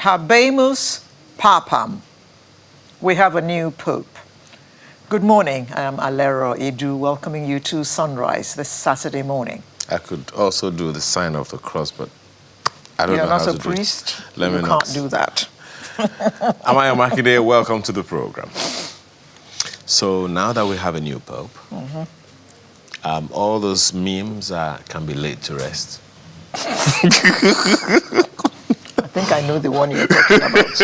Habemus Papam. We have a new pope. Good morning. I am Alero Edu, welcoming you to Sunrise this Saturday morning. I could also do the sign of the cross, but I don't know how to do it. You're not a priest? Let me you not. Can't do that. Amaya Makide, welcome to the program. So now that we have a new pope, all those memes can be laid to rest. I think I know the one you're talking about.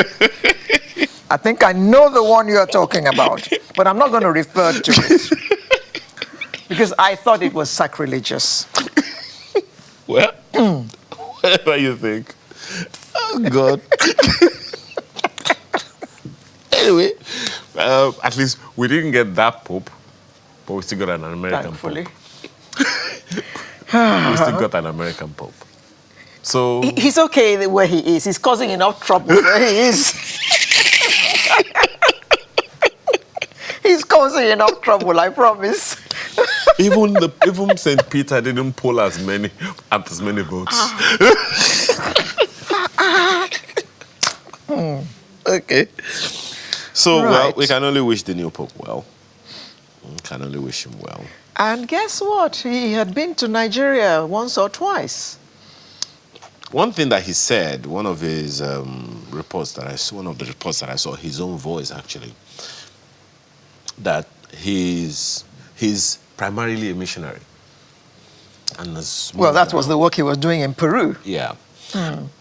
I think I know the one you're talking about, but I'm not going to refer to it because I thought it was sacrilegious. Well, whatever you think. Oh, God. Anyway, at least we didn't get that pope, but we still got an American Thankfully. pope. We still got an American pope. So he's okay where he is. He's causing enough trouble where he is. He's causing enough trouble, I promise. even St. Peter didn't poll as many votes. Okay. So, right. Well, we can only wish the new pope well. We can only wish him well. And guess what? He had been to Nigeria once or twice. One thing that he said, one of his reports that I saw, his own voice actually, that he's primarily a missionary. And well, that was the work he was doing in Peru. Yeah.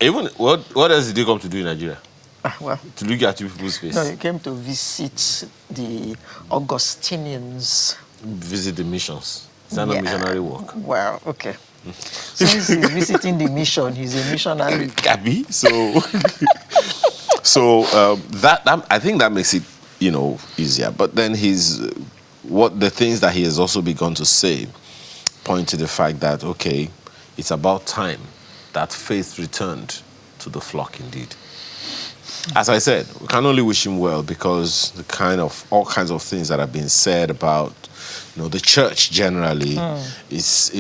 Even what else did he come to do in Nigeria? Well, to look at people's face. No, he came to visit the Augustinians. Visit the missions. Is that not missionary work? Well, okay. Since he's visiting the mission, he's a missionary. Gabby, so that I think that makes it easier. But then the things that he has also begun to say point to the fact that okay, it's about time that faith returned to the flock indeed. As I said, we can only wish him well because all kinds of things that have been said about the church generally it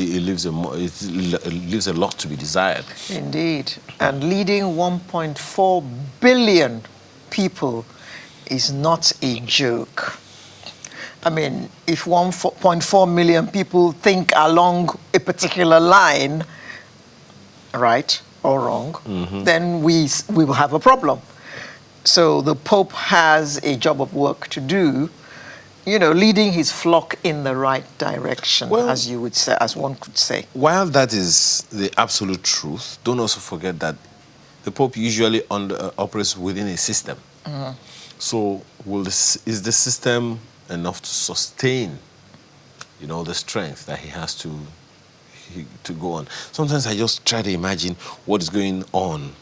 leaves a lot to be desired. Indeed. And leading 1.4 billion people is not a joke. I mean, if 1.4 million people think along a particular line, right or wrong, then we will have a problem. So the Pope has a job of work to do, leading his flock in the right direction, well, as you would say, as one could say. While that is the absolute truth, don't also forget that the Pope usually operates within a system. So is the system enough to sustain, the strength that he has to go on? Sometimes I just try to imagine what is going on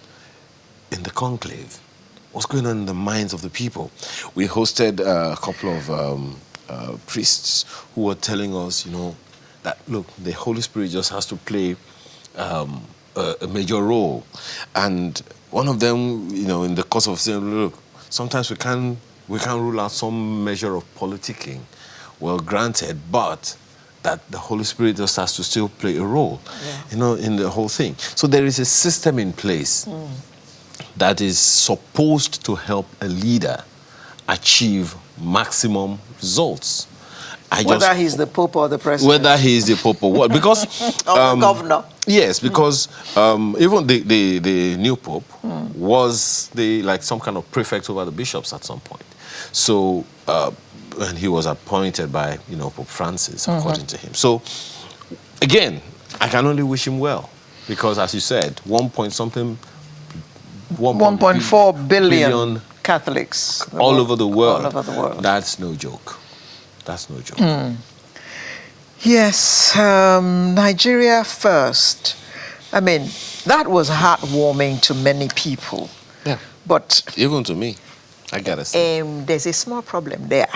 in the conclave. What's going on in the minds of the people? We hosted a couple of priests who were telling us, that, look, the Holy Spirit just has to play a major role. And one of them, in the course of saying, look, sometimes we can rule out some measure of politicking. Well, granted, but that the Holy Spirit just has to still play a role, in the whole thing. So there is a system in place that is supposed to help a leader achieve maximum results. Whether he's the Pope or the President. Whether he's the Pope or what. Because... or the governor. Yes, because even the new Pope was some kind of prefect over the bishops at some point. So, and he was appointed by, Pope Francis, according to him. So, again, I can only wish him well. Because, as you said, 1.4 billion Catholics all over the world. All over the world. That's no joke. That's no joke. Yes, Nigeria first. I mean, that was heartwarming to many people. Yeah. But even to me, I gotta say. There's a small problem there.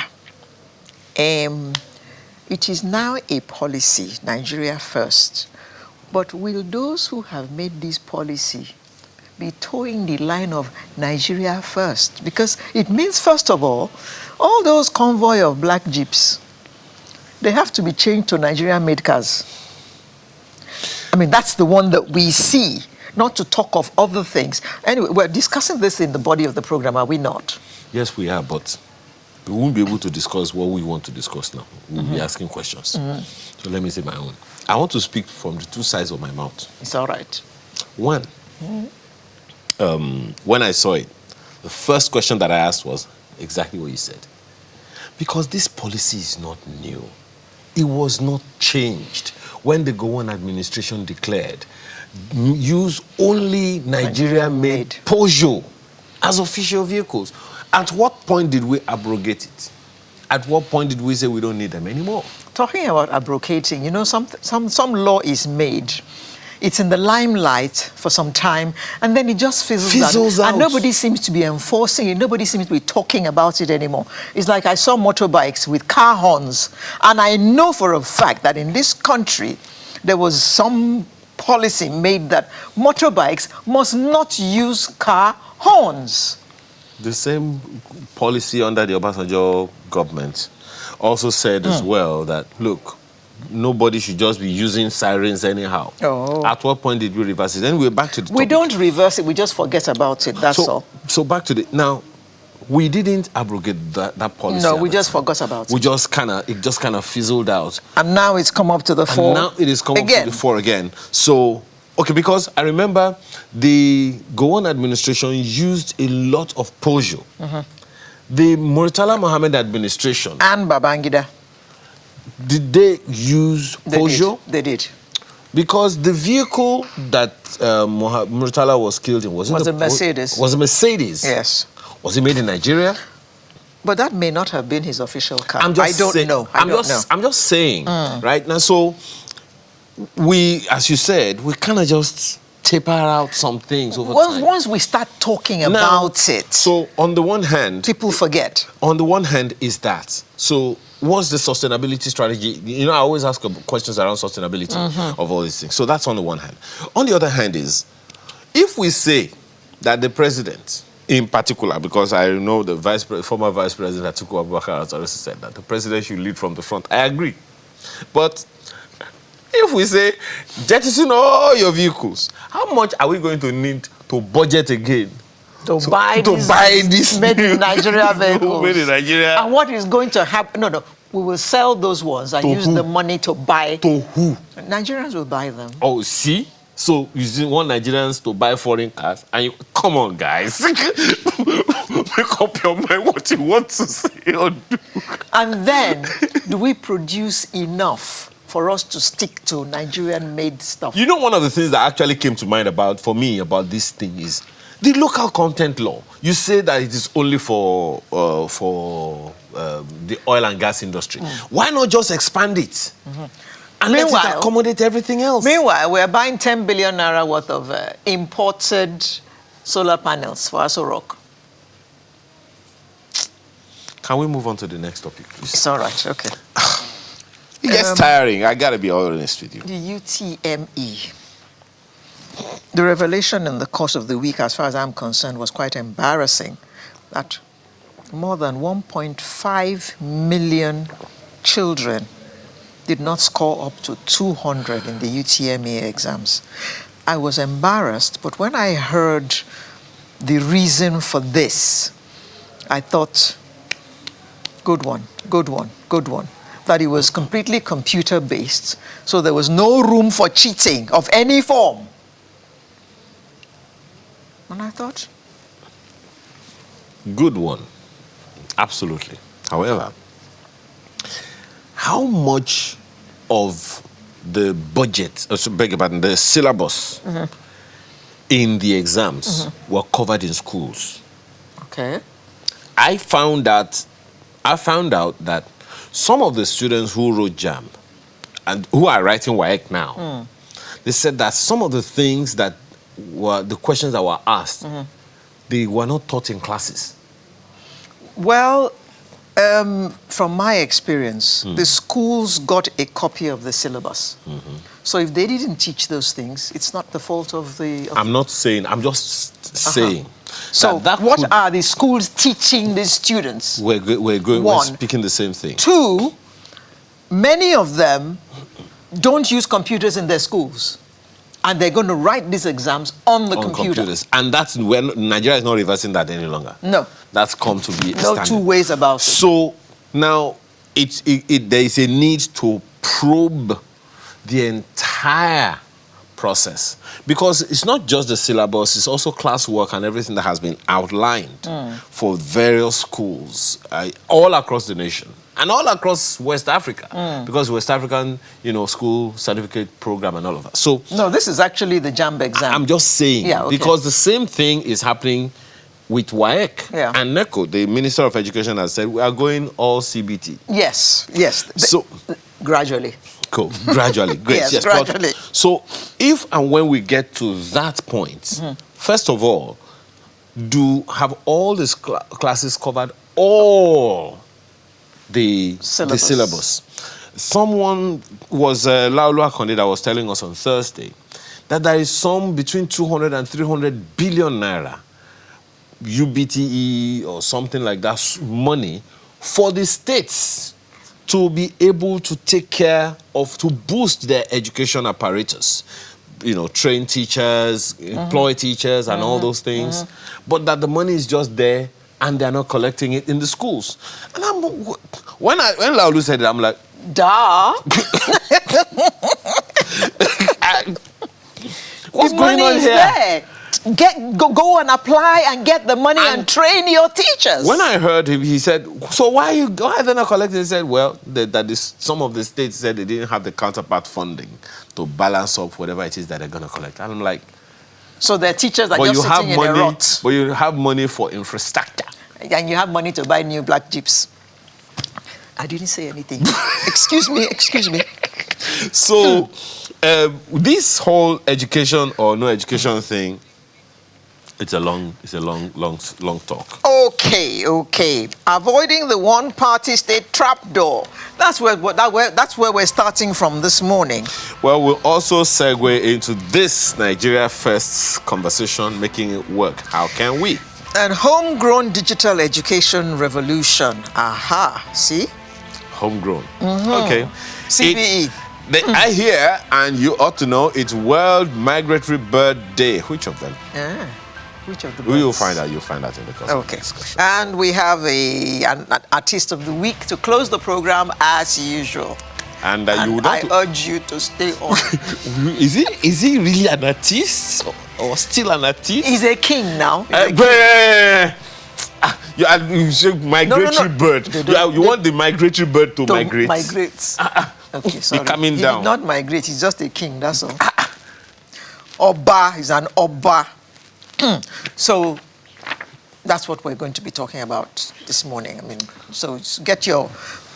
It is now a policy, Nigeria first. But will those who have made this policy be towing the line of Nigeria first? Because it means, first of all those convoy of black jeeps, they have to be changed to Nigerian-made cars. I mean, that's the one that we see. not to talk of other things. Anyway, we're discussing this in the body of the program, are we not? Yes, we are, but we won't be able to discuss what we want to discuss now. We'll be asking questions. So let me say my own. I want to speak from the two sides of my mouth. It's all right. One, when I saw it, the first question that I asked was exactly what you said. Because this policy is not new. It was not changed when the Gowon administration declared use only Nigeria-made Peugeot as official vehicles. At what point did we abrogate it? At what point did we say we don't need them anymore? Talking about abrogating, you know, some law is made. It's in the limelight for some time, and then it just fizzles out. And nobody seems to be enforcing it. Nobody seems to be talking about it anymore. It's like I saw motorbikes with car horns, and I know for a fact that in this country, there was some policy made that motorbikes must not use car horns. The same policy under the Obasanjo government also said as well that, look, nobody should just be using sirens anyhow. At what point did we reverse it? Then we're back to the topic. We don't reverse it, we just forget about it, that's all. So back to the, now, we didn't abrogate that policy. No, we just forgot about it. It just kind of fizzled out. And now it's come up to the fore. And now it is come up to the fore again. So, okay, because I remember the Gowon administration used a lot of Peugeot. The Murtala Mohammed administration. And Babangida. Did they use Peugeot? They did. Because the vehicle that Murtala was killed in was a Mercedes. Was a Mercedes. Yes. Was it made in Nigeria? But that may not have been his official car. I'm just saying, right now. So we, as you said, we kind of just taper out some things over time. Once we start talking about it. So on the one hand, people forget. On the one hand is that. So what's the sustainability strategy? You know, I always ask questions around sustainability of all these things. So that's on the one hand. On the other hand is, if we say that the president, in particular, because I know the former vice president Atiku Abubakar has already said that the president should lead from the front. I agree. But if we say, jettison all your vehicles, how much are we going to need to budget again to buy these made in Nigeria vehicles? Made in Nigeria. And what is going to happen? No, we will sell those ones and use the money to buy. To who? Nigerians will buy them. Oh, see? So you want Nigerians to buy foreign cars, and you come on, guys, make up your mind what you want to say or do. And then, do we produce enough for us to stick to Nigerian-made stuff? You know, one of the things that actually came to mind for me about this thing is the local content law. You say that it is only for the oil and gas industry. Why not just expand it? And let it accommodate everything else. Meanwhile, we're buying 10 billion naira worth of imported solar panels for Aso Rock. Can we move on to the next topic, please? It's all right, okay. It gets tiring. I got to be honest with you. The UTME. The revelation in the course of the week, as far as I'm concerned, was quite embarrassing. That more than 1.5 million children did not score up to 200 in the UTME exams. I was embarrassed, but when I heard the reason for this, I thought, good one, good one, good one. That it was completely computer-based, so there was no room for cheating of any form. And I thought, good one. Absolutely. However, how much of the budget, the syllabus in the exams were covered in schools? Okay. I found out that some of the students who wrote JAMB and who are writing WAEC now, they said that some of the things that were the questions that were asked, they were not taught in classes. Well, from my experience, the schools got a copy of the syllabus. So if they didn't teach those things, it's not the fault of the... I'm not saying, I'm just saying. So what are the schools teaching the students? We're speaking the same thing. Two, many of them don't use computers in their schools. And they're going to write these exams on the computer. computers. And that's when Nigeria is not reversing that any longer. No. That's come to be a No standard. two ways about it. So now there is a need to probe the entire process, because it's not just the syllabus, it's also classwork and everything that has been outlined for various schools all across the nation and all across West Africa, because West African, school certificate program and all of that. So no, this is actually the JAMB exam. I'm just saying, Yeah, okay. because the same thing is happening with WAEC and NECO. The Minister of Education has said we are going all CBT. Yes. So gradually. Cool. Gradually. Great. Yes, gradually. So if and when we get to that point, first of all, have all these classes covered all the syllabus? Someone was, Laulu Akonde, that was telling us on Thursday that there is some between 200 and 300 billion naira UBTE or something like that money for the states to be able to take care of, to boost their education apparatus. Train teachers, employ teachers and all those things. But that the money is just there and they're not collecting it in the schools. And when Laulu said it, I'm like, duh. What's going on here? There. Go and apply and get the money and train your teachers. When I heard him, he said, so why are they not collecting? He said, well, some of the states said they didn't have the counterpart funding to balance up whatever it is that they're going to collect. And I'm like, so their teachers are just sitting in a rut. But you have money for infrastructure. And you have money to buy new black Jeeps. I didn't say anything. Excuse me. So this whole education or no education thing, it's a long talk. Okay. Avoiding the one-party state trapdoor. That's where we're starting from this morning. Well, we'll also segue into this Nigeria First conversation, making it work. How can we? And homegrown digital education revolution. Aha, see? Homegrown. Okay. CBE. I hear, and you ought to know, it's World Migratory Bird Day. Which of them? Which of the birds? You'll find out in the course of the discussion. And we have an artist of the week to close the program as usual. And I urge you to stay on. Is he really an artist or still an artist? He's a king now. You say migratory bird. You want the migratory bird to migrate? Migrate. Okay, sorry. Coming down. He did not migrate. He's just a king. That's all. Oba is an Oba. So that's what we're going to be talking about this morning. So get your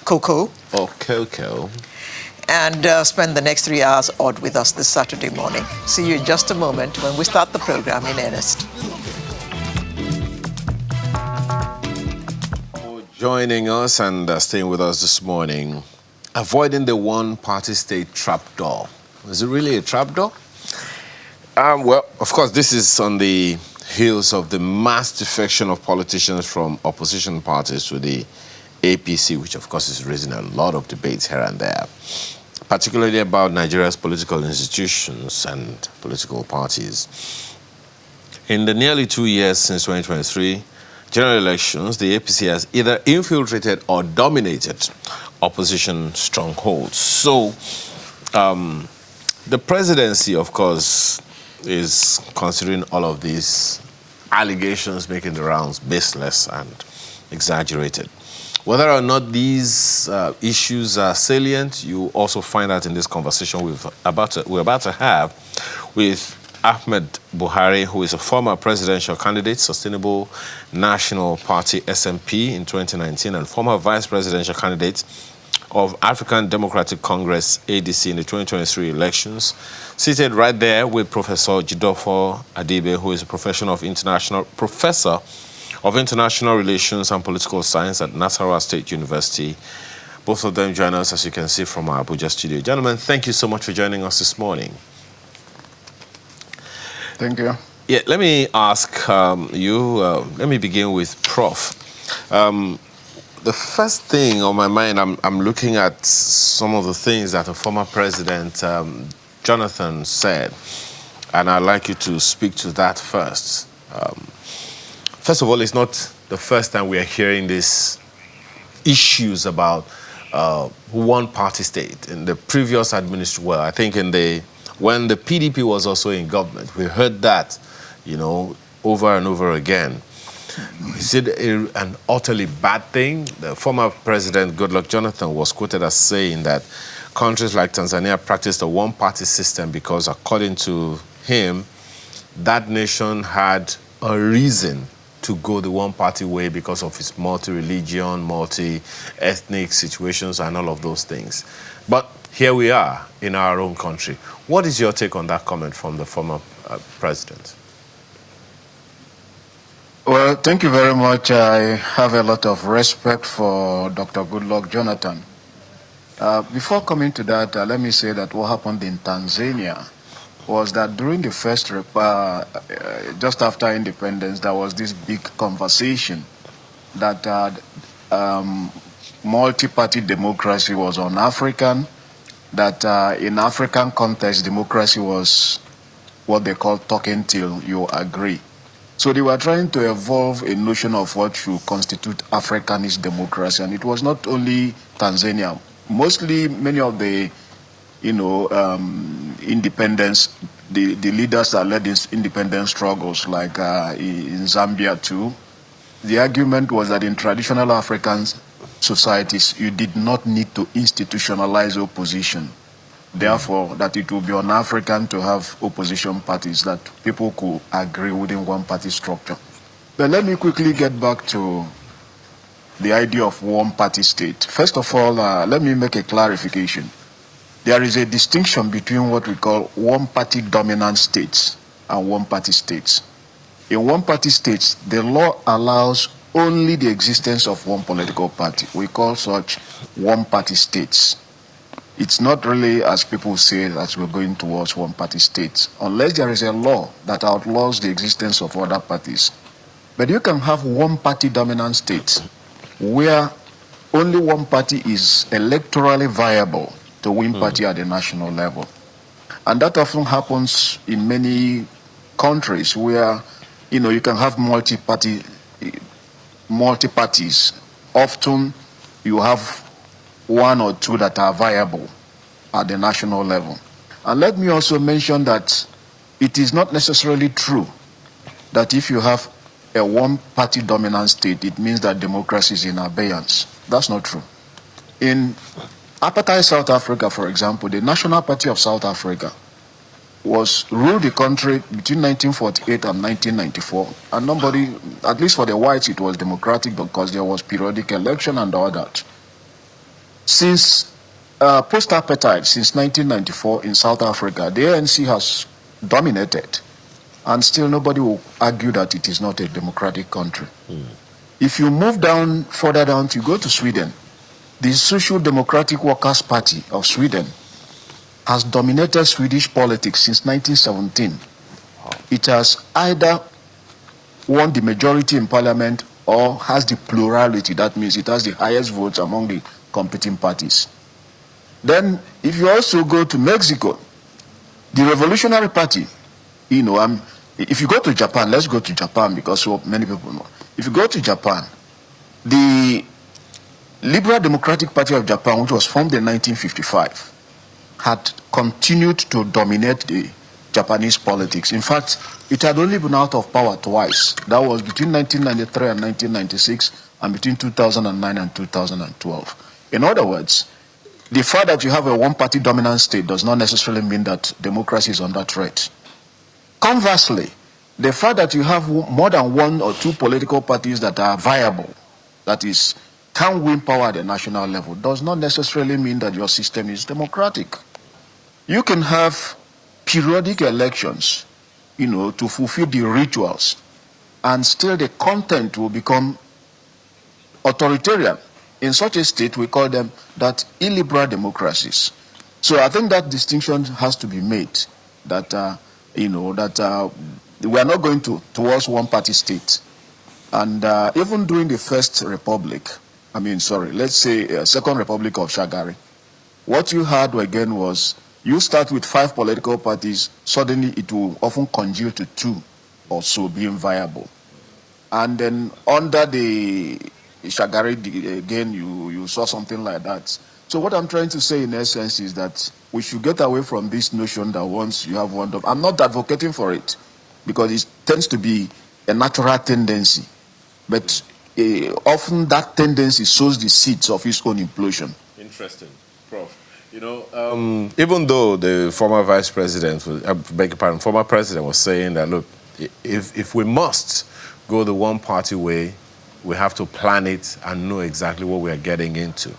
cocoa. Cocoa. And spend the next 3 hours odd with us this Saturday morning. See you in just a moment when we start the program in earnest. Joining us and staying with us this morning, avoiding the one-party state trapdoor. Is it really a trapdoor? Well, of course, this is on the heels of the mass defection of politicians from opposition parties to the APC, which, of course, is raising a lot of debates here and there, particularly about Nigeria's political institutions and political parties. In the nearly 2 years since 2023, general elections, the APC has either infiltrated or dominated opposition strongholds. So the presidency, of course, is considering all of these allegations making the rounds baseless and exaggerated. Whether or not these issues are salient, you also find out in this conversation we're about to have with Ahmed Buhari, who is a former presidential candidate, Sustainable National Party (SNP) in 2019, and former vice presidential candidate of African Democratic Congress (ADC) in the 2023 elections. Seated right there with Professor Jidofo Adibe, who is a professor of international relations and political science at Nasarawa State University. Both of them join us, as you can see, from our Abuja studio. Gentlemen, thank you so much for joining us this morning. Thank you. Yeah, let me ask let me begin with Prof. The first thing on my mind, I'm looking at some of the things that a former president, Jonathan, said And I'd like you to speak to that first. First of all, it's not the first time we are hearing these issues about one-party state. In the previous administration, well, I think when the PDP was also in government, we heard that, over and over again. Is it an utterly bad thing? The former president, Goodluck Jonathan, was quoted as saying that countries like Tanzania practiced a one-party system because, according to him, that nation had a reason to go the one-party way because of its multi-religion, multi-ethnic situations and all of those things. But here we are in our own country. What is your take on that comment from the former president? Well, thank you very much. I have a lot of respect for Dr. Goodluck Jonathan. Before coming to that, let me say that what happened in Tanzania was that during the first, just after independence, there was this big conversation that multi-party democracy was un-African, that in African context, democracy was what they call talking till you agree. So they were trying to evolve a notion of what should constitute Africanist democracy. And it was not only Tanzania. Mostly many of the, independence, the leaders that led these independence struggles, like in Zambia too, the argument was that in traditional African societies, you did not need to institutionalize opposition. Therefore, that it will be un-African to have opposition parties that people could agree within one party structure. But let me quickly get back to the idea of one-party state. First of all, let me make a clarification. There is a distinction between what we call one-party dominant states and one-party states. In one-party states, the law allows only the existence of one political party. We call such one-party states. It's not really, as people say, that we're going towards one-party states, unless there is a law that outlaws the existence of other parties. But you can have one-party dominant states where only one party is electorally viable to win party at the national level. And that often happens in many countries where, you can have multi-parties. Often you have one or two that are viable at the national level. And let me also mention that it is not necessarily true that if you have a one-party dominant state, it means that democracy is in abeyance. That's not true. In apartheid South Africa, for example, the National Party of South Africa ruled the country between 1948 and 1994, and nobody, at least for the whites, it was democratic because there was periodic election and all that. Since post-apartheid, since 1994 in South Africa, the ANC has dominated, and still nobody will argue that it is not a democratic country. If you move further down, you go to Sweden, the Social Democratic Workers' Party of Sweden has dominated Swedish politics since 1917. It has either won the majority in parliament or has the plurality. That means it has the highest votes among the competing parties. Then, if you also go to Mexico, the Revolutionary Party, if you go to Japan, let's go to Japan because so many people know. If you go to Japan, the Liberal Democratic Party of Japan, which was formed in 1955, had continued to dominate the Japanese politics. In fact, it had only been out of power twice. That was between 1993 and 1996, and between 2009 and 2012. In other words, the fact that you have a one-party dominant state does not necessarily mean that democracy is under threat. Conversely, the fact that you have more than one or two political parties that are viable, that is, can win power at the national level, does not necessarily mean that your system is democratic. You can have periodic elections, to fulfill the rituals, and still the content will become authoritarian. In such a state, we call them that illiberal democracies. So I think that distinction has to be made, that, we are not going towards one-party state. And even during the First Republic, let's say Second Republic of Shagari, what you had again was You start with 5 political parties, suddenly it will often congeal to 2 or so being viable. And then under the Shagari again, you saw something like that. So what I'm trying to say in essence is that we should get away from this notion that once you have one, I'm not advocating for it because it tends to be a natural tendency, but often that tendency sows the seeds of its own implosion. Interesting, Prof. You know, even though the former vice president, beg your pardon, former president was saying that, look, if we must go the one-party way, we have to plan it and know exactly what we are getting into.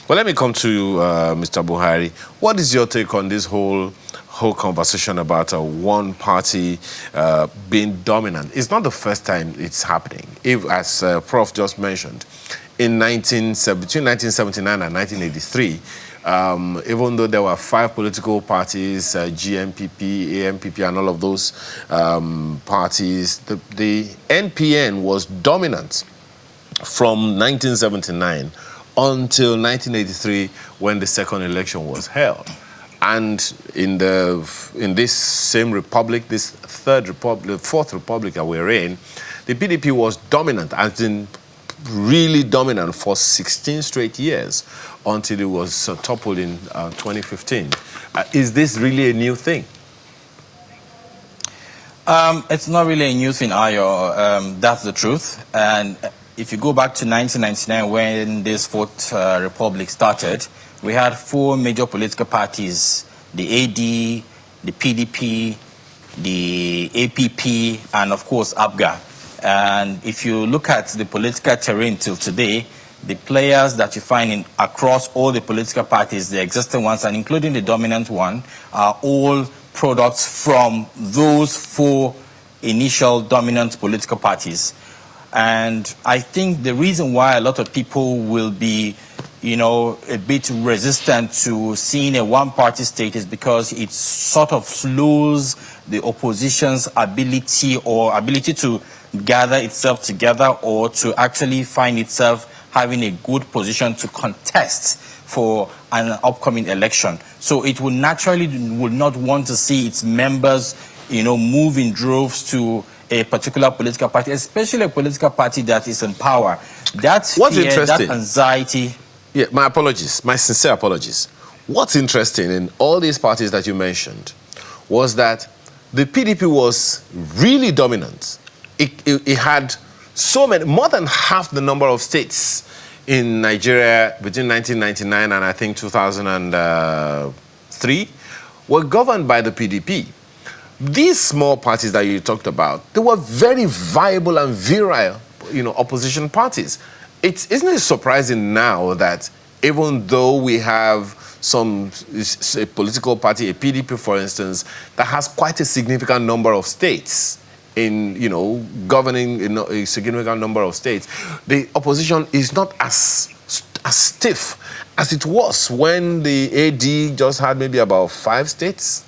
Well, let me come to you, Mr. Buhari. What is your take on this whole conversation about a one-party being dominant? It's not the first time it's happening. If, as Prof just mentioned, between 1979 and 1983, even though there were 5 political parties, GMPP, AMPP, and all of those parties, the NPN was dominant from 1979 until 1983 when the second election was held. And in this same republic, this fourth republic that we're in, the PDP was dominant, as in really dominant for 16 straight years until it was toppled in 2015. Is this really a new thing? It's not really a new thing, Ayo. That's the truth. And if you go back to 1999 when this Fourth Republic started, we had 4 major political parties, the AD, the PDP, the APP, and of course ABGA. And if you look at the political terrain till today, the players that you find across all the political parties, the existing ones and including the dominant one, are all products from those 4 initial dominant political parties. And I think the reason why a lot of people will be, a bit resistant to seeing a one-party state is because it sort of slows the opposition's ability to gather itself together or to actually find itself having a good position to contest for an upcoming election. So it would not want to see its members, move in droves to a particular political party, especially a political party that is in power. That's fear, that anxiety. Yeah, my apologies, my sincere apologies. What's interesting in all these parties that you mentioned was that the PDP was really dominant. It had so many, more than half the number of states in Nigeria between 1999 and I think 2003 were governed by the PDP. These small parties that you talked about, they were very viable and virile, opposition parties. Isn't it surprising now that even though we have a political party, a PDP, for instance, that has quite a significant number of states in, governing a significant number of states, the opposition is not as stiff as it was when the AD just had maybe about 5 states?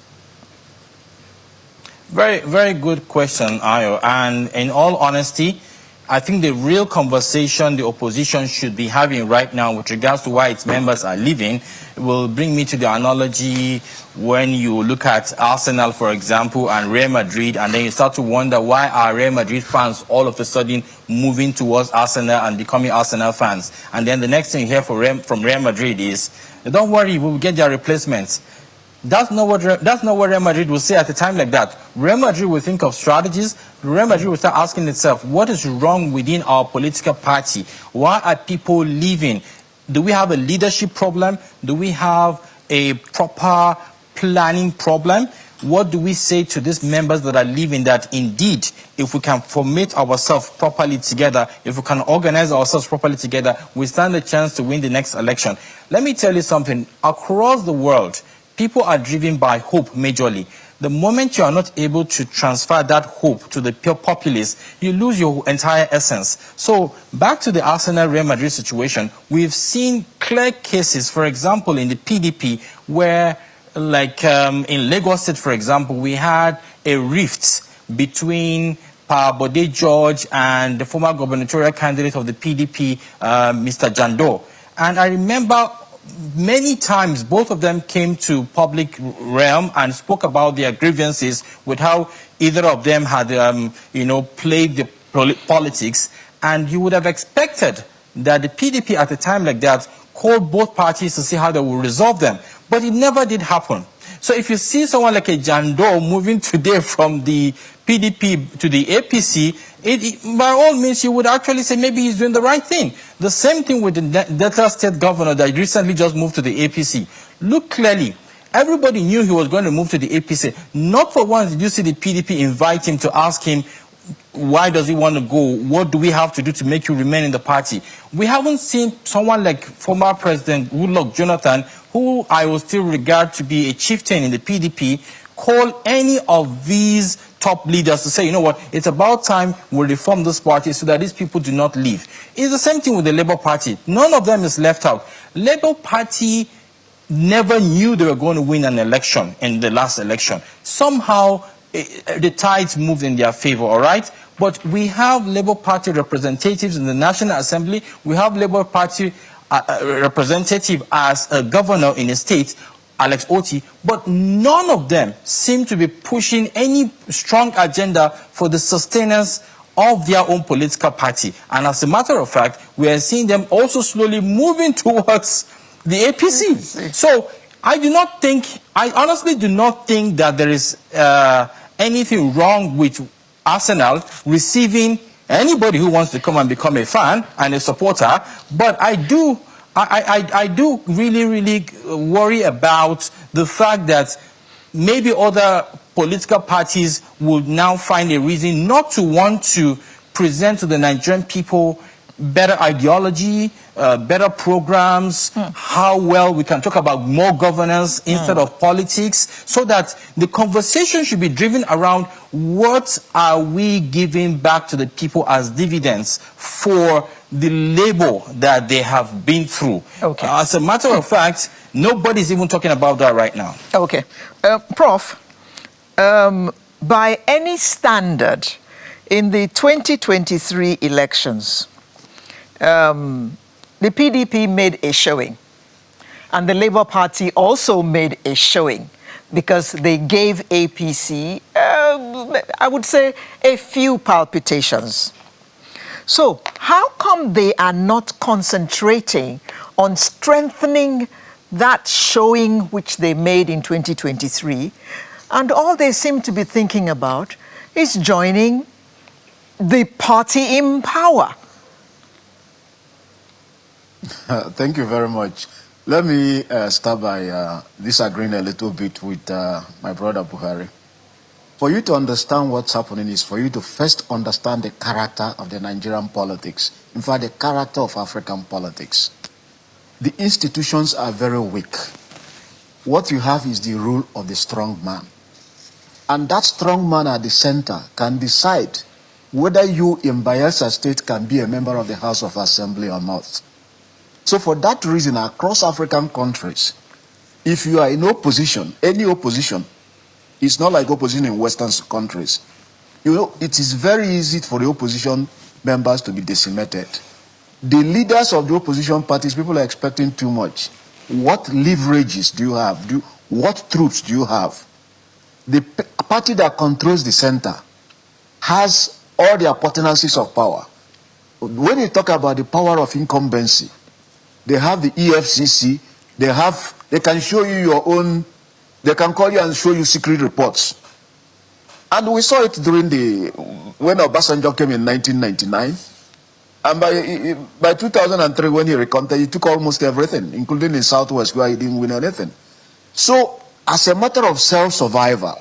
Very, very good question, Ayo. And in all honesty, I think the real conversation the opposition should be having right now with regards to why its members are leaving will bring me to the analogy when you look at Arsenal, for example, and Real Madrid, and then you start to wonder why are Real Madrid fans all of a sudden moving towards Arsenal and becoming Arsenal fans. And then the next thing you hear from Real Madrid is, don't worry, we will get their replacements. That's not what Real Madrid will say at a time like that. Real Madrid will think of strategies. Real Madrid will start asking itself, what is wrong within our political party? Why are people leaving? Do we have a leadership problem? Do we have a proper planning problem? What do we say to these members that are leaving that indeed, if we can formate ourselves properly together, if we can organize ourselves properly together, we stand a chance to win the next election? Let me tell you something. Across the world, people are driven by hope majorly. The moment you are not able to transfer that hope to the pure populace, you lose your entire essence. So back to the Arsenal-Real Madrid situation, we've seen clear cases, for example, in the PDP, where, like in Lagos State, for example, we had a rift between Bode George and the former gubernatorial candidate of the PDP, Mr. Jando. And I remember many times both of them came to public realm and spoke about their grievances with how either of them had, played the politics. And you would have expected that the PDP at a time like that called both parties to see how they will resolve them. But it never did happen. So if you see someone like a Jando moving today from the PDP to the APC, by all means, you would actually say maybe he's doing the right thing. The same thing with the Delta State governor that recently just moved to the APC. Look clearly, everybody knew he was going to move to the APC. Not for once did you see the PDP invite him to ask him, why does he want to go? What do we have to do to make you remain in the party? We haven't seen someone like former President Goodluck Jonathan, who I will still regard to be a chieftain in the PDP, call any of these top leaders to say, you know what, it's about time we reform this party so that these people do not leave. It's the same thing with the Labour Party. None of them is left out. Labour Party never knew they were going to win an election in the last election. Somehow, the tides moved in their favor, all right? But we have Labour Party representatives in the National Assembly. We have Labour Party representative as a governor in a state, Alex Okey, but none of them seem to be pushing any strong agenda for the sustenance of their own political party. And as a matter of fact, we are seeing them also slowly moving towards the APC. So I honestly do not think that there is anything wrong with Arsenal receiving anybody who wants to come and become a fan and a supporter. But I do really worry about the fact that maybe other political parties would now find a reason not to want to present to the Nigerian people better ideology, better programs, how well we can talk about more governance instead of politics, so that the conversation should be driven around what are we giving back to the people as dividends for the labor that they have been through. Okay. As a matter of fact, nobody's even talking about that right now. Okay. Prof, by any standard, in the 2023 elections, the PDP made a showing, and the Labour Party also made a showing, because they gave APC, I would say, a few palpitations. So how come they are not concentrating on strengthening that showing which they made in 2023, and all they seem to be thinking about is joining the party in power? Thank you very much. Let me start by disagreeing a little bit with my brother Buhari. For you to understand what's happening is for you to first understand the character of the Nigerian politics. In fact, the character of African politics. The institutions are very weak. What you have is the rule of the strong man. And that strong man at the center can decide whether you in Bayelsa State can be a member of the House of Assembly or not. So for that reason, across African countries, if you are in opposition, any opposition, it's not like opposition in Western countries. You know, it is very easy for the opposition members to be decimated. The leaders of the opposition parties, people are expecting too much. What leverages do you have? What troops do you have? The party that controls the center has all the appurtenances of power. When you talk about the power of incumbency, they have the EFCC, they can show you your own, they can call you and show you secret reports. And we saw it during when Obasanjo came in 1999. And by 2003, when he recounted, he took almost everything, including in Southwest, where he didn't win anything. So, as a matter of self-survival,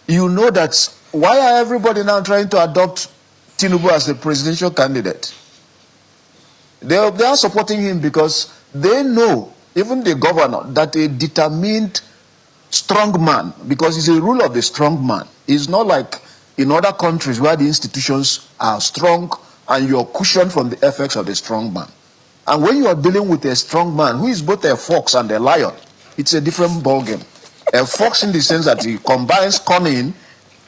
you know that why are everybody now trying to adopt Tinubu as the presidential candidate? They are supporting him because they know, even the governor, that a determined strong man, because it's a rule of the strong man. It's not like in other countries where the institutions are strong and you're cushioned from the effects of the strong man. And when you are dealing with a strong man who is both a fox and a lion, it's a different ballgame. A fox in the sense that he combines cunning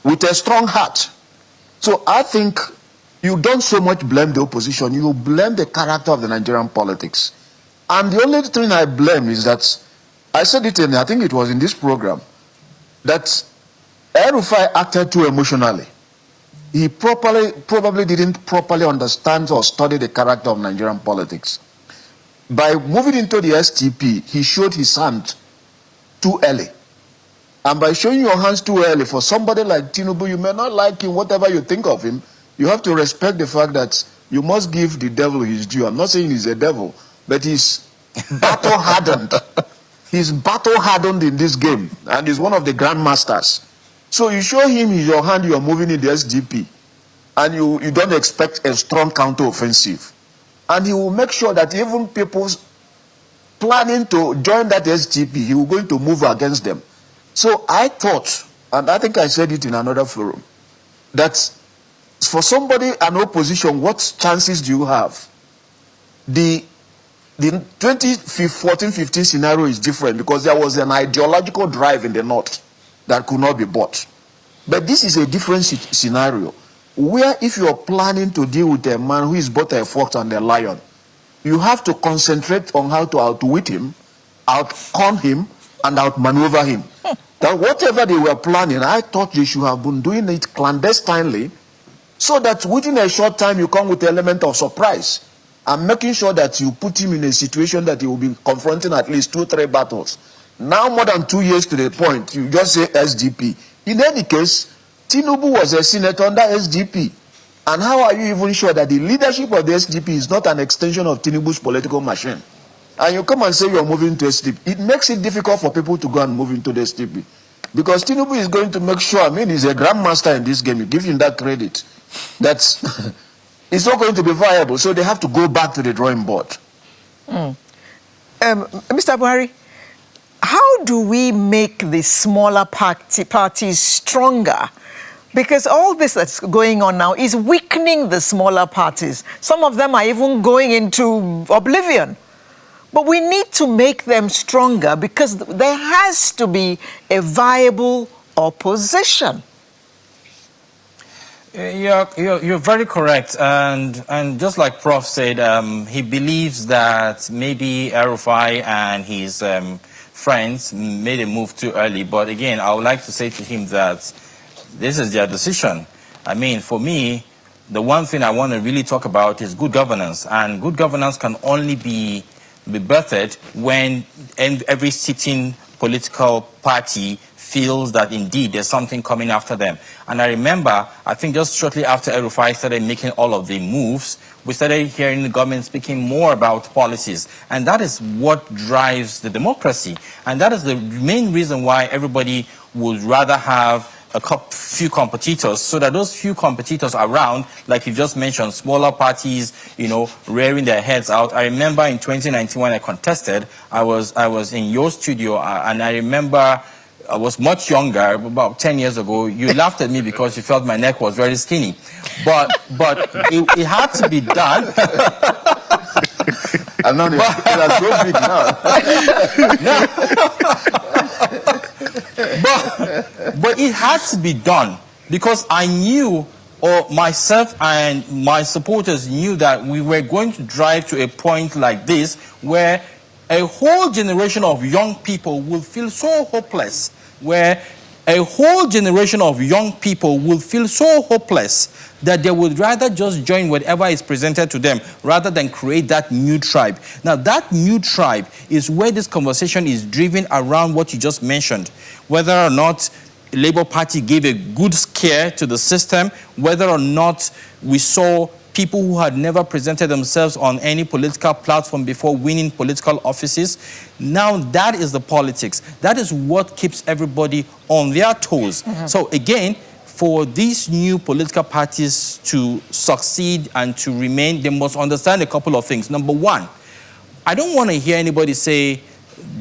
with a strong heart. So I think you don't so much blame the opposition, you blame the character of the Nigerian politics. And the only thing I blame is that, I said it I think it was in this program, that El-Rufai acted too emotionally. He probably didn't properly understand or study the character of Nigerian politics. By moving into the STP, he showed his hand too early. And by showing your hands too early, for somebody like Tinubu, you may not like him, whatever you think of him, you have to respect the fact that you must give the devil his due. I'm not saying he's a devil, but he's battle-hardened. He's battle-hardened in this game, and he's one of the grandmasters. So you show him your hand, you are moving in the SDP, and you don't expect a strong counter-offensive. And he will make sure that even people planning to join that SDP, he will going to move against them. So I thought, and I think I said it in another forum, that for somebody, an opposition, what chances do you have? The 2014-15 scenario is different because there was an ideological drive in the North that could not be bought. But this is a different scenario, where if you are planning to deal with a man who is both a fox and a lion, you have to concentrate on how to outwit him, outcon him, and outmaneuver him. That whatever they were planning, I thought they should have been doing it clandestinely, so that within a short time you come with the element of surprise, and making sure that you put him in a situation that he will be confronting at least 2-3 battles. Now more than 2 years to the point, you just say SDP. In any case, Tinubu was a senator under SDP. And how are you even sure that the leadership of the SDP is not an extension of Tinubu's political machine? And you come and say you're moving to SDP. It makes it difficult for people to go and move into the SDP. Because Tinubu is going to make sure, he's a grandmaster in this game. You give him that credit. That's it's not going to be viable. So they have to go back to the drawing board. Mr. Buhari, how do we make the smaller parties stronger? Because all this that's going on now is weakening the smaller parties. Some of them are even going into oblivion. But we need to make them stronger because there has to be a viable opposition. You're very correct, and just like Prof said, he believes that maybe El-Rufai and his friends made a move too early. But again, I would like to say to him that this is their decision. For me, the one thing I want to really talk about is good governance, and good governance can only be birthed when every sitting political party feels that indeed there's something coming after them. And I remember, I think just shortly after El-Rufai started making all of the moves, we started hearing the government speaking more about policies. And that is what drives the democracy. And that is the main reason why everybody would rather have few competitors, so that those few competitors around, like you just mentioned, smaller parties, rearing their heads out. I remember in 2019 when I contested, I was in your studio, and I remember I was much younger, about 10 years ago. You laughed at me because you felt my neck was very skinny. But it had to be done. And now it's so big now. But it had to be done because I knew, or myself and my supporters knew, that we were going to drive to a point like this where a whole generation of young people will feel so hopeless, that they would rather just join whatever is presented to them rather than create that new tribe. Now, that new tribe is where this conversation is driven around what you just mentioned, whether or not the Labour Party gave a good scare to the system, whether or not we saw people who had never presented themselves on any political platform before winning political offices. Now that is the politics. That is what keeps everybody on their toes. So again, for these new political parties to succeed and to remain, they must understand a couple of things. Number one, I don't want to hear anybody say,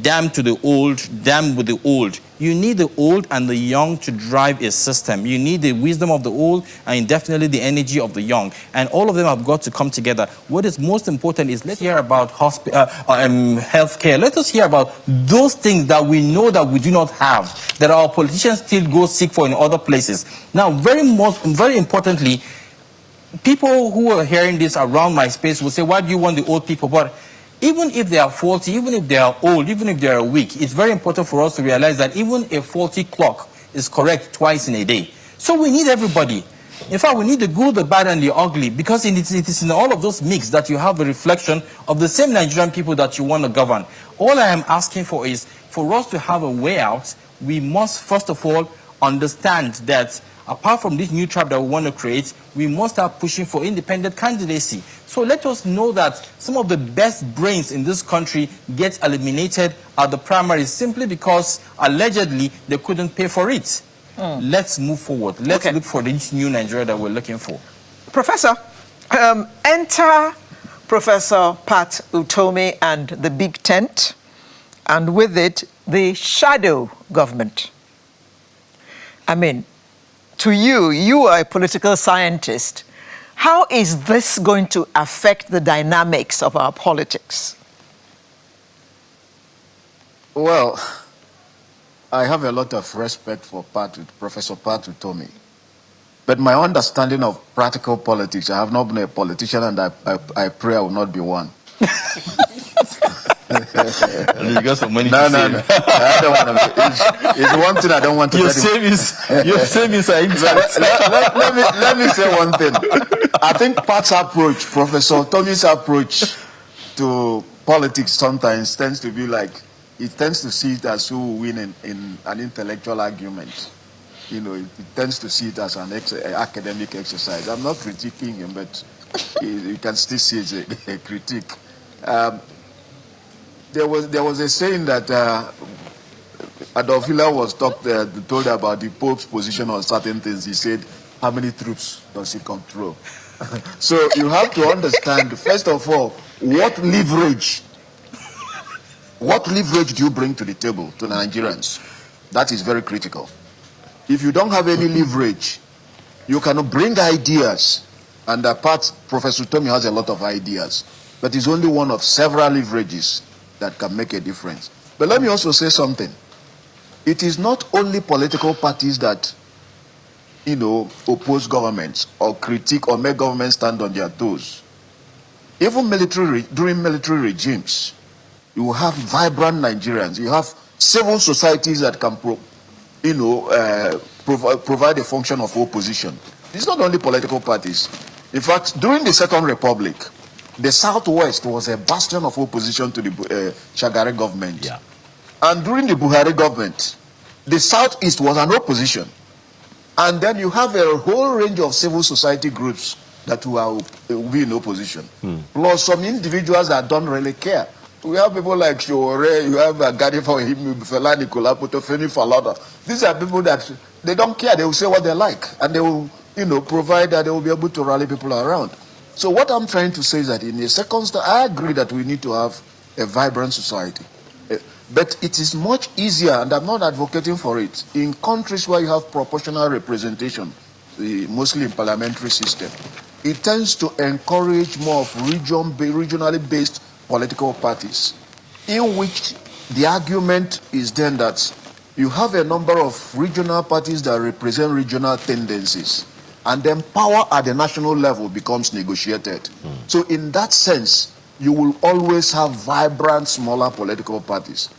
damn to the old, damn with the old. You need the old and the young to drive a system. You need the wisdom of the old and definitely the energy of the young. And all of them have got to come together. What is most important is let's hear about healthcare. Let us hear about those things that we know that we do not have, that our politicians still go seek for in other places. Now, very importantly, people who are hearing this around my space will say, why do you want the old people? But Even if they are faulty, even if they are old, even if they are weak, it's very important for us to realize that even a faulty clock is correct twice in a day. So we need everybody. In fact, we need the good, the bad, and the ugly, because it is in all of those mix that you have a reflection of the same Nigerian people that you want to govern. All I am asking for is, for us to have a way out, we must first of all understand that apart from this new tribe that we want to create, we must start pushing for independent candidacy. So let us know that some of the best brains in this country get eliminated at the primaries simply because allegedly they couldn't pay for it. Let's move forward. Let's look for this new Nigeria that we're looking for. Professor, enter Professor Pat Utomi and the big tent, and with it, the shadow government. I mean, to you, you are a political scientist. How is this going to affect the dynamics of our politics? Well, I have a lot of respect for Professor Pat Utomi. But my understanding of practical politics, I have not been a politician, and I pray I will not be one. You got some money No, to no, save. no. I don't want to. It's one thing I don't want to. Your savings are intact. Let me say one thing. I think Pat's approach, Professor Tommy's approach to politics sometimes tends to be like, it tends to see it as who will win in an intellectual argument. You know, it tends to see it as an academic exercise. I'm not critiquing him, but you can still see it's a critique. There was a saying that Adolf Hitler was told about the Pope's position on certain things. He said, how many troops does he control? So you have to understand, first of all, what leverage do you bring to the table, to the Nigerians? That is very critical. If you don't have any leverage, you cannot bring ideas. And Professor Tommy has a lot of ideas, but it's only one of several leverages that can make a difference. But let me also say something. It is not only political parties that, you know, oppose governments or critique or make governments stand on their toes. Even during military regimes, you have vibrant Nigerians. You have civil societies that can provide a function of opposition. It's not only political parties. In fact, during the Second Republic, the Southwest was a bastion of opposition to the Shagari government. Yeah. And during the Buhari government, the Southeast was an opposition. And then you have a whole range of civil society groups that will be in opposition. Plus some individuals that don't really care. We have people like Shore, you have Gadi for him, Fela Nicola, Potofeni Falada. These are people that they don't care. They will say what they like, and they will, provide that they will be able to rally people around. So what I'm trying to say is that in the second step, I agree that we need to have a vibrant society. But it is much easier, and I'm not advocating for it, in countries where you have proportional representation, mostly in parliamentary system. It tends to encourage more of regionally based political parties, in which the argument is then that you have a number of regional parties that represent regional tendencies, and then power at the national level becomes negotiated. So in that sense, you will always have vibrant, smaller political parties.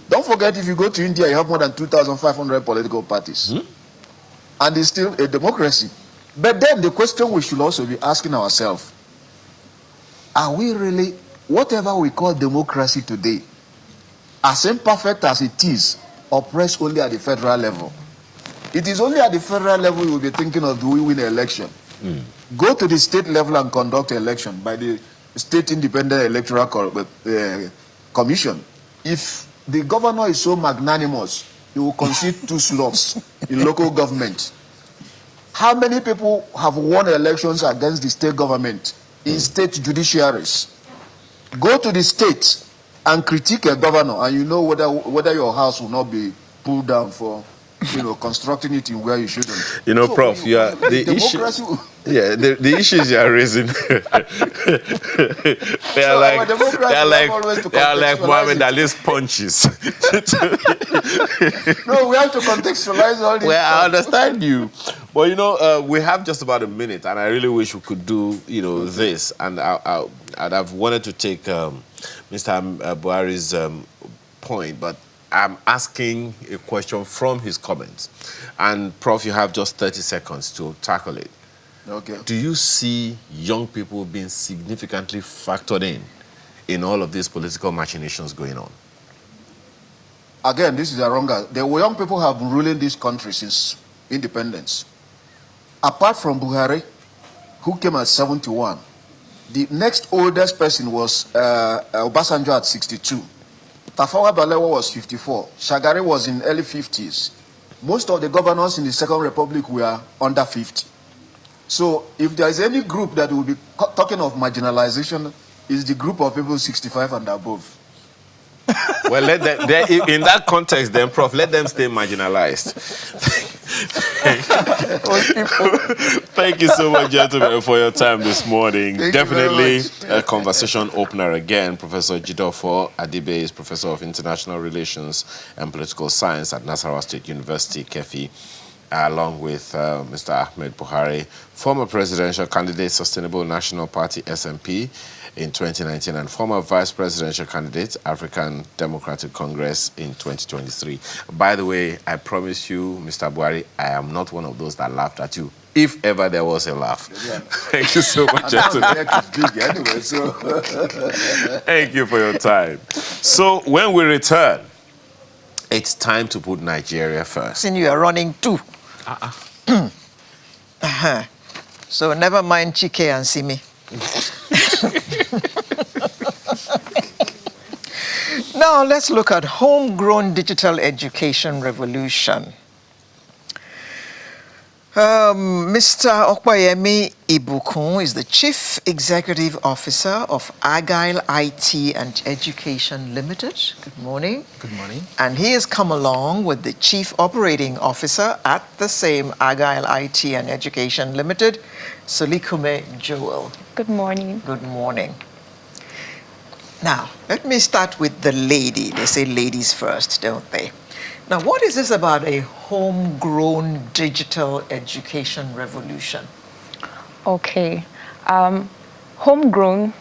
Don't forget, if you go to India, you have more than 2,500 political parties. And it's still a democracy. But then the question we should also be asking ourselves, are we really, whatever we call democracy today, as imperfect as it is, oppressed only at the federal level? It is only at the federal level we will be thinking of, do we win an election? Go to the state level and conduct an election by the State Independent Electoral Commission. If the governor is so magnanimous, he will concede 2 slots in local government. How many people have won elections against the state government in state judiciaries? Go to the state and critique a governor, and you know whether your house will not be pulled down for constructing it in where you shouldn't. So Prof, the issues you are raising, they are like Muhammad Ali's punches. No, we have to contextualize all this. Well, I understand you, but we have just about a minute, and I really wish we could do this, and I'd have wanted to take Mr. Buhari's point, but I'm asking a question from his comments. And Prof, you have just 30 seconds to tackle it. Okay. Do you see young people being significantly factored in all of these political machinations going on? Again, this is a wrong. The young people have been ruling this country since independence. Apart from Buhari, who came at 71, the next oldest person was Obasanjo at 62. Tafawa Balewa was 54. Shagari was in early 50s. Most of the governors in the Second Republic were under 50. So if there is any group that will be talking of marginalization, is the group of people 65 and above. Well, let them, in that context, then, Prof, let them stay marginalized. Thank you so much, gentlemen, for your time this morning. Thank Definitely you very a much. conversation opener again. Professor Jidofo Adibe is Professor of International Relations and Political Science at Nasarawa State University, Kefi, along with Mr. Ahmed Buhari, former presidential candidate, Sustainable National Party, SMP, in 2019, and former vice presidential candidate, African Democratic Congress, in 2023. By the way, I promise you, Mr. Buhari, I am not one of those that laughed at you, if ever there was a laugh. Yeah. Thank you so much, gentlemen. Big anyway, so. Thank you for your time. So when we return, it's time to put Nigeria first. Since you are running too. So never mind Chike and Simi. Now let's look at homegrown digital education revolution. Mr. Okey Ibukun is the Chief Executive Officer of Agile IT and Education Limited. Good morning. Good morning. And he has come along with the Chief Operating Officer at the same Agile IT and Education Limited, Solikume Joel. Good morning. Good morning. Now, let me start with the lady. They say ladies first, don't they? Now, what is this about a homegrown digital education revolution? Okay. Homegrown,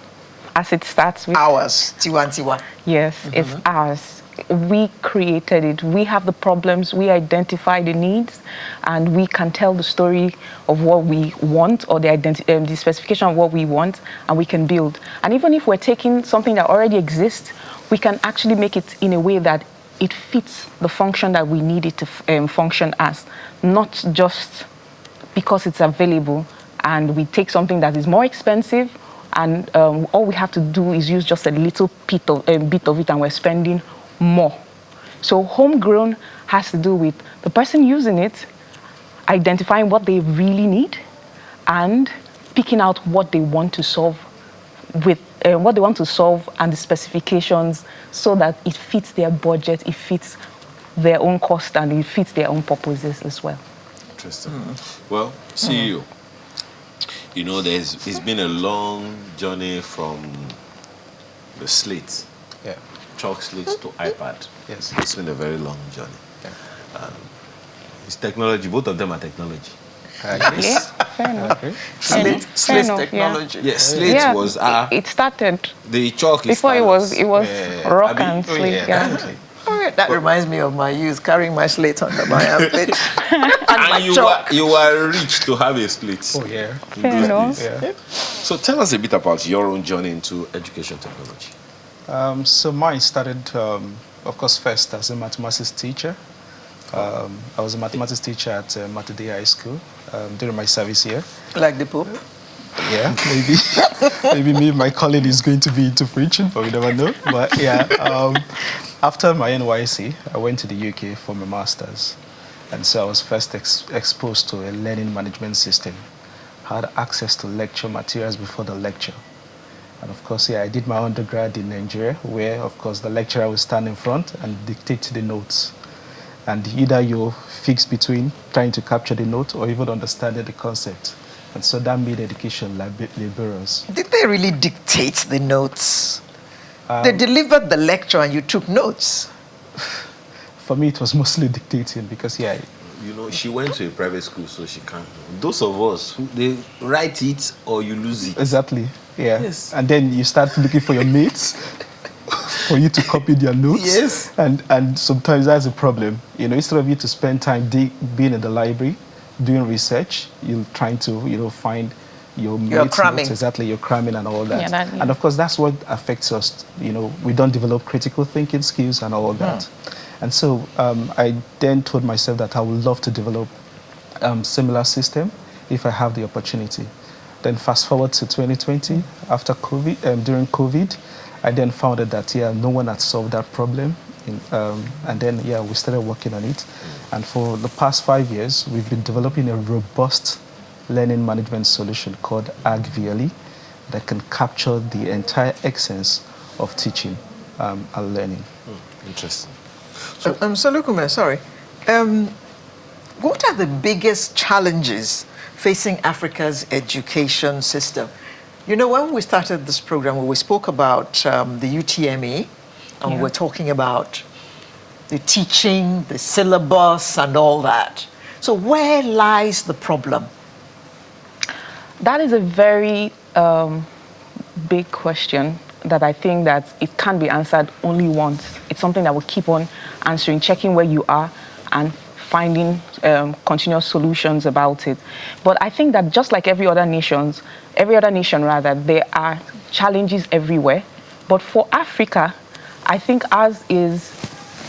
as it starts with... Ours, Tiwantiwa. Yes, it's ours. We created it. We have the problems. We identify the needs, and we can tell the story of what we want, or the specification of what we want, and we can build. And even if we're taking something that already exists, we can actually make it in a way that it fits the function that we need it to function as, not just because it's available and we take something that is more expensive and all we have to do is use just a little bit of it and we're spending more. So homegrown has to do with the person using it, identifying what they really need and picking out what they want to solve with and the specifications so that it fits their budget, it fits their own cost, and it fits their own purposes as well. Interesting. Well, CEO, you know, it's been a long journey from the slate, chalk slates to iPad. Yes. It's been a very long journey. Yeah. It's technology. Both of them are technology. Yeah, fair enough. Slate technology. Yeah. Yes, slate was it started the chalk is before stylus. it was rock and slate. Oh, yeah, that reminds me of my youth, carrying my slate under my armpit. And you were rich to have a slate. Oh, yeah. Fair enough. Yeah. So tell us a bit about your own journey into education technology. So mine started, of course, first as a mathematics teacher. I was a mathematics teacher at Matade High School during my service year. Like the Pope? Yeah, maybe. Maybe my calling is going to be into preaching, but we never know. But yeah, after my NYC, I went to the UK for my master's. And so I was first exposed to a learning management system. I had access to lecture materials before the lecture. And of course, I did my undergrad in Nigeria, where, of course, the lecturer will stand in front and dictate the notes. And either you're fixed between trying to capture the note or even understanding the concept. And so that made education laborious. Did they really dictate the notes? They delivered the lecture and you took notes? For me, it was mostly dictating because, you know, she went to a private school, so she can't. Those of us, they write it or you lose it. Exactly, yeah. Yes. And then you start looking for your mates for you to copy their notes. Yes. And sometimes that's a problem. You know, instead of you to spend time being in the library, doing research, you're trying to, find your mates' cramming. notes. Exactly, you're cramming and all that. Yeah, And of course, that's what affects us. We don't develop critical thinking skills and all that. And so I then told myself that I would love to develop similar system if I have the opportunity. Then fast forward to 2020, after COVID, during COVID, I then found out that no one had solved that problem, and then we started working on it. And for the past 5 years, we've been developing a robust learning management solution called AgVLE that can capture the entire essence of teaching and learning. Interesting. So Lukume, sorry. What are the biggest challenges facing Africa's education system? When we started this program, we spoke about the UTME, and we're talking about the teaching, the syllabus, and all that. So where lies the problem? That is a very big question that I think that it can't be answered only once. It's something that will keep on answering, checking where you are and finding continuous solutions about it. But I think that just like every other nation, there are challenges everywhere. But for Africa, I think ours is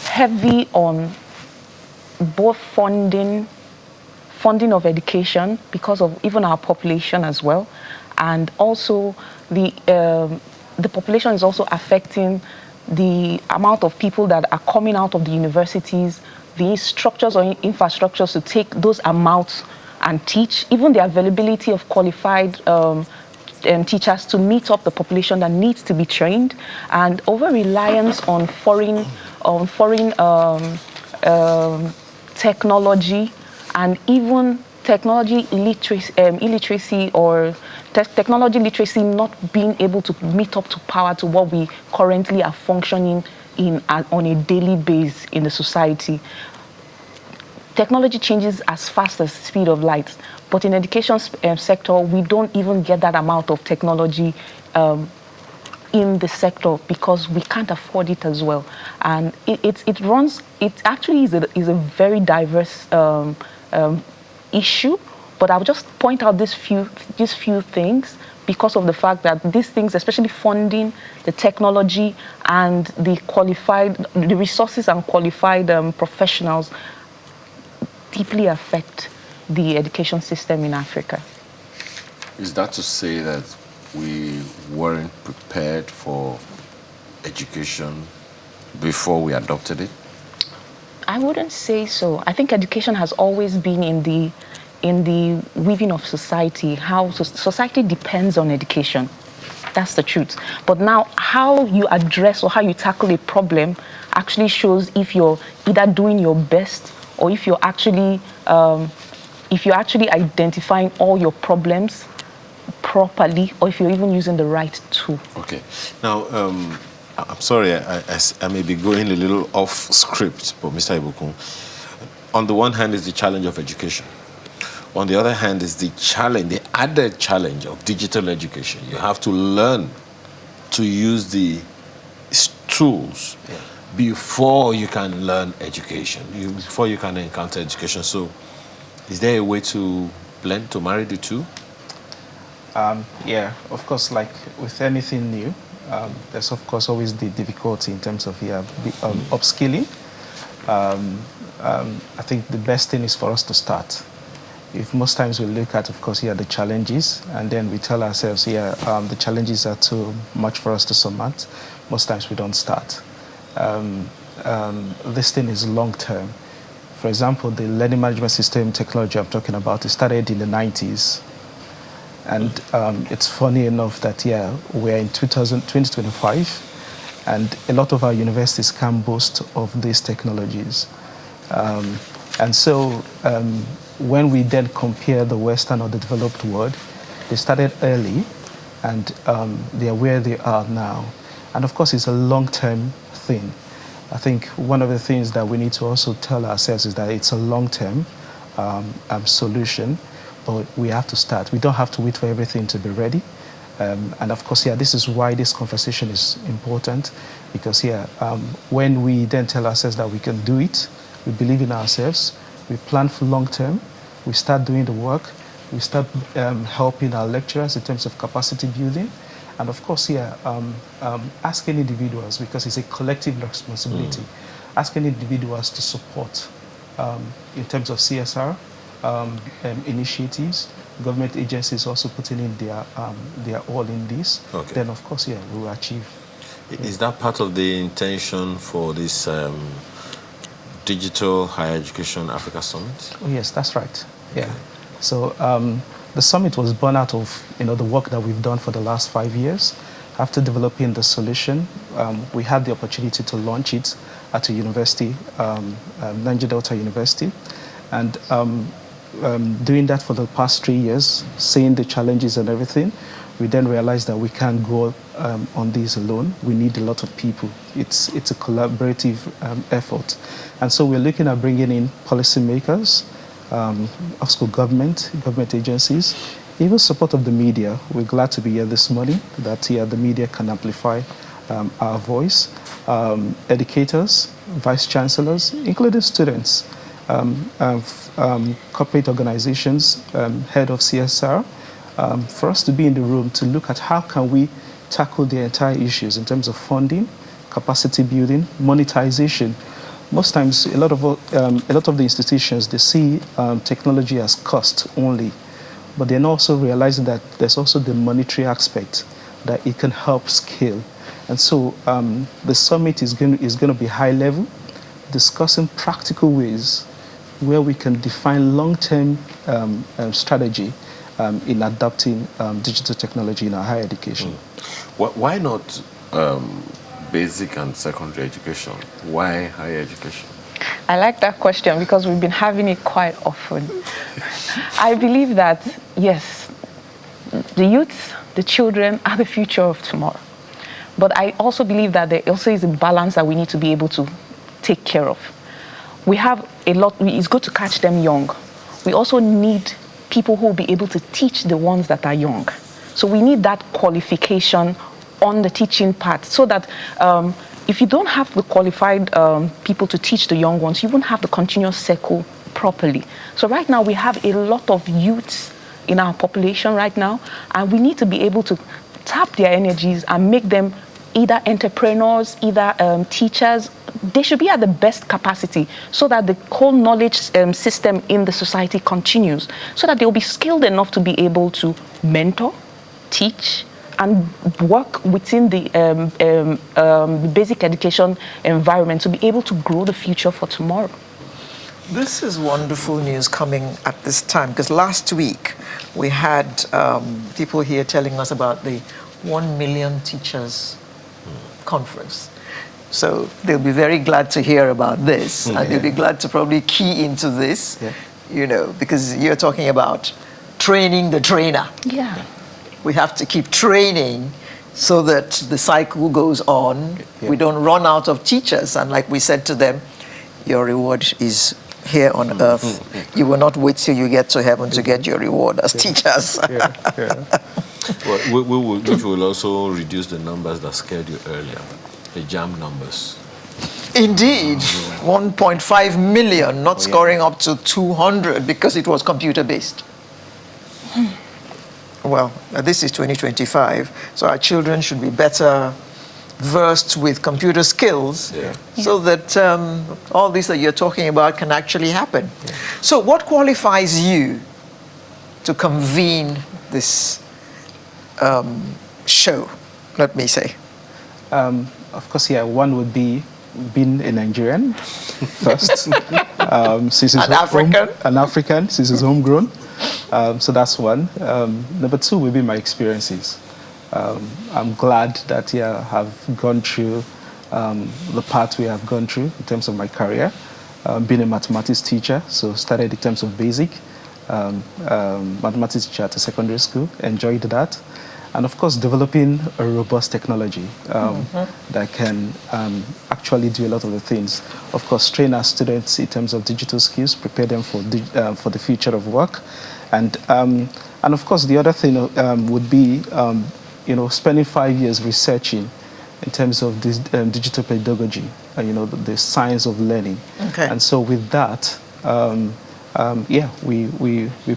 heavy on both funding of education because of even our population as well, and also the population is also affecting the amount of people that are coming out of the universities, the structures or infrastructures to take those amounts and teach, even the availability of qualified teachers to meet up the population that needs to be trained, and over reliance on foreign technology, and even technology illiteracy or technology literacy not being able to meet up to power to what we currently are functioning in on a daily basis in the society. Technology changes as fast as the speed of light, but in education sector, we don't even get that amount of technology in the sector because we can't afford it as well. And it actually is a very diverse issue, but I'll just point out these few things because of the fact that these things, especially funding, the technology, and the resources and qualified professionals, deeply affect the education system in Africa. Is that to say that we weren't prepared for education before we adopted it? I wouldn't say so. I think education has always been in the weaving of society. How society depends on education. That's the truth. But now, how you address or how you tackle a problem actually shows if you're either doing your best or if you're actually identifying all your problems properly, or if you're even using the right tool. Okay. Now, I'm sorry, I may be going a little off script, but Mr. Ibukun, on the one hand is the challenge of education. On the other hand is the added challenge of digital education. You have to learn to use the tools before you can learn education, before you can encounter education. So is there a way to blend, to marry the two? Of course, like with anything new, there's of course always the difficulty in terms of upskilling. I think the best thing is for us to start. If most times we look at, of course, the challenges, and then we tell ourselves, the challenges are too much for us to surmount, most times we don't start. This thing is long term. For example, the learning management system technology I'm talking about, it started in the 90s. And it's funny enough that, we're in 2025, and a lot of our universities can boast of these technologies. And so when we then compare the Western or the developed world, they started early, and they are where they are now. And of course, it's a long-term thing. I think one of the things that we need to also tell ourselves is that it's a long-term solution, but we have to start. We don't have to wait for everything to be ready. And of course, yeah, this is why this conversation is important, because when we then tell ourselves that we can do it, we believe in ourselves, we plan for long term, we start doing the work, we start helping our lecturers in terms of capacity building, and of course, asking individuals, because it's a collective responsibility, asking individuals to support in terms of CSR initiatives, government agencies also putting in their all in this, then of course, we will achieve. Is that part of the intention for this Digital Higher Education Africa Summit? Oh, yes, that's right. Yeah. So the summit was born out of the work that we've done for the last 5 years. After developing the solution, we had the opportunity to launch it at a university, Niger Delta University, and doing that for the past 3 years, seeing the challenges and everything, we then realized that we can't go on this alone. We need a lot of people. It's a collaborative effort. And so we're looking at bringing in policymakers, also government agencies, even support of the media. We're glad to be here this morning, that the media can amplify our voice. Educators, vice chancellors, including students, corporate organizations, head of CSR, for us to be in the room to look at how can we tackle the entire issues in terms of funding, capacity building, monetization. Most times, a lot of the institutions, they see technology as cost only, but they're also realizing that there's also the monetary aspect, that it can help scale. And so the summit is going to be high level, discussing practical ways where we can define long-term strategy in adopting digital technology in our higher education. Why not basic and secondary education? Why higher education? I like that question because we've been having it quite often. I believe that, yes, the youth, the children are the future of tomorrow. But I also believe that there also is a balance that we need to be able to take care of. We have a lot, it's good to catch them young. We also need people who will be able to teach the ones that are young. So we need that qualification on the teaching part, so that if you don't have the qualified people to teach the young ones, you won't have the continuous circle properly. So right now we have a lot of youths in our population right now, and we need to be able to tap their energies and make them either entrepreneurs, either teachers. They should be at the best capacity so that the whole knowledge system in the society continues, so that they'll be skilled enough to be able to mentor, teach, and work within the basic education environment to be able to grow the future for tomorrow. This is wonderful news coming at this time, because last week we had people here telling us about the 1 million teachers conference. So they'll be very glad to hear about this, and they'll be glad to probably key into this, because you're talking about training the trainer. Yeah. We have to keep training so that the cycle goes on. We don't run out of teachers. And like we said to them, your reward is here on earth. You will not wait till you get to heaven to get your reward as teachers. Well, which will also reduce the numbers that scared you earlier, the JAM numbers. Indeed, 1.5 million, not scoring up to 200 because it was computer-based. Well, this is 2025, so our children should be better versed with computer skills so that all this that you're talking about can actually happen. So what qualifies you to convene this show, let me say? Of course, one would be being a Nigerian first. Since An African? An African, since it's homegrown. So that's one. Number two would be my experiences. I'm glad that I have gone through the path we have gone through in terms of my career. Being a mathematics teacher, so started in terms of basic mathematics teacher at a secondary school, enjoyed that. And of course, developing a robust technology that can actually do a lot of the things. Of course, train our students in terms of digital skills, prepare them for the future of work. And of course, the other thing would be spending 5 years researching in terms of this digital pedagogy, the science of learning. Okay. And so with that, we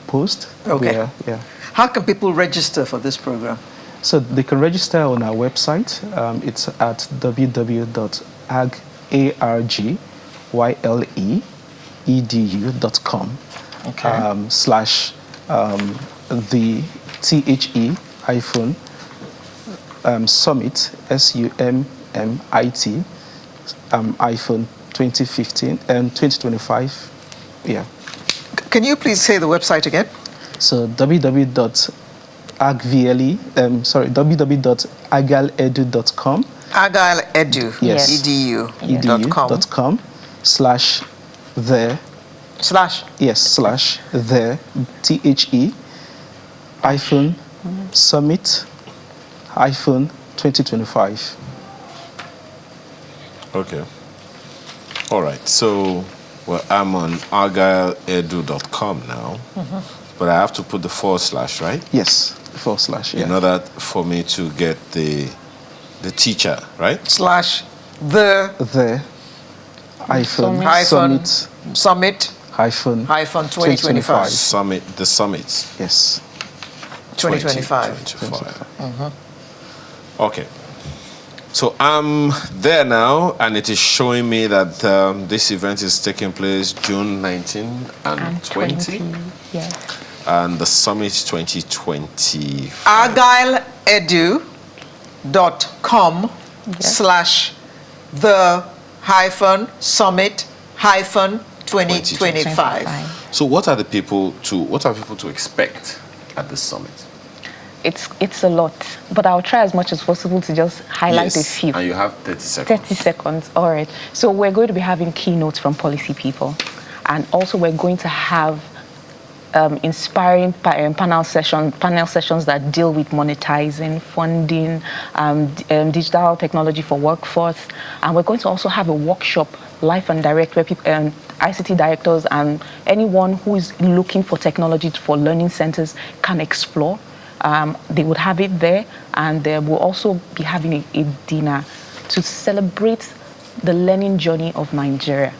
post. Okay. Yeah. How can people register for this program? So they can register on our website. It's at www.agyleyledu.com Okay. / the THE summit SUMMIT iPhone 2025. Yeah. Can you please say the website again? So www.agyleledu.com Agyleledu. Yes. edu.com. / the THE summit 2025. Okay. All right. So, I'm on agyleledu.com now, but I have to put the /, right? Yes, / yeah. In order for me to get the teacher, right? / the summit 2025. The summit. Yes. 2025. Okay. So I'm there now, and it is showing me that this event is taking place June 19 and 20. Yes. And the summit 2020. agyleledu.com / the summit 2025. So what are people to expect at the summit? It's a lot, but I'll try as much as possible to just highlight a few. And you have 30 seconds. 30 seconds, all right. So we're going to be having keynotes from policy people, and also we're going to have inspiring panel sessions that deal with monetizing, funding, digital technology for workforce, and we're going to also have a workshop, live and direct, where people, ICT directors and anyone who is looking for technology for learning centers can explore. They would have it there, and we'll also be having a dinner to celebrate the learning journey of Nigeria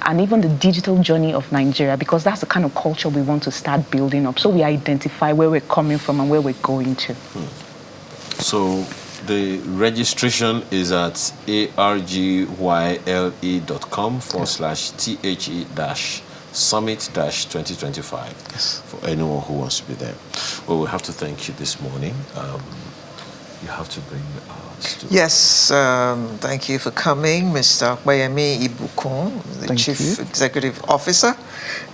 and even the digital journey of Nigeria, because that's the kind of culture we want to start building up, so we identify where we're coming from and where we're going to. So the registration is at argyle.com /THE summit-2025 for anyone who wants to be there. Well, we have to thank you this morning. You have to bring us to... Yes, thank you for coming, Mr. Bayemi Ibukun, the Chief Executive Officer,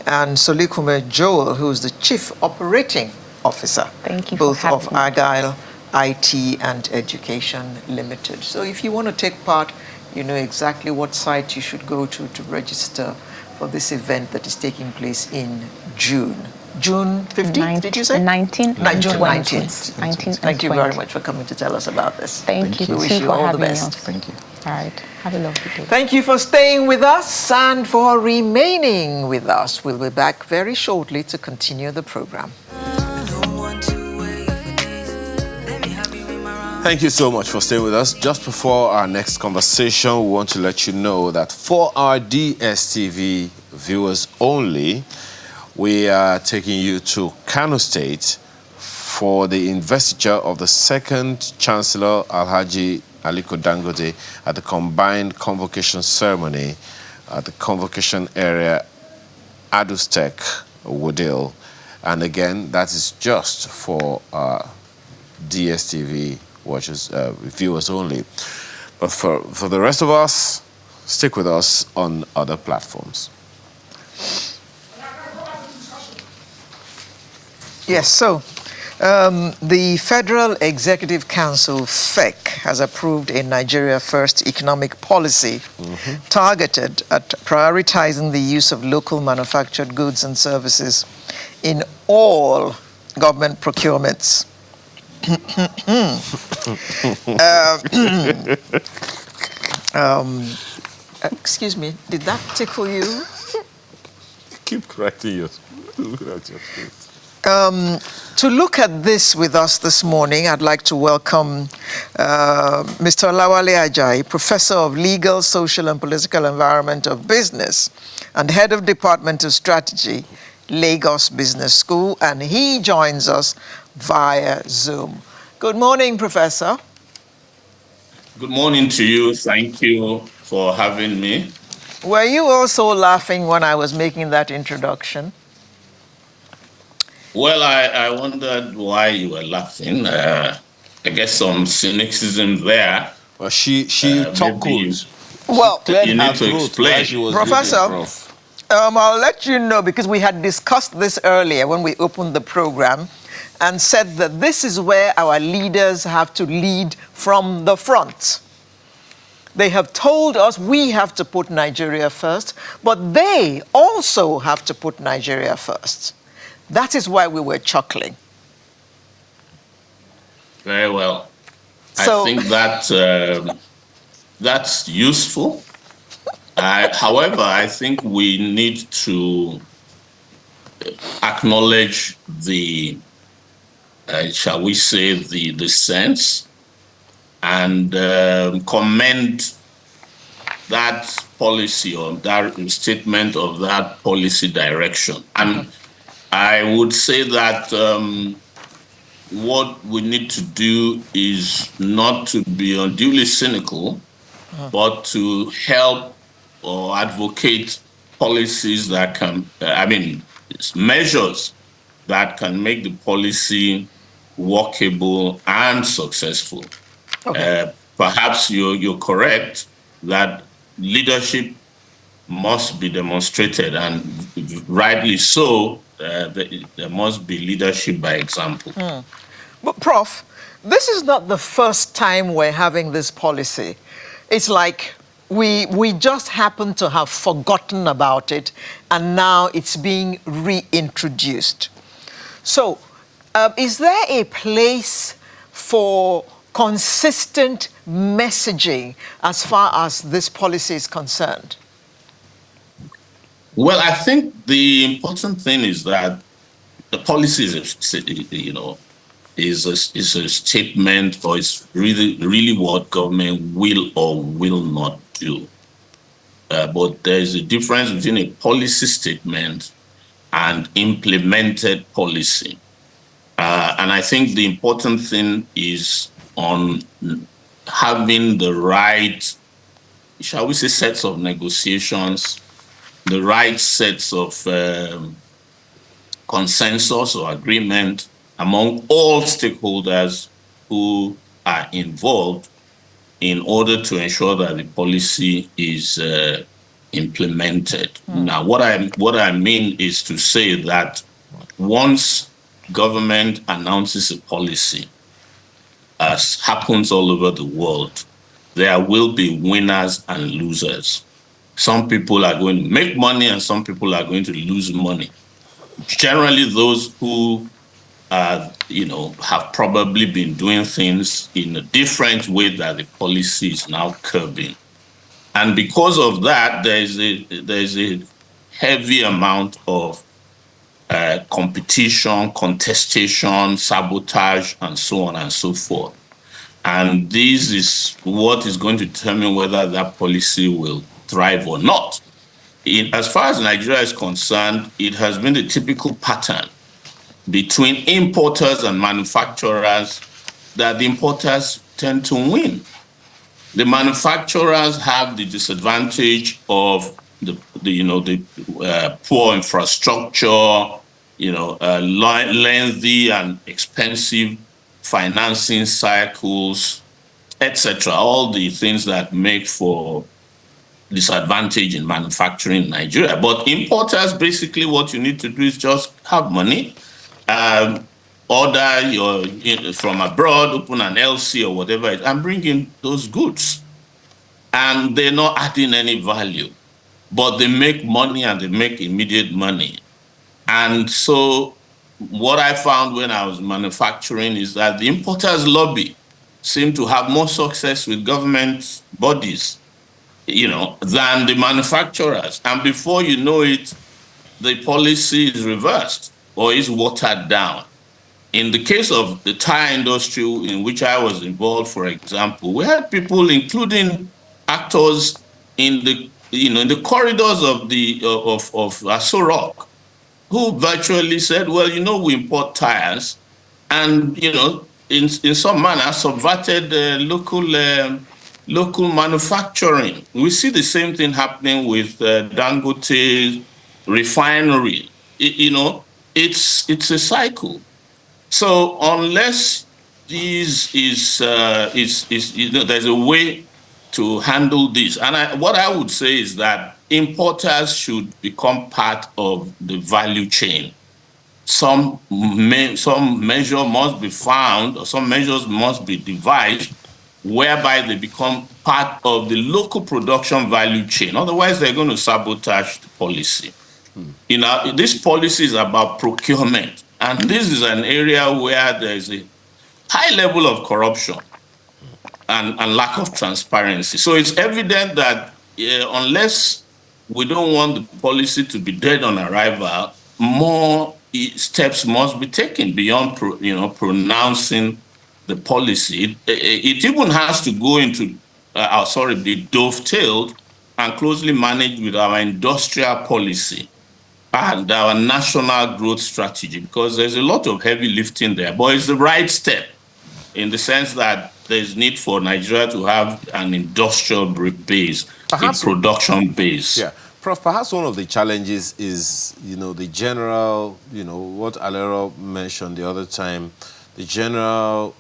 and Solikume Joel, who is the Chief Operating Officer. Thank you both for having of me. Agyle IT and Education Limited. So if you want to take part, you know exactly what site you should go to register for this event that is taking place in June. June 15th, did you say? 19th. June 19th. 19th. Thank you very much for coming to tell us about this. Thank you. We wish too you for all the having best. us. Thank you. All right. Have a lovely day. Thank you for staying with us and for remaining with us. We'll be back very shortly to continue the program. Thank you so much for staying with us. Just before our next conversation, we want to let you know that for our DSTV viewers only, we are taking you to Kano State for the investiture of the second Chancellor Alhaji Aliko Dangote at the combined convocation ceremony at the convocation area Adustec Wudil. And again, that is just for DSTV watchers, viewers only. But for the rest of us, stick with us on other platforms. Yes, so the Federal Executive Council, FEC, has approved a Nigeria First economic policy targeted at prioritizing the use of local manufactured goods and services in all government procurements. Excuse me, did that tickle you? Keep correcting yourself. Look at your face. To look at this with us this morning, I'd like to welcome Mr. Olawale Ajayi, Professor of Legal, Social and Political Environment of Business and Head of Department of Strategy, Lagos Business School, and he joins us via Zoom. Good morning, Professor. Good morning to you. Thank you for having me. Were you also laughing when I was making that introduction? Well, I wondered why you were laughing. I guess some cynicism there. Well, she tackled. Well, Cleared You her need to throat explain. while she was Professor, reading, Prof. I'll let you know, because we had discussed this earlier when we opened the program and said that this is where our leaders have to lead from the front. They have told us we have to put Nigeria first, but they also have to put Nigeria first. That is why we were chuckling. Very well. So, I think that that's useful. However, I think we need to acknowledge the, shall we say, the sense and commend that policy or that statement of that policy direction. And I would say that what we need to do is not to be unduly cynical, but to help or advocate policies that can, measures that can make the policy workable and successful. okay. Perhaps you're correct that leadership must be demonstrated, and rightly so. There must be leadership by example. But Prof, this is not the first time we're having this policy. It's like we just happen to have forgotten about it, and now it's being reintroduced. So, is there a place for consistent messaging as far as this policy is concerned? Well, I think the important thing is that the policy is a statement, or it's really what government will or will not do. But there's a difference between a policy statement and implemented policy. And I think the important thing is on having the right, shall we say, sets of negotiations, the right sets of consensus or agreement among all stakeholders who are involved in order to ensure that the policy is implemented. Now, what I mean is to say that once government announces a policy, as happens all over the world, there will be winners and losers. Some people are going to make money and some people are going to lose money. Generally, those who have probably been doing things in a different way that the policy is now curbing. And because of that, there's a heavy amount of competition, contestation, sabotage, and so on and so forth. And this is what is going to determine whether that policy will thrive or not. As far as Nigeria is concerned, it has been the typical pattern between importers and manufacturers that the importers tend to win. The manufacturers have the disadvantage of the poor infrastructure, lengthy and expensive financing cycles, etc. All the things that make for disadvantage in manufacturing in Nigeria. But importers, basically what you need to do is just have money, order from abroad, open an LC or whatever, and bring in those goods. And they're not adding any value, but they make money and they make immediate money. And so what I found when I was manufacturing is that the importers lobby seem to have more success with government bodies, than the manufacturers. And before you know it, the policy is reversed, or is watered down. In the case of the tire industry in which I was involved, for example, we had people, including actors, in the in the corridors of the of Aso Rock, who virtually said, "Well, we import tires," and in some manner subverted local manufacturing. We see the same thing happening with Dangote refinery. It's a cycle. So unless there's a way to handle this, and what I would say is that importers should become part of the value chain. Some measure must be found, or some measures must be devised whereby they become part of the local production value chain. Otherwise, they're going to sabotage the policy. This policy is about procurement, and this is an area where there is a high level of corruption and lack of transparency. So it's evident that unless we don't want the policy to be dead on arrival, more steps must be taken beyond pronouncing the policy. It even has to go into be dovetailed and closely managed with our industrial policy and our national growth strategy, because there's a lot of heavy lifting there, but it's the right step in the sense that there's need for Nigeria to have an industrial base, perhaps a production base. Yeah. Prof, perhaps one of the challenges is, the general, what Alero mentioned the other time, the general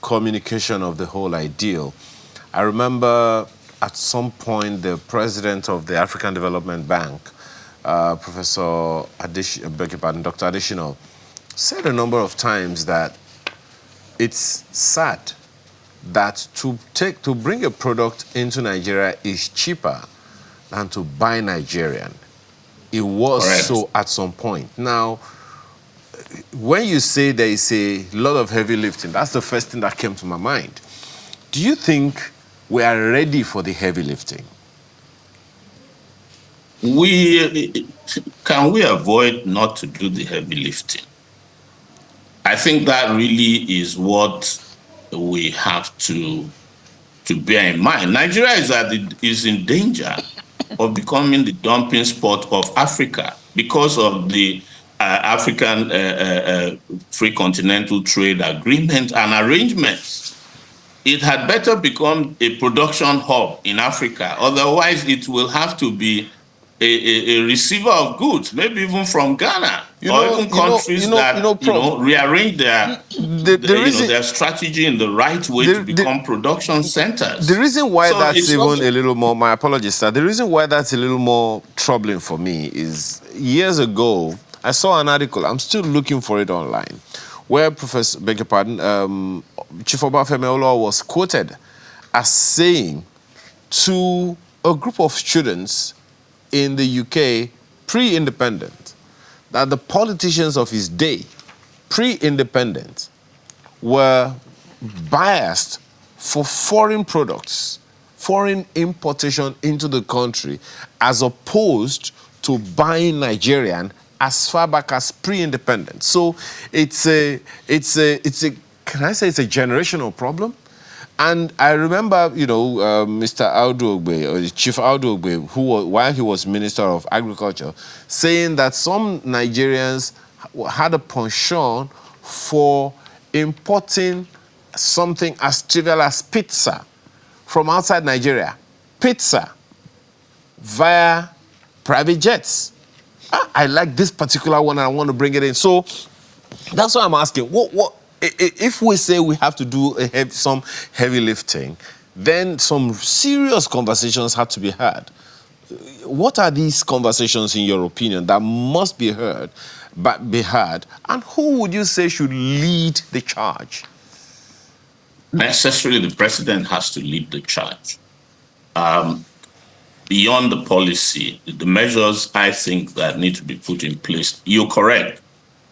communication of the whole ideal. I remember at some point the president of the African Development Bank, Professor Dr. Additional, said a number of times that it's sad that to bring a product into Nigeria is cheaper than to buy Nigerian. It was Correct. So at some point. Now, when you say there is a lot of heavy lifting, that's the first thing that came to my mind. Do you think we are ready for the heavy lifting? Can we avoid not to do the heavy lifting? I think that really is what we have to bear in mind. Nigeria is in danger of becoming the dumping spot of Africa because of the African Free Continental Trade Agreement and arrangements. It had better become a production hub in Africa. Otherwise, it will have to be a receiver of goods, maybe even from Ghana, or even countries that rearrange their strategy in the right way to become production centers. The reason why that's even a little more, my apologies, sir, the reason why that's a little more troubling for me is years ago, I saw an article, I'm still looking for it online, where Chief Obafemi Awolowo was quoted as saying to a group of students in the UK, pre-independent, that the politicians of his day, pre-independent, were biased for foreign products, foreign importation into the country, as opposed to buying Nigerian as far back as pre-independent. So it's a can I say it's a generational problem? And I remember, Mr. Audu Ogbe, or Chief Audu Ogbe, who, while he was Minister of Agriculture, saying that some Nigerians had a penchant for importing something as trivial as pizza from outside Nigeria. Pizza via private jets. I like this particular one and I want to bring it in. So that's why I'm asking, what if we say we have to do some heavy lifting, then some serious conversations have to be had. What are these conversations, in your opinion, that must be heard, and who would you say should lead the charge? Necessarily, the president has to lead the charge. Beyond the policy, the measures I think that need to be put in place, you're correct.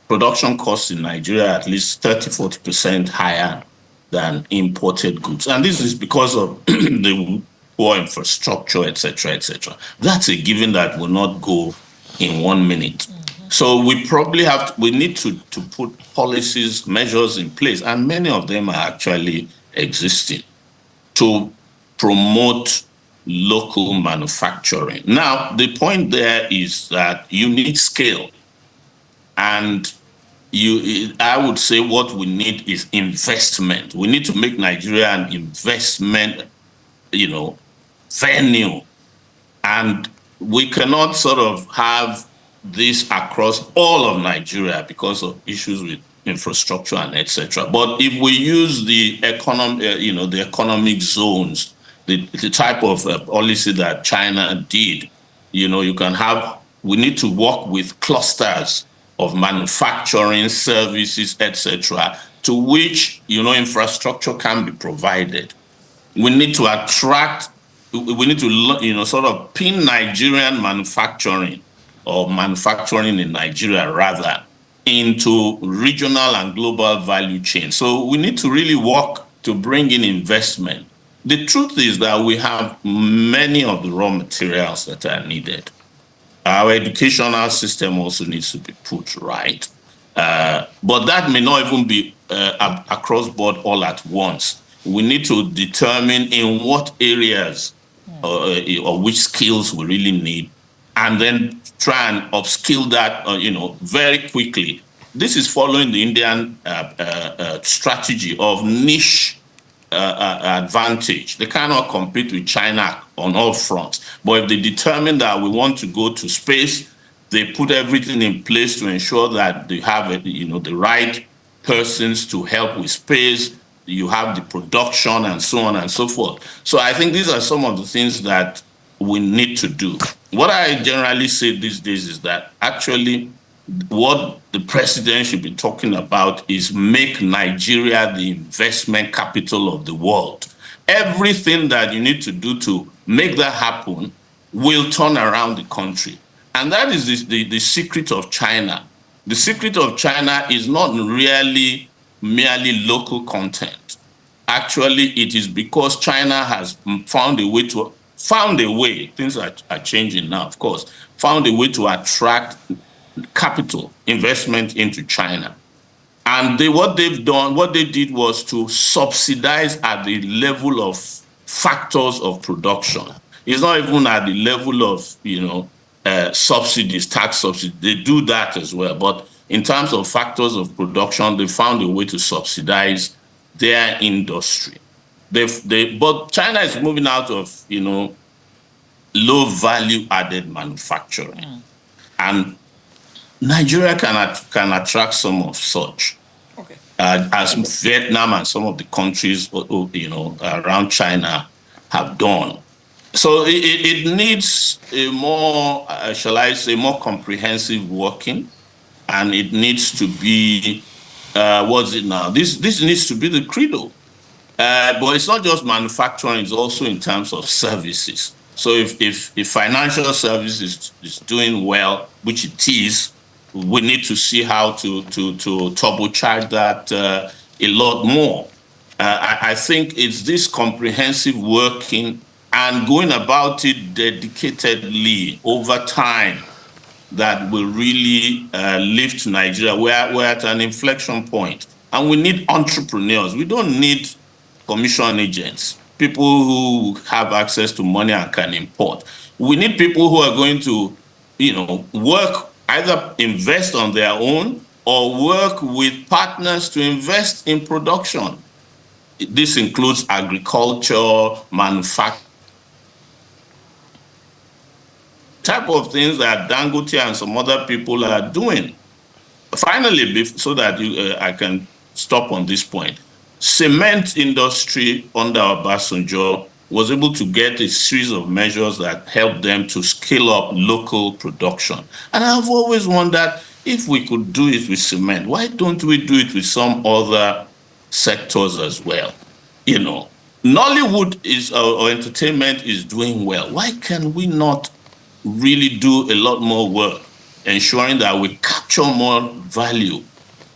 Production costs in Nigeria are at least 30-40% higher than imported goods. And this is because of the poor infrastructure, etc., etc. That's a given that will not go in 1 minute. So we probably we need to put policies, measures in place, and many of them are actually existing to promote local manufacturing. Now, the point there is that you need scale. And I would say what we need is investment. We need to make Nigeria an investment, venue. And we cannot sort of have this across all of Nigeria because of issues with infrastructure and etc. But if we use the the economic zones, the type of policy that China did, you can have. We need to work with clusters of manufacturing, services, etc., to which infrastructure can be provided. We need to attract. We need to sort of pin Nigerian manufacturing, or manufacturing in Nigeria rather, into regional and global value chain. So we need to really work to bring in investment. The truth is that we have many of the raw materials that are needed. Our educational system also needs to be put right. But that may not even be across board all at once. We need to determine in what areas or which skills we really need, and then try and upskill that, very quickly. This is following the Indian strategy of niche advantage. They cannot compete with China on all fronts. But if they determine that we want to go to space, they put everything in place to ensure that they have the right persons to help with space. You have the production and so on and so forth. So I think these are some of the things that we need to do. What I generally say these days is that actually what the president should be talking about is make Nigeria the investment capital of the world. Everything that you need to do to make that happen will turn around the country. And that is the secret of China. The secret of China is not really merely local content. Actually, it is because China has found a way, things are changing now, of course, found a way to attract capital investment into China. And what they did was to subsidize at the level of factors of production. It's not even at the level of, subsidies, tax subsidies. They do that as well. But in terms of factors of production, they found a way to subsidize their industry. But China is moving out of, low value added manufacturing. And Nigeria can attract some of such, as Vietnam and some of the countries, around China have done. So it needs a more, more comprehensive working, and it needs to be, what's it now? This needs to be the credo. But it's not just manufacturing; it's also in terms of services. So if financial services is doing well, which it is, we need to see how to turbocharge that a lot more. I think it's this comprehensive working and going about it dedicatedly over time that will really lift Nigeria. We're at an inflection point, and we need entrepreneurs. We don't need commission agents, people who have access to money and can import. We need people who are going to, work, either invest on their own or work with partners to invest in production. This includes agriculture, manufacturing, type of things that Dangote and some other people are doing. Finally, so that I can stop on this point, cement industry under Obasanjo was able to get a series of measures that helped them to scale up local production. And I've always wondered, if we could do it with cement, why don't we do it with some other sectors as well? Nollywood or entertainment is doing well. Why can we not really do a lot more work ensuring that we capture more value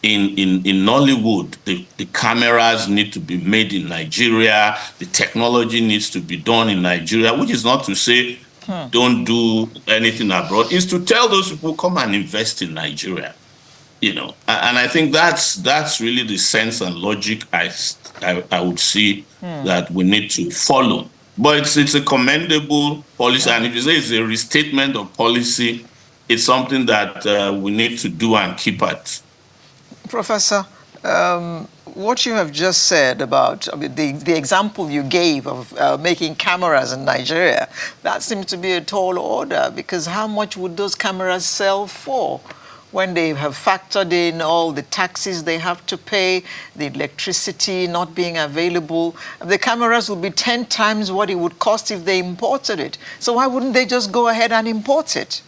in Nollywood? The cameras need to be made in Nigeria. The technology needs to be done in Nigeria, which is not to say don't do anything abroad, is to tell those people, come and invest in Nigeria. And I think that's really the sense and logic I would see that we need to follow. But it's a commendable policy, and if you say it's a restatement of policy, it's something that we need to do and keep at. Professor, what you have just said about the example you gave of making cameras in Nigeria, that seems to be a tall order, because how much would those cameras sell for when they have factored in all the taxes they have to pay, the electricity not being available? The cameras will be 10 times what it would cost if they imported it. So why wouldn't they just go ahead and import it?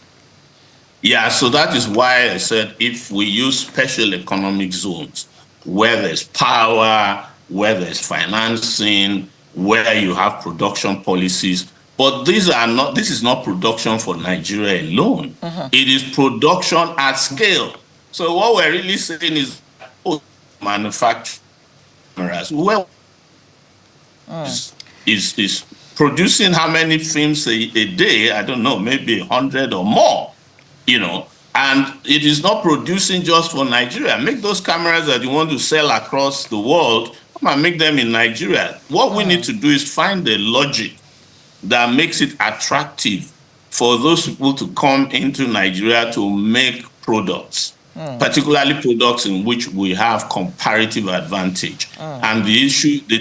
Yeah, so that is why I said if we use special economic zones where there's power, where there's financing, where you have production policies, but this is not production for Nigeria alone. It is production at scale. So what we're really saying is, manufacturers, well, is producing how many films a day? I don't know, maybe 100 or more. And it is not producing just for Nigeria. Make those cameras that you want to sell across the world, come and make them in Nigeria. What we need to do is find the logic that makes it attractive for those people to come into Nigeria to make products, particularly products in which we have comparative advantage. And the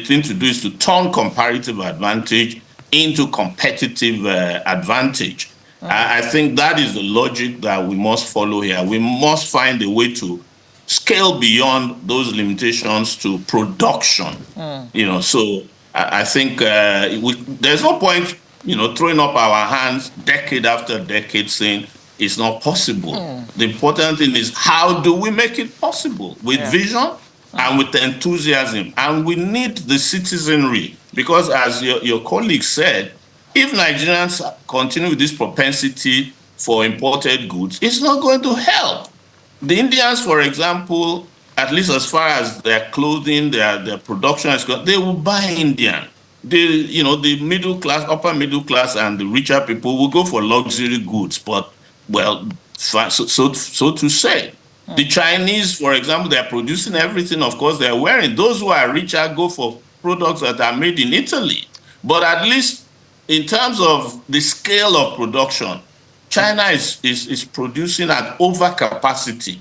thing to do is to turn comparative advantage into competitive advantage. I think that is the logic that we must follow here. We must find a way to scale beyond those limitations to production. So I think there's no point, throwing up our hands decade after decade saying it's not possible. The important thing is, how do we make it possible? With vision and with enthusiasm. And we need the citizenry, because as your colleague said, if Nigerians continue with this propensity for imported goods, it's not going to help. The Indians, for example, at least as far as their clothing, their production is concerned, they will buy Indian. The middle class, upper middle class, and the richer people will go for luxury goods. But, well, so to say. The Chinese, for example, they're producing everything, of course, they're wearing. Those who are richer go for products that are made in Italy. But at least in terms of the scale of production, China is producing at overcapacity,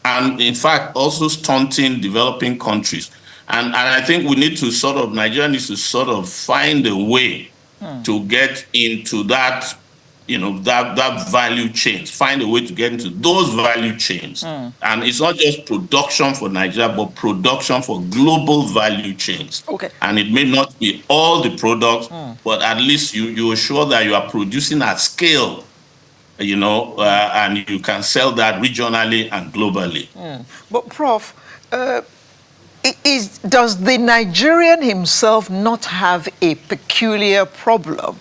and in fact also stunting developing countries. And I think we need to Nigeria needs to find a way to get into that, that value chain, find a way to get into those value chains. And it's not just production for Nigeria, but production for global value chains. Okay. And it may not be all the products, but at least you ensure that you are producing at scale, and you can sell that regionally and globally. But Prof, does the Nigerian himself not have a peculiar problem?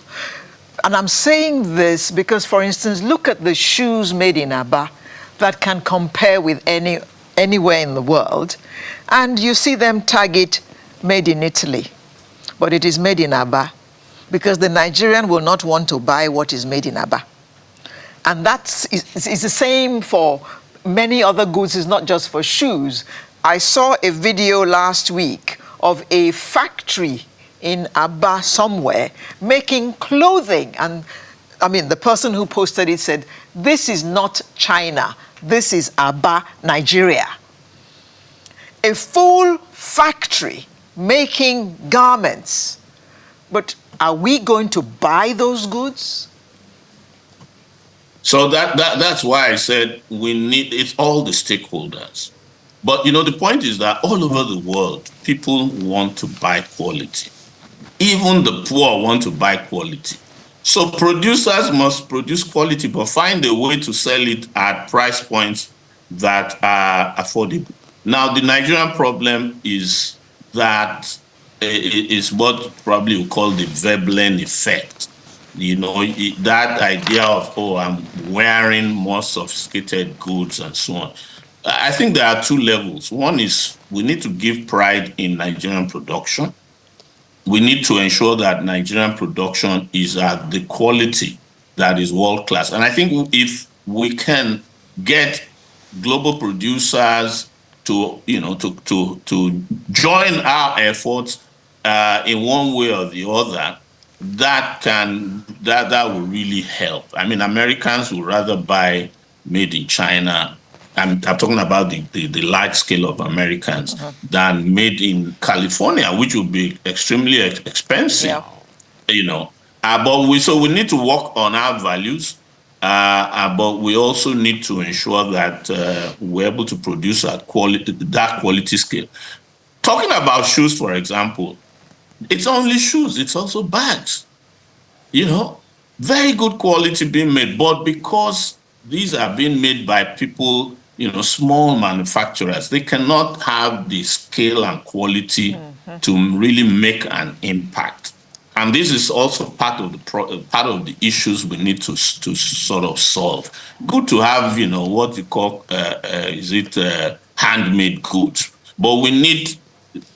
And I'm saying this because, for instance, look at the shoes made in Aba that can compare with anywhere in the world, and you see them tag it made in Italy, but it is made in Aba, because the Nigerian will not want to buy what is made in Aba. And it's the same for many other goods. It's not just for shoes. I saw a video last week of a factory in Aba somewhere making clothing. And I mean, the person who posted it said, "This is not China. This is Aba, Nigeria." A full factory making garments. But are we going to buy those goods? So that's why I said it's all the stakeholders. But the point is that all over the world, people want to buy quality. Even the poor want to buy quality. So producers must produce quality, but find a way to sell it at price points that are affordable. Now, the Nigerian problem is that it is what probably we call the Veblen effect. That idea of, I'm wearing more sophisticated goods and so on. I think there are two levels. One is we need to give pride in Nigerian production. We need to ensure that Nigerian production is at the quality that is world class. And I think if we can get global producers to, to join our efforts in one way or the other, that will really help. I mean, Americans would rather buy made in China. I'm talking about the large scale of Americans than made in California, which will be extremely expensive. Yeah. But we need to work on our values, but we also need to ensure that we're able to produce that quality scale. Talking about shoes, for example, it's only shoes, it's also bags. Very good quality being made, but because these are being made by people, small manufacturers, they cannot have the scale and quality to really make an impact. And this is also part of the issues we need to sort of solve. Good to have, what you call handmade goods, but we need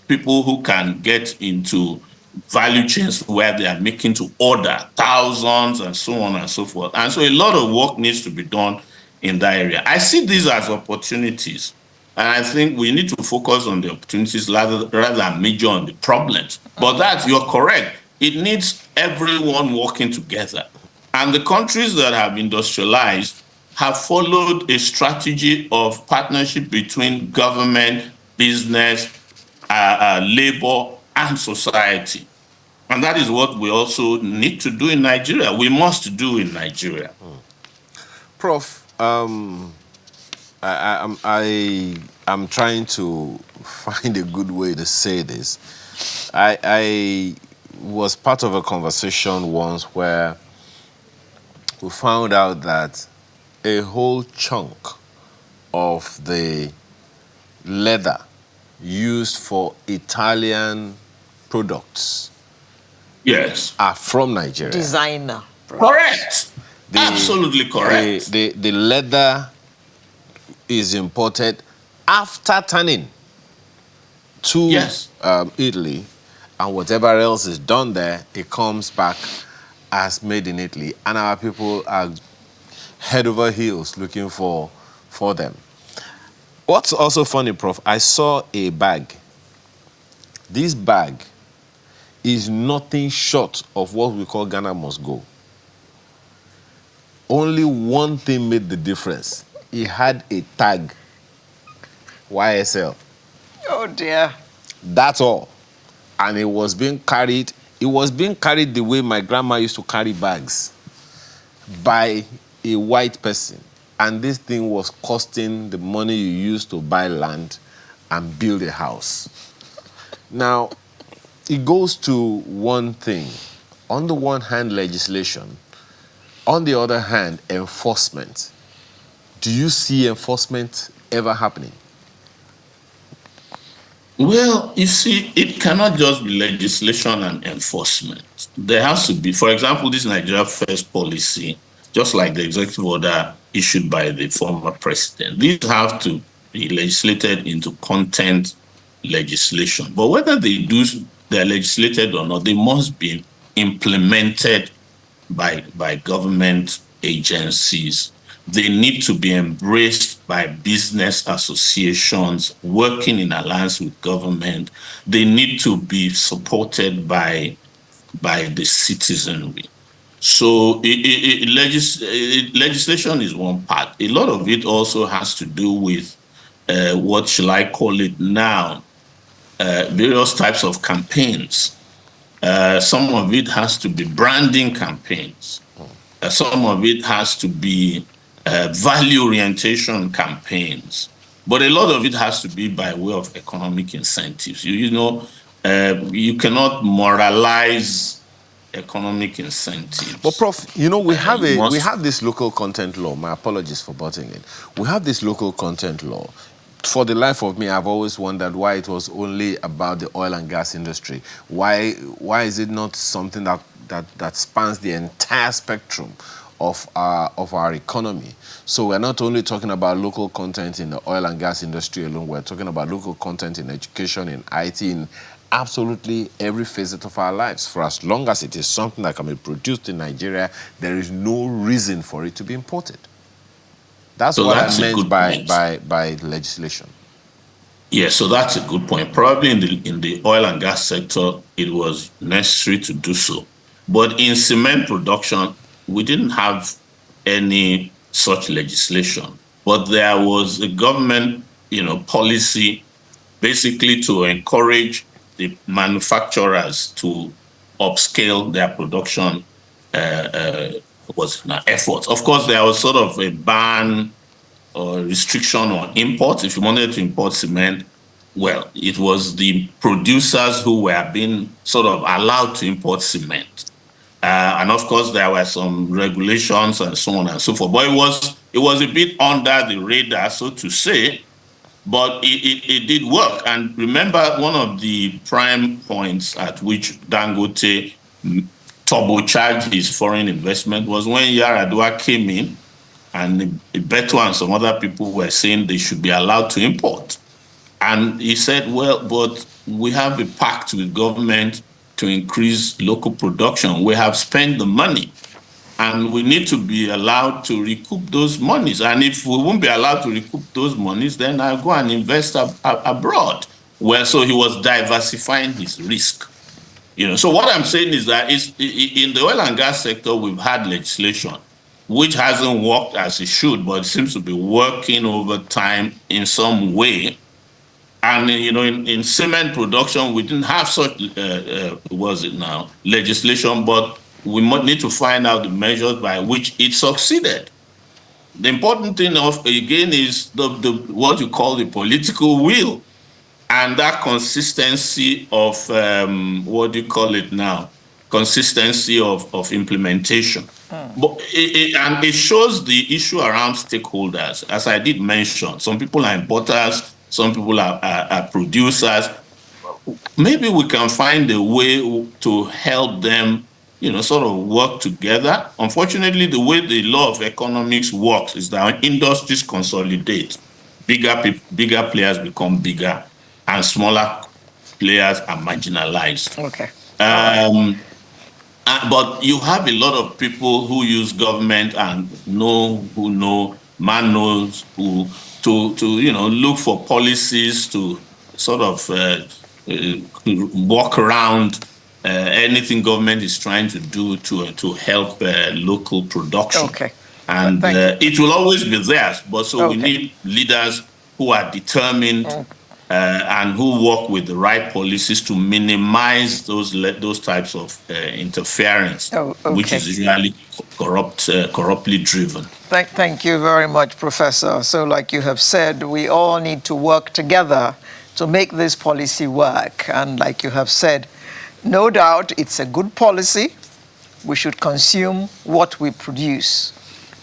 people who can get into value chains where they are making to order thousands and so on and so forth. And so a lot of work needs to be done in that area. I see these as opportunities. And I think we need to focus on the opportunities rather than major on the problems. But you're correct. It needs everyone working together. And the countries that have industrialized have followed a strategy of partnership between government, business, labor, and society. And that is what we also need to do in Nigeria. We must do in Nigeria. Prof, I'm trying to find a good way to say this. I was part of a conversation once where we found out that a whole chunk of the leather used for Italian products, yes, are from Nigeria. Designer. Correct. Absolutely correct. The leather is imported after tanning to Italy, and whatever else is done there, it comes back as made in Italy, and our people are head over heels looking for them. What's also funny, Prof, I saw a bag. This bag is nothing short of what we call Ghana must go. Only one thing made the difference. It had a tag, YSL. Oh dear. That's all. And it was being carried. It was being carried the way my grandma used to carry bags, by a white person. And this thing was costing the money you used to buy land and build a house. Now, it goes to one thing. On the one hand, legislation. On the other hand, enforcement. Do you see enforcement ever happening? Well, you see, it cannot just be legislation and enforcement. There has to be, for example, this Nigeria First policy, just like the executive order issued by the former president. These have to be legislated into content legislation. But whether they're legislated or not, they must be implemented by government agencies. They need to be embraced by business associations working in alliance with government. They need to be supported by the citizenry. So legislation is one part. A lot of it also has to do with what shall I call it now, various types of campaigns. Some of it has to be branding campaigns. Some of it has to be value orientation campaigns. But a lot of it has to be by way of economic incentives. You cannot moralize economic incentives. But Prof, we have this local content law. My apologies for butting in. We have this local content law. For the life of me, I've always wondered why it was only about the oil and gas industry. Why is it not something that spans the entire spectrum of our economy? So we're not only talking about local content in the oil and gas industry alone, we're talking about local content in education, in IT, in absolutely every facet of our lives. For as long as it is something that can be produced in Nigeria, there is no reason for it to be imported. That's So what I that's a meant good point. by legislation. Yeah, so that's a good point. Probably in the oil and gas sector, it was necessary to do so. But in cement production, we didn't have any such legislation. But there was a government, policy basically to encourage the manufacturers to upscale their production efforts. Of course, there was sort of a ban or restriction on imports. If you wanted to import cement, well, it was the producers who were being sort of allowed to import cement. And of course, there were some regulations and so on and so forth. But it was a bit under the radar, so to say, but it did work. And remember, one of the prime points at which Dangote turbocharged his foreign investment was when Yaradua came in, and Beto and some other people were saying they should be allowed to import. And he said, well, but we have a pact with government to increase local production. We have spent the money, and we need to be allowed to recoup those monies. And if we won't be allowed to recoup those monies, then I'll go and invest abroad. Well, so he was diversifying his risk. So what I'm saying is that in the oil and gas sector, we've had legislation which hasn't worked as it should, but it seems to be working over time in some way. And in cement production, we didn't have such legislation, but we might need to find out the measures by which it succeeded. The important thing again is the what you call the political will, and that consistency of consistency of implementation. But it shows the issue around stakeholders. As I did mention, some people are importers, some people are producers. Maybe we can find a way to help them, sort of work together. Unfortunately, the way the law of economics works is that industries consolidate. Bigger players become bigger, and smaller players are marginalized. Okay. But you have a lot of people who use government and man knows who to look for policies to sort of walk around anything government is trying to do to help local production. Okay. And it will always be there, but so we Okay. need leaders who are determined and who work with the right policies to minimize those types of interference, which is usually corruptly driven. Thank you very much, Professor. So like you have said, we all need to work together to make this policy work. And like you have said, no doubt it's a good policy. We should consume what we produce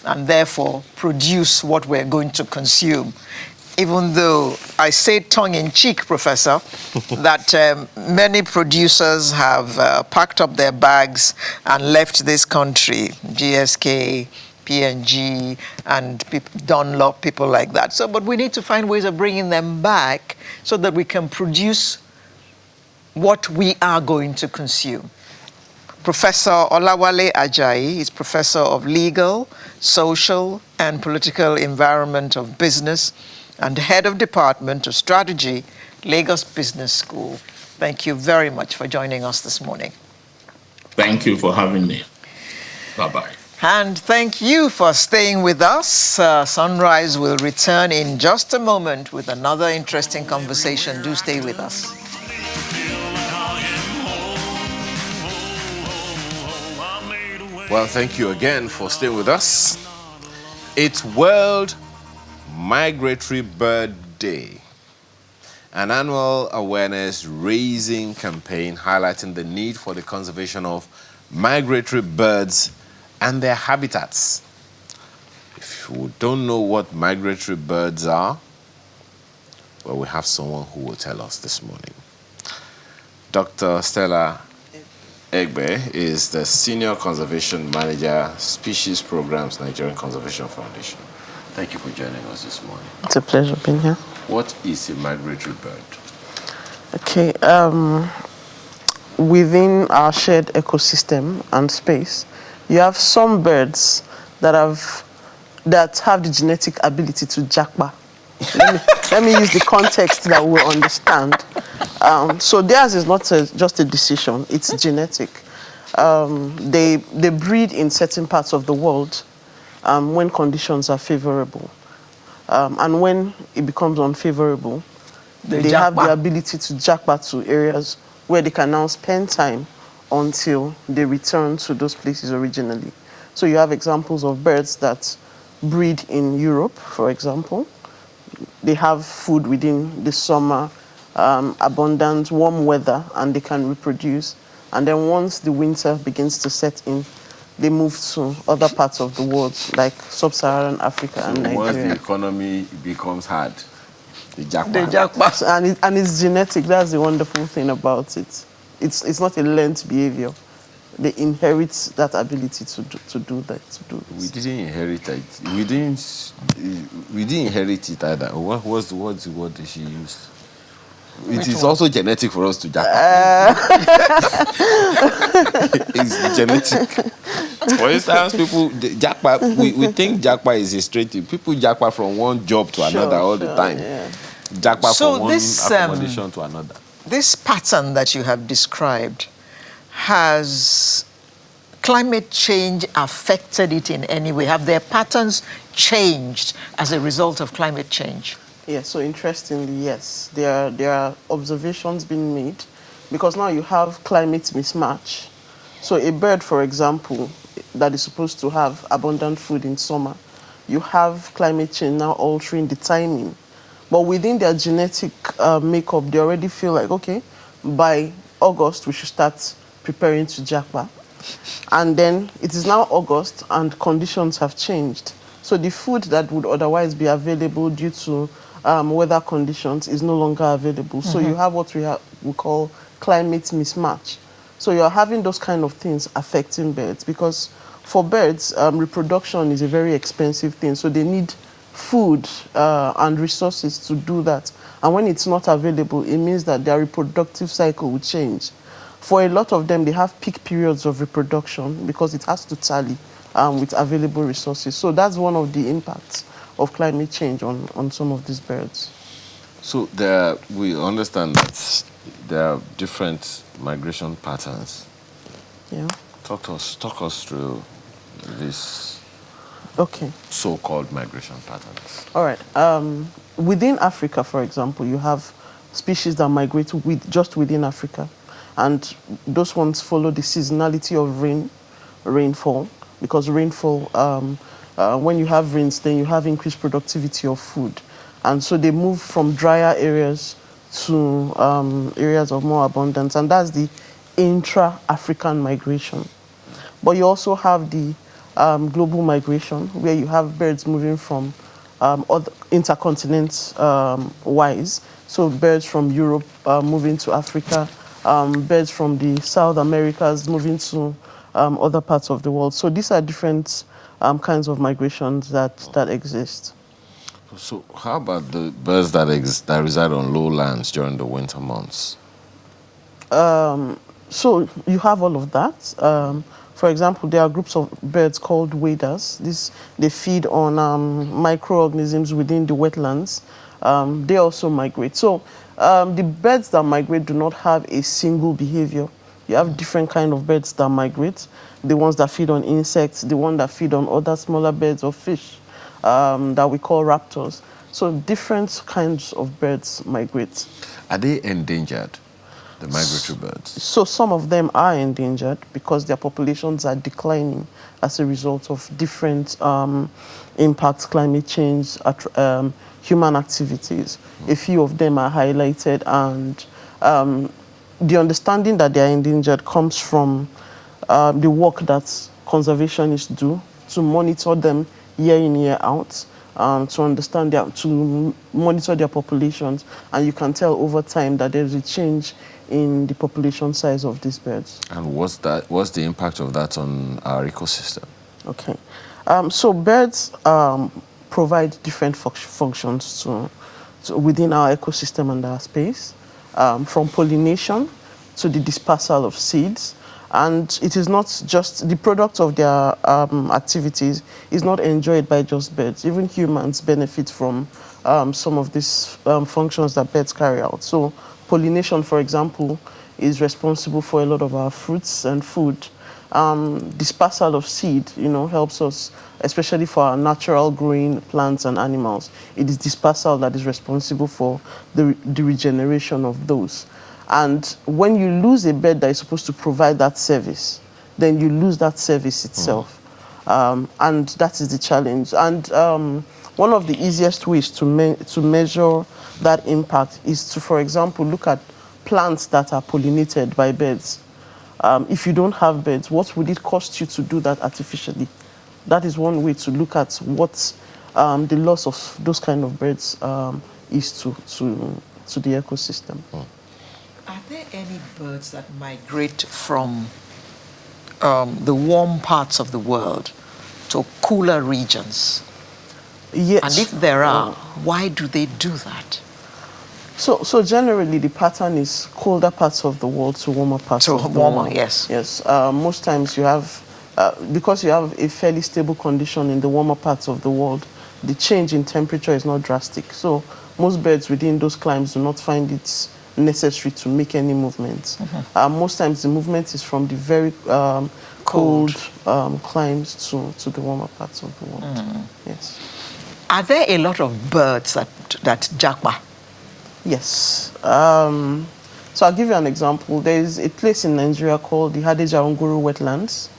and therefore produce what we're going to consume. Even though I say tongue-in-cheek, Professor, that many producers have packed up their bags and left this country, GSK, P&G, and Dunlop, people like that. So, but we need to find ways of bringing them back so that we can produce what we are going to consume. Professor Olawale Ajayi is Professor of Legal, Social, and Political Environment of Business and Head of Department of Strategy, Lagos Business School. Thank you very much for joining us this morning. Thank you for having me. Bye-bye. And thank you for staying with us. Sunrise will return in just a moment with another interesting conversation. Do stay with us. Well, thank you again for staying with us. It's World Migratory Bird Day, an annual awareness-raising campaign highlighting the need for the conservation of migratory birds and their habitats. If you don't know what migratory birds are, well, we have someone who will tell us this morning. Dr. Stella Egbe is the Senior Conservation Manager, Species Programs, Nigerian Conservation Foundation. Thank you for joining us this morning. It's a pleasure being here. What is a migratory bird? Okay. Within our shared ecosystem and space, you have some birds that have the genetic ability to jackpot. Let me use the context that we'll understand. So theirs is not just a decision; it's genetic. They breed in certain parts of the world when conditions are favorable, and when it becomes unfavorable, they have the ability to jackpot to areas where they can now spend time until they return to those places originally. So you have examples of birds that breed in Europe, for example. They have food within the summer, abundant warm weather, and they can reproduce. And then once the winter begins to set in, they move to other parts of the world, like sub-Saharan Africa and Once Nigeria. the economy becomes hard, the jackpot. The jackpot. And it's genetic. That's the wonderful thing about it. It's not a learned behavior. They inherit that ability to do that. We didn't inherit it. We didn't inherit it either. What's the word that she used? It is also genetic for us to jackpot. It's genetic. For instance, people jackpot. We think jackpot is a straight thing. People jackpot from one job to another all the time. Yeah. Jackpot So from one this, accommodation to another. This pattern that you have described, has climate change affected it in any way? Have their patterns changed as a result of climate change? Yeah, so interestingly, yes. There are observations being made because now you have climate mismatch. So a bird, for example, that is supposed to have abundant food in summer, you have climate change now altering the timing. But within their genetic makeup, they already feel like, okay, by August, we should start preparing to jackpot. And then it is now August and conditions have changed. So the food that would otherwise be available due to weather conditions is no longer available. So you have what we call climate mismatch. So you're having those kind of things affecting birds because for birds, reproduction is a very expensive thing. So they need food and resources to do that. And when it's not available, it means that their reproductive cycle will change. For a lot of them, they have peak periods of reproduction because it has to tally with available resources. So that's one of the impacts of climate change on some of these birds. So we understand that there are different migration patterns. Yeah. Talk us through this Okay. so-called migration patterns. All right. Within Africa, for example, you have species that migrate just within Africa. And those ones follow the seasonality of rainfall, because rainfall, when you have rains, then you have increased productivity of food. And so they move from drier areas to areas of more abundance. And that's the intra-African migration. But you also have the global migration, where you have birds moving from other intercontinents wise. So birds from Europe moving to Africa, birds from the South Americas moving to other parts of the world. So these are different kinds of migrations that exist. So how about the birds that reside on lowlands during the winter months? So you have all of that. For example, there are groups of birds called waders. They feed on microorganisms within the wetlands. They also migrate. So the birds that migrate do not have a single behavior. You have different kind of birds that migrate. The ones that feed on insects, the ones that feed on other smaller birds or fish that we call raptors. So different kinds of birds migrate. Are they endangered, the migratory birds? So some of them are endangered because their populations are declining as a result of different impacts, climate change, human activities. A few of them are highlighted, and the understanding that they are endangered comes from the work that conservationists do to monitor them year in, year out, to understand to monitor their populations, and you can tell over time that there's a change in the population size of these birds. And what's the impact of that on our ecosystem? Okay, so birds provide different functions to within our ecosystem and our space. from pollination to the dispersal of seeds. And it is not just the product of their activities is not enjoyed by just birds. Even humans benefit from some of these functions that birds carry out. So pollination, for example, is responsible for a lot of our fruits and food. Dispersal of seed, helps us, especially for our natural growing plants and animals. It is dispersal that is responsible for the regeneration of those. And when you lose a bird that is supposed to provide that service, then you lose that service itself. And that is the challenge. And one of the easiest ways to measure that impact is to, for example, look at plants that are pollinated by birds. If you don't have birds, what would it cost you to do that artificially? That is one way to look at what the loss of those kind of birds is to the ecosystem. Are there any birds that migrate from the warm parts of the world to cooler regions? Yes. And if there are, why do they do that? So generally, the pattern is colder parts of the world to warmer parts of the world. Yes. Yes. Most times you have, because you have a fairly stable condition in the warmer parts of the world, the change in temperature is not drastic. So most birds within those climes do not find it necessary to make any movement. Most times the movement is from the very cold climes to the warmer parts of the world. Yes. Are there a lot of birds that japa? Yes. So I'll give you an example. There is a place in Nigeria called the Hadejia Onguru Wetlands.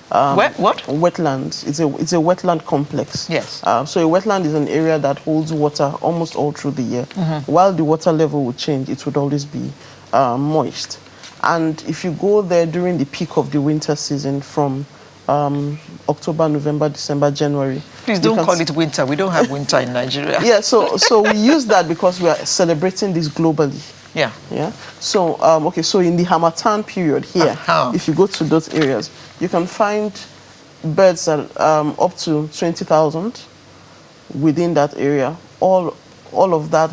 What? Wetlands. It's a wetland complex. Yes. So a wetland is an area that holds water almost all through the year. While the water level would change, it would always be moist. And if you go there during the peak of the winter season from October, November, December, January. Please don't call it winter. We don't have winter in Nigeria. Yeah, so we use that because we are celebrating this globally. Yeah. Yeah. So okay. So in the Harmattan period here, if you go to those areas, you can find birds that up to 20,000 within that area. All of that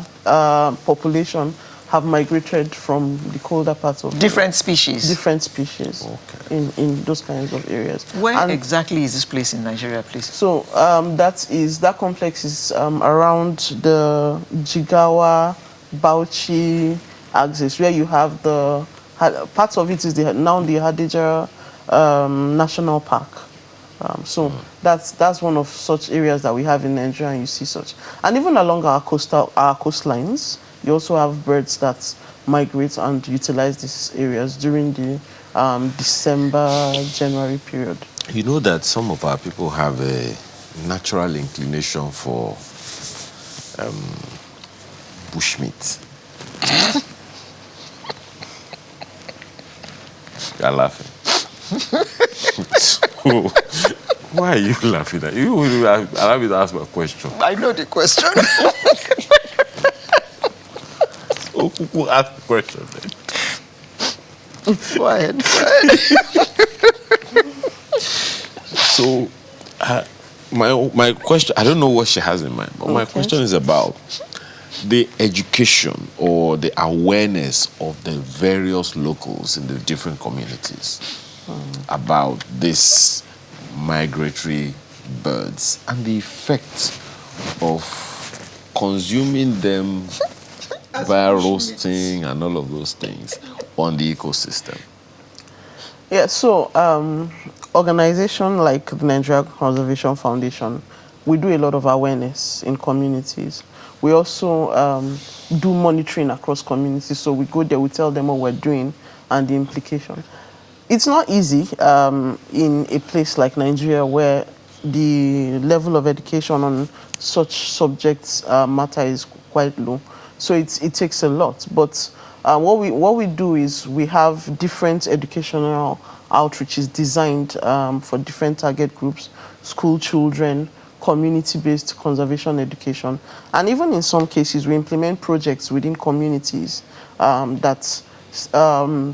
population have migrated from the colder parts of different species. Different species. Okay. In those kinds of areas. Where exactly is this place in Nigeria, please? So that complex is around the Jigawa, Bauchi axis, where you have the parts of it is now the Hadejia National Park. That's one of such areas that we have in Nigeria, and you see such. And even along our coastlines, you also have birds that migrate and utilize these areas during the December, January period. You know that some of our people have a natural inclination for bushmeat. You're laughing. So, why are you laughing at you? Allow me to ask my question. I know the question. Who asked the question then? Go ahead. So, my question, I don't know what she has in mind, but my question is about the education or the awareness of the various locals in the different communities about these migratory birds and the effect of consuming them via roasting and all of those things on the ecosystem. Yeah, so organization like the Nigeria Conservation Foundation, we do a lot of awareness in communities. We also do monitoring across communities. So we go there, we tell them what we're doing and the implication. It's not easy in a place like Nigeria where the level of education on such subjects matter is quite low. So it takes a lot. But what we do is we have different educational outreaches designed for different target groups, school children, community-based conservation education. And even in some cases, we implement projects within communities that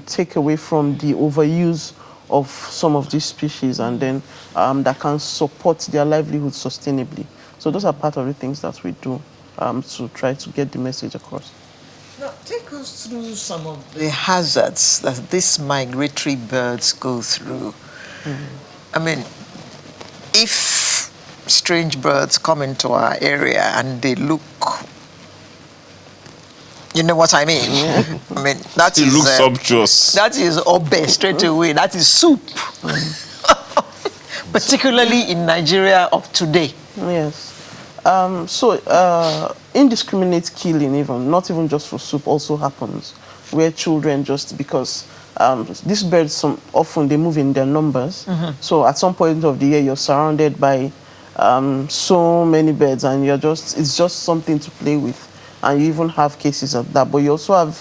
take away from the overuse of some of these species and then that can support their livelihood sustainably. So those are part of the things that we do to try to get the message across. Now, take us through some of the hazards that these migratory birds go through. I mean, if strange birds come into our area and they look, you know what I mean? I mean, that It is looks sumptuous. that is obe straight away. That is soup. Particularly in Nigeria of today. Yes. Indiscriminate killing, even not even just for soup, also happens where children, just because these birds often they move in their numbers. So at some point of the year, you're surrounded by so many birds, and it's just something to play with. And you even have cases of that. But you also have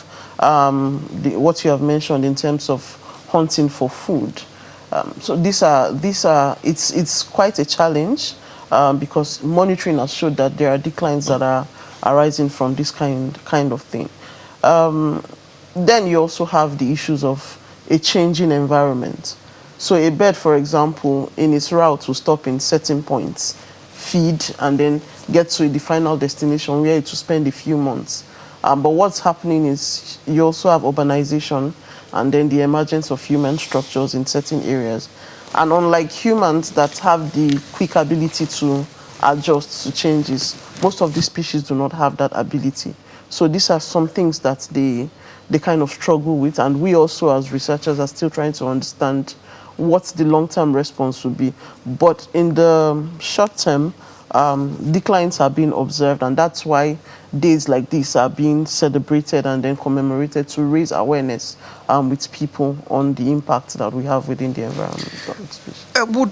what you have mentioned in terms of hunting for food. So it's quite a challenge because monitoring has showed that there are declines that are arising from this kind of thing. Then you also have the issues of a changing environment. So a bird, for example, in its route will stop in certain points, feed, and then get to the final destination where it will spend a few months. But what's happening is you also have urbanization and then the emergence of human structures in certain areas. And unlike humans that have the quick ability to adjust to changes, most of these species do not have that ability. So these are some things that they kind of struggle with, and we also as researchers are still trying to understand what the long-term response would be. But in the short term, declines are being observed, and that's why days like this are being celebrated and then commemorated to raise awareness with people on the impact that we have within the environment.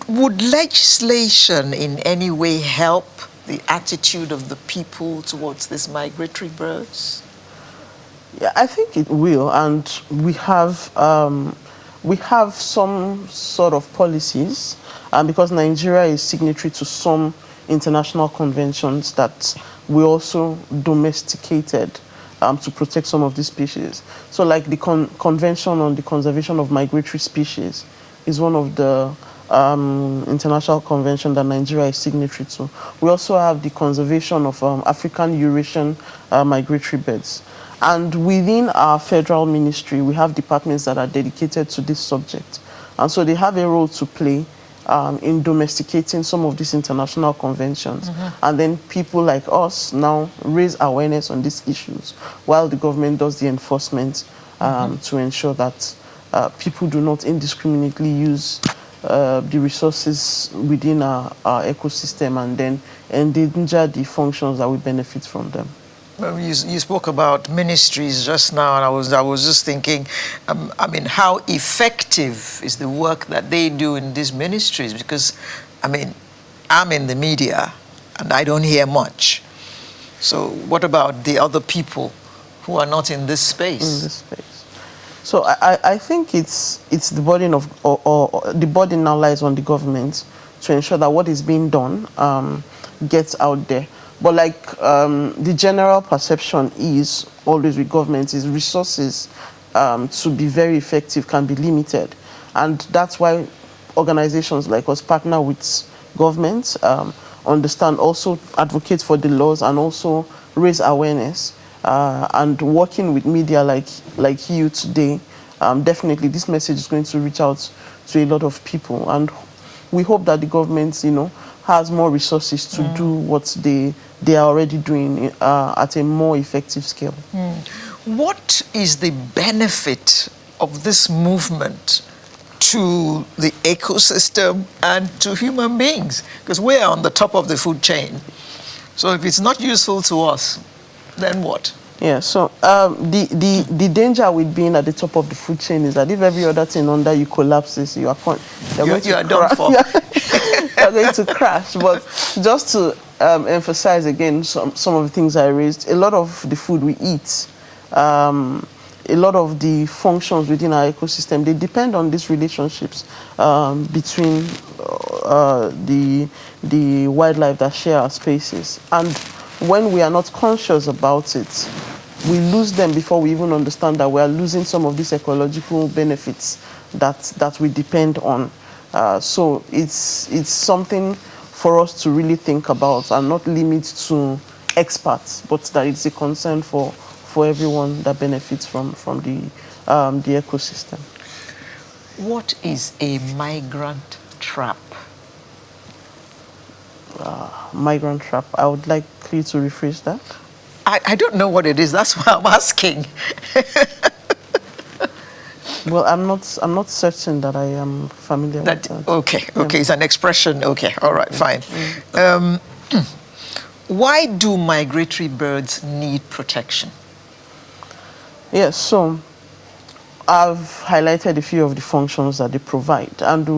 Would legislation in any way help the attitude of the people towards these migratory birds? Yeah, I think it will, and we have some sort of policies, because Nigeria is signatory to some international conventions that we also domesticated to protect some of these species. So like the Convention on the Conservation of Migratory Species is one of the international convention that Nigeria is signatory to. We also have the conservation of African Eurasian migratory birds. And within our federal ministry, we have departments that are dedicated to this subject. And so they have a role to play in domesticating some of these international conventions. And then people like us now raise awareness on these issues while the government does the enforcement to ensure that people do not indiscriminately use the resources within our ecosystem and then endanger the functions that we benefit from them. Well, you spoke about ministries just now, and I was just thinking, I mean, how effective is the work that they do in these ministries? Because, I mean, I'm in the media, and I don't hear much. So what about the other people who are not in this space? In this space. So I think it's the burden of, or the burden now lies on the government to ensure that what is being done gets out there. But like the general perception is always with government is resources to be very effective can be limited. And that's why organizations like us partner with governments, understand, also advocate for the laws and also raise awareness. And working with media like you today, definitely this message is going to reach out to a lot of people. And we hope that the government, has more resources to do what they are already doing at a more effective scale. What is the benefit of this movement to the ecosystem and to human beings? Because we're on the top of the food chain. So if it's not useful to us, then what? Yeah, so the danger with being at the top of the food chain is that if every other thing under you collapses, you are done for. You're going to crash. But just to emphasize again some of the things I raised, a lot of the food we eat, a lot of the functions within our ecosystem, they depend on these relationships between the wildlife that share our spaces. And when we are not conscious about it, we lose them before we even understand that we are losing some of these ecological benefits that we depend on. So it's something for us to really think about and not limit to experts, but that it's a concern for for everyone that benefits from the ecosystem. What is a migrant trap? Migrant trap. I would like you to rephrase that. I don't know what it is. That's why I'm asking. Well, I'm not certain that I am familiar with that. Okay, it's an expression. Okay, all right, fine. Why do migratory birds need protection? Yes, so I've highlighted a few of the functions that they provide, and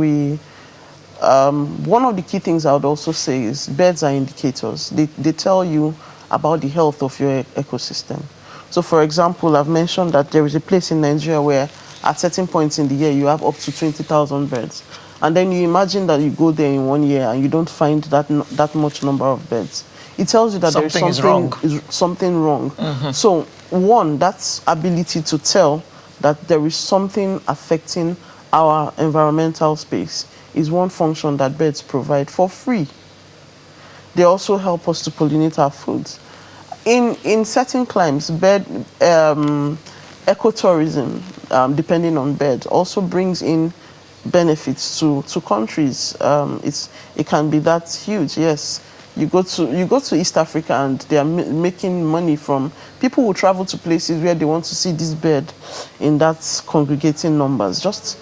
one of the key things I would also say is birds are indicators. They tell you about the health of your ecosystem. So, for example, I've mentioned that there is a place in Nigeria where at certain points in the year you have up to 20,000 birds. And then you imagine that you go there in 1 year and you don't find that much number of birds. It tells you that there is something wrong. So, one, that's ability to tell that there is something affecting our environmental space is one function that birds provide for free. They also help us to pollinate our foods. In certain climes, ecotourism, depending on birds, also brings in benefits to countries. It can be that huge. Yes, you go to East Africa and they are making money from people who travel to places where they want to see this bird in that congregating numbers, just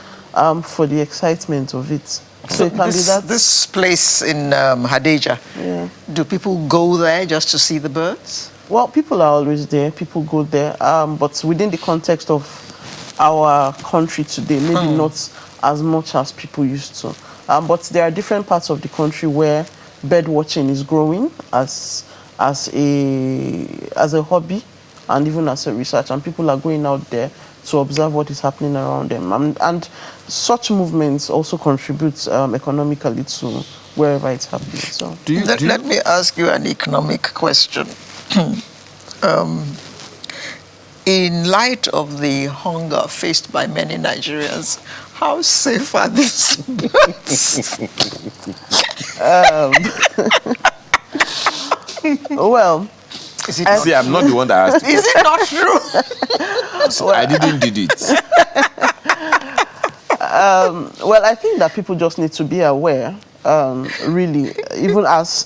for the excitement of it. So it can be that. This place in Hadejia, do people go there just to see the birds? Well, people are always there. People go there, but within the context of our country today, maybe not as much as people used to. But there are different parts of the country where bird watching is growing as a hobby and even as a research, and people are going out there to observe what is happening around them. And such movements also contribute economically to wherever it's happening. So, let me ask you an economic question. In light of the hunger faced by many Nigerians, how safe are these birds? Well, see, I'm not the one that asked. Is it not true? I didn't did it. Well, I think that people just need to be aware, really, even as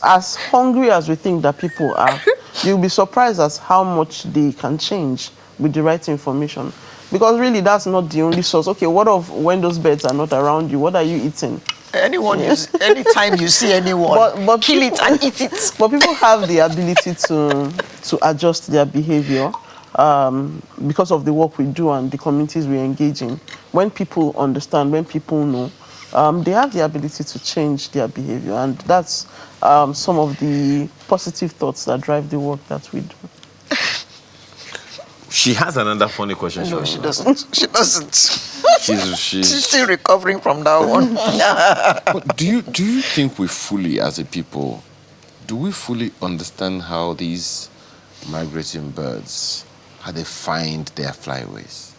hungry as we think that people are, you'll be surprised as how much they can change with the right information. Because really, that's not the only source. Okay, what of when those birds are not around you? What are you eating? Anytime you see anyone, but kill it and eat it. But people have the ability to adjust their behavior because of the work we do and the communities we engage in. When people understand, when people know, they have the ability to change their behavior. And that's some of the positive thoughts that drive the work that we do. She has another funny question. No, she doesn't. She doesn't. She's still recovering from that one. But do you think we fully, as a people, do we fully understand how these migrating birds, how they find their flyways?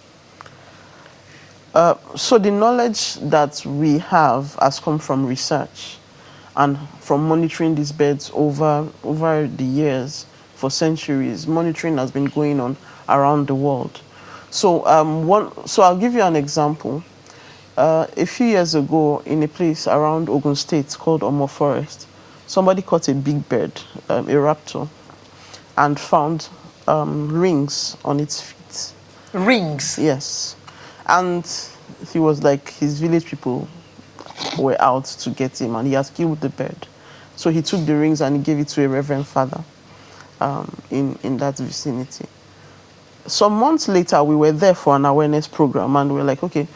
So the knowledge that we have has come from research and from monitoring these birds over the years. For centuries, monitoring has been going on around the world. So I'll give you an example. A few years ago, in a place around Ogun State called Omo Forest, somebody caught a big bird, a raptor, and found rings on its feet. Rings? Yes. And he was like, his village people were out to get him, and he has killed the bird. So he took the rings and he gave it to a reverend father in that vicinity. Some months later, we were there for an awareness program, and we were like, okay,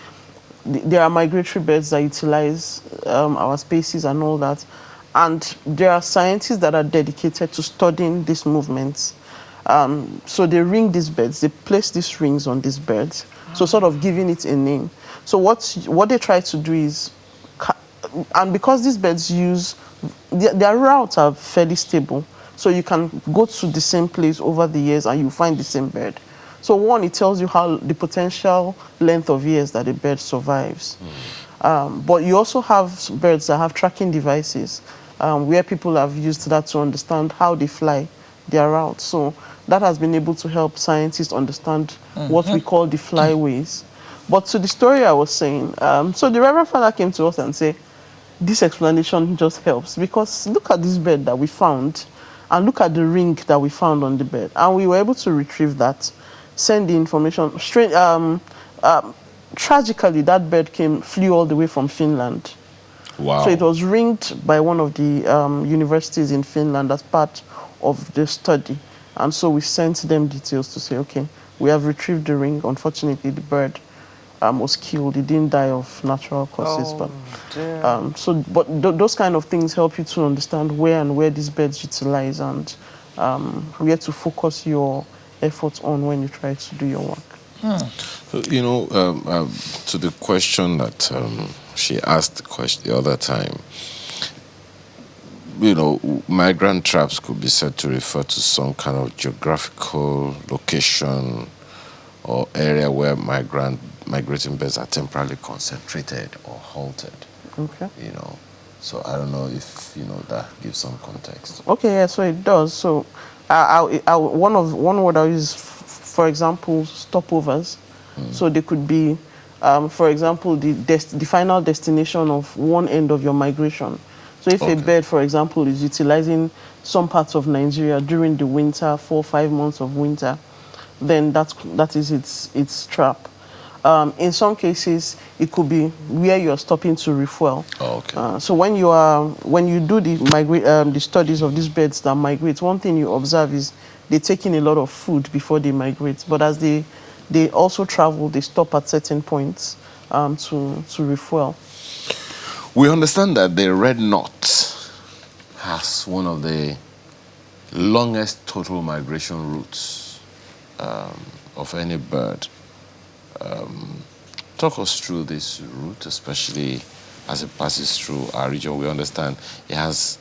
there are migratory birds that utilize our spaces and all that. And there are scientists that are dedicated to studying these movements. So they ring these birds, they place these rings on these birds, so sort of giving it a name. So what they try to do is, and because these birds their routes are fairly stable, so you can go to the same place over the years and you find the same bird. So one, it tells you how the potential length of years that a bird survives. But you also have birds that have tracking devices where people have used that to understand how they fly their route. So that has been able to help scientists understand what we call the flyways. But to the story I was saying, so the Reverend Father came to us and said, this explanation just helps, because look at this bird that we found and look at the ring that we found on the bird. And we were able to retrieve that, send the information. Tragically, that bird flew all the way from Finland. Wow. So it was ringed by one of the universities in Finland as part of the study. And so we sent them details to say, okay, we have retrieved the ring. Unfortunately, the bird was killed. It didn't die of natural causes. Those kind of things help you to understand where these birds utilize and where to focus your efforts on when you try to do your work. So, to the question that she asked the other time, migrant traps could be said to refer to some kind of geographical location or area where migrating birds are temporarily concentrated or halted. Okay. So I don't know if that gives some context. Okay, yeah, so it does. So one word I use, for example, stopovers. So they could be, for example, the final destination of one end of your migration. So if a bird, for example, is utilizing some parts of Nigeria during the winter, 4 or 5 months of winter, then that is its trap. In some cases, it could be where you're stopping to refuel. So when you do the studies of these birds that migrate, one thing you observe is they take in a lot of food before they migrate. But as they also travel, they stop at certain points to refuel. We understand that the red knot has one of the longest total migration routes of any bird. Talk us through this route, especially as it passes through our region. We understand it has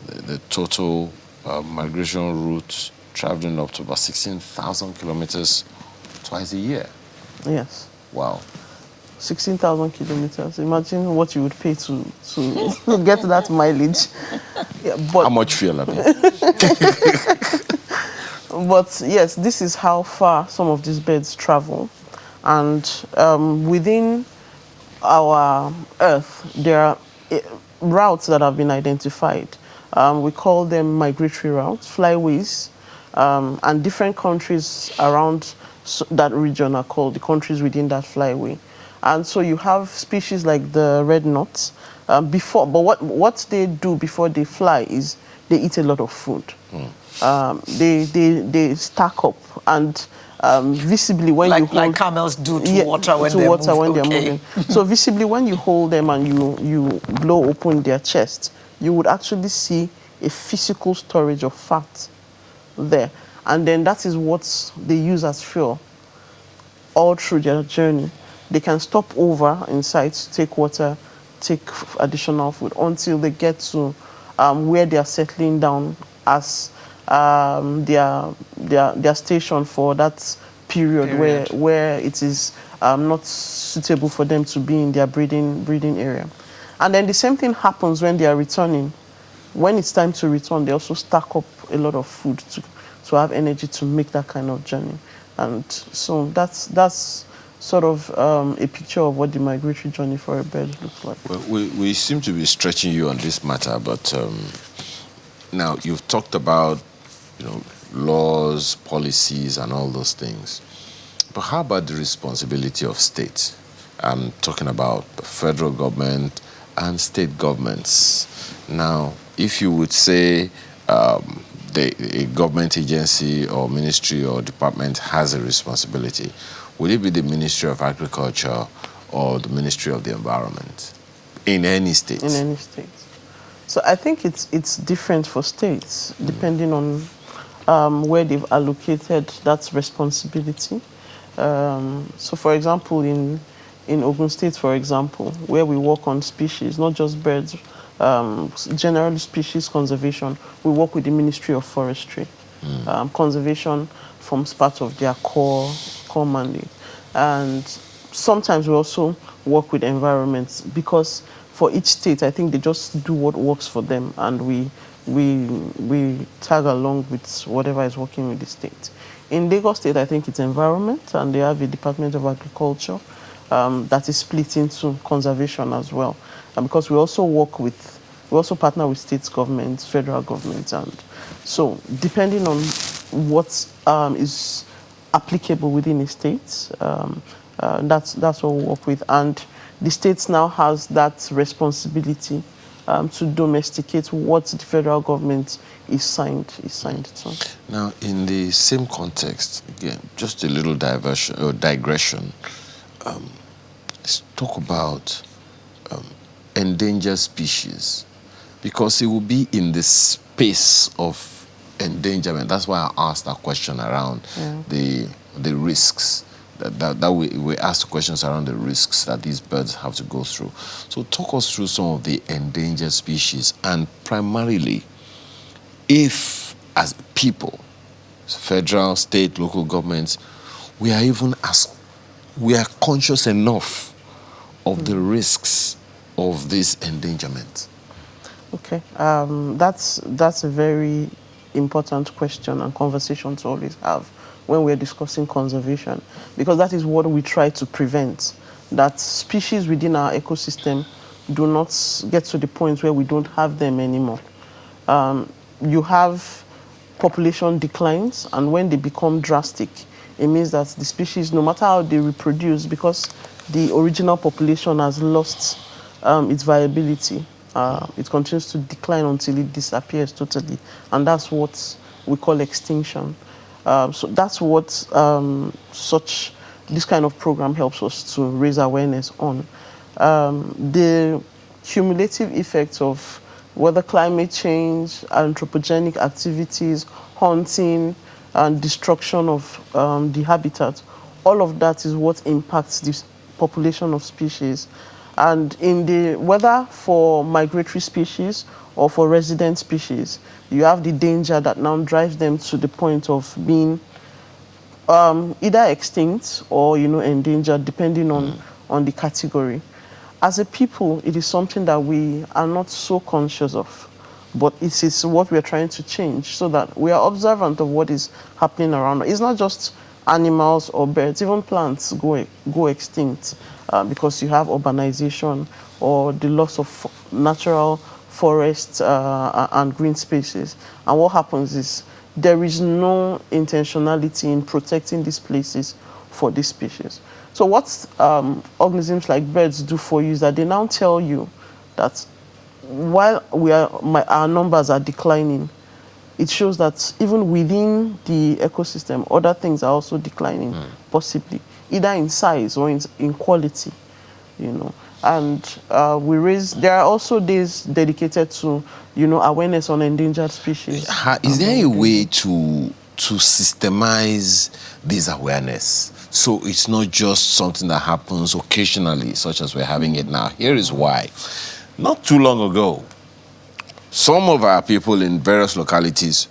the total migration route traveling up to about 16,000 kilometers twice a year. Yes. Wow. 16,000 kilometers. Imagine what you would pay to get that mileage. Yeah, but how much fuel, I mean? But yes, this is how far some of these birds travel. And within our Earth, there are routes that have been identified. We call them migratory routes, flyways, and different countries around that region are called the countries within that flyway. And so you have species like the red knots. But what they do before they fly is they eat a lot of food. They stack up and visibly when you hold, like camels do to water when they're moving. So visibly when you hold them and you blow open their chest, you would actually see a physical storage of fat there. And then that is what they use as fuel all through their journey. They can stop over in sites, take water, take additional food until they get to where they are settling down as their station for that period. where it is not suitable for them to be in their breeding area. And then the same thing happens when they are returning. When it's time to return, they also stack up a lot of food to have energy to make that kind of journey. And so that's sort of a picture of what the migratory journey for a bird looks like. Well, we seem to be stretching you on this matter, but now you've talked about laws, policies, and all those things. But how about the responsibility of states? I'm talking about the federal government and state governments. Now, if you would say a government agency or ministry or department has a responsibility, would it be the Ministry of Agriculture or the Ministry of the Environment in any state? In any state. So I think it's different for states depending on where they've allocated that responsibility. So for example, in Ogun State, for example, where we work on species, not just birds, generally species conservation, we work with the Ministry of Forestry. Conservation forms part of their core mandate. And sometimes we also work with environments because for each state, I think they just do what works for them, and we we tag along with whatever is working with the state. In Lagos State, I think it's environment, and they have a Department of Agriculture that is split into conservation as well. And because we also partner with state governments, federal governments, and so depending on what is applicable within a state, that's what we work with. And the states now has that responsibility to domesticate what the federal government is signed to. Now, in the same context, again, just a little diversion or digression. Let's talk about endangered species, because it will be in the space of endangerment. That's why I asked that question around the risks. That we asked questions around the risks that these birds have to go through. So talk us through some of the endangered species, and primarily, if as people, federal, state, local governments, we are conscious enough of the risks of this endangerment. Okay, that's a very important question and conversation to always have when we're discussing conservation, because that is what we try to prevent, that species within our ecosystem do not get to the point where we don't have them anymore. You have population declines, and when they become drastic, it means that the species, no matter how they reproduce, because the original population has lost its viability, it continues to decline until it disappears totally, and that's what we call extinction. So that's what this kind of program helps us to raise awareness on. The cumulative effects of whether climate change, anthropogenic activities, hunting, and destruction of the habitat, all of that is what impacts this population of species. And whether for migratory species or for resident species, you have the danger that now drives them to the point of being either extinct or endangered, depending on the category. As a people, it is something that we are not so conscious of, but it is what we are trying to change, so that we are observant of what is happening around us. It's not just animals or birds, even plants go extinct because you have urbanization or the loss of natural forests and green spaces. And what happens is there is no intentionality in protecting these places for these species. So what organisms like birds do for you is that they now tell you that while our numbers are declining, it shows that even within the ecosystem, other things are also declining, possibly, either in size or in quality, And there are also days dedicated to, awareness on endangered species. Is there a way to systemize this awareness, so it's not just something that happens occasionally, such as we're having it now? Here is why. Not too long ago, some of our people in various localities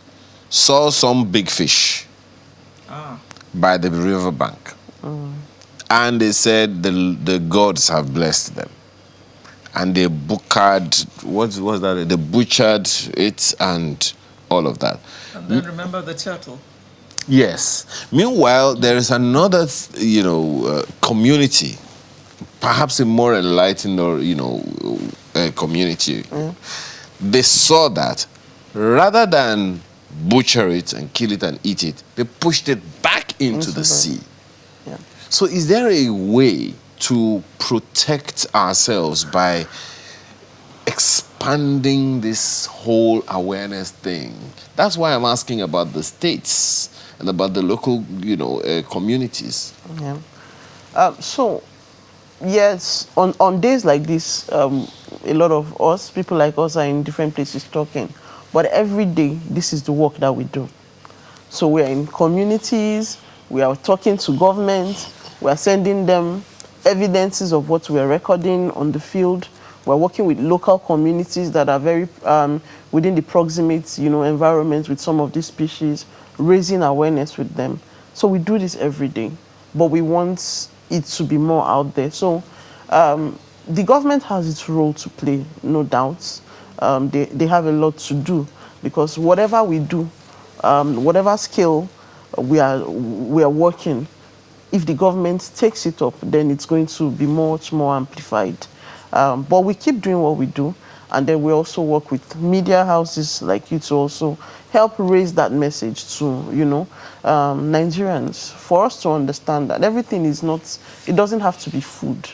saw some big fish by the riverbank. And they said the gods have blessed them. And they butchered, what was that? They butchered it and all of that. And then remember the turtle. Yes. Meanwhile, there is another, community, perhaps a more enlightened or, community. They saw that rather than butcher it and kill it and eat it, they pushed it back into the sea. Yeah. So is there a way to protect ourselves by expanding this whole awareness thing? That's why I'm asking about the states and about the local, communities. Yeah. So, yes, on days like this, a lot of people like us are in different places talking. But every day, this is the work that we do. So we are in communities, we are talking to government, we are sending them evidences of what we are recording on the field. We're working with local communities that are very within the proximate, environment with some of these species, raising awareness with them. So we do this every day, but we want it to be more out there. So the government has its role to play, no doubt. They have a lot to do. because whatever we do, whatever skill we are working, if the government takes it up, then it's going to be much more amplified. But we keep doing what we do, and then we also work with media houses like you to also help raise that message to, Nigerians, for us to understand that everything is not, it doesn't have to be food.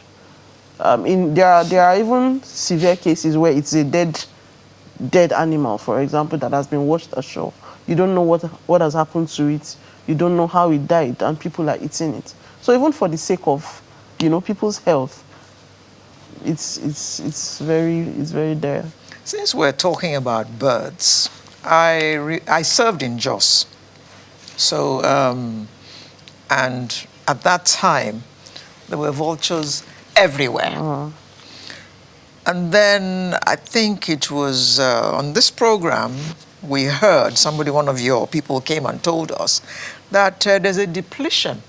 There are even severe cases where it's a dead animal, for example, that has been washed ashore. You don't know what has happened to it. You don't know how it died, and people are eating it. So even for the sake of, people's health, it's very dire. Since we're talking about birds, I served in Jos. So, and at that time, there were vultures everywhere. And then I think it was on this program, we heard one of your people came and told us that there's a depletion,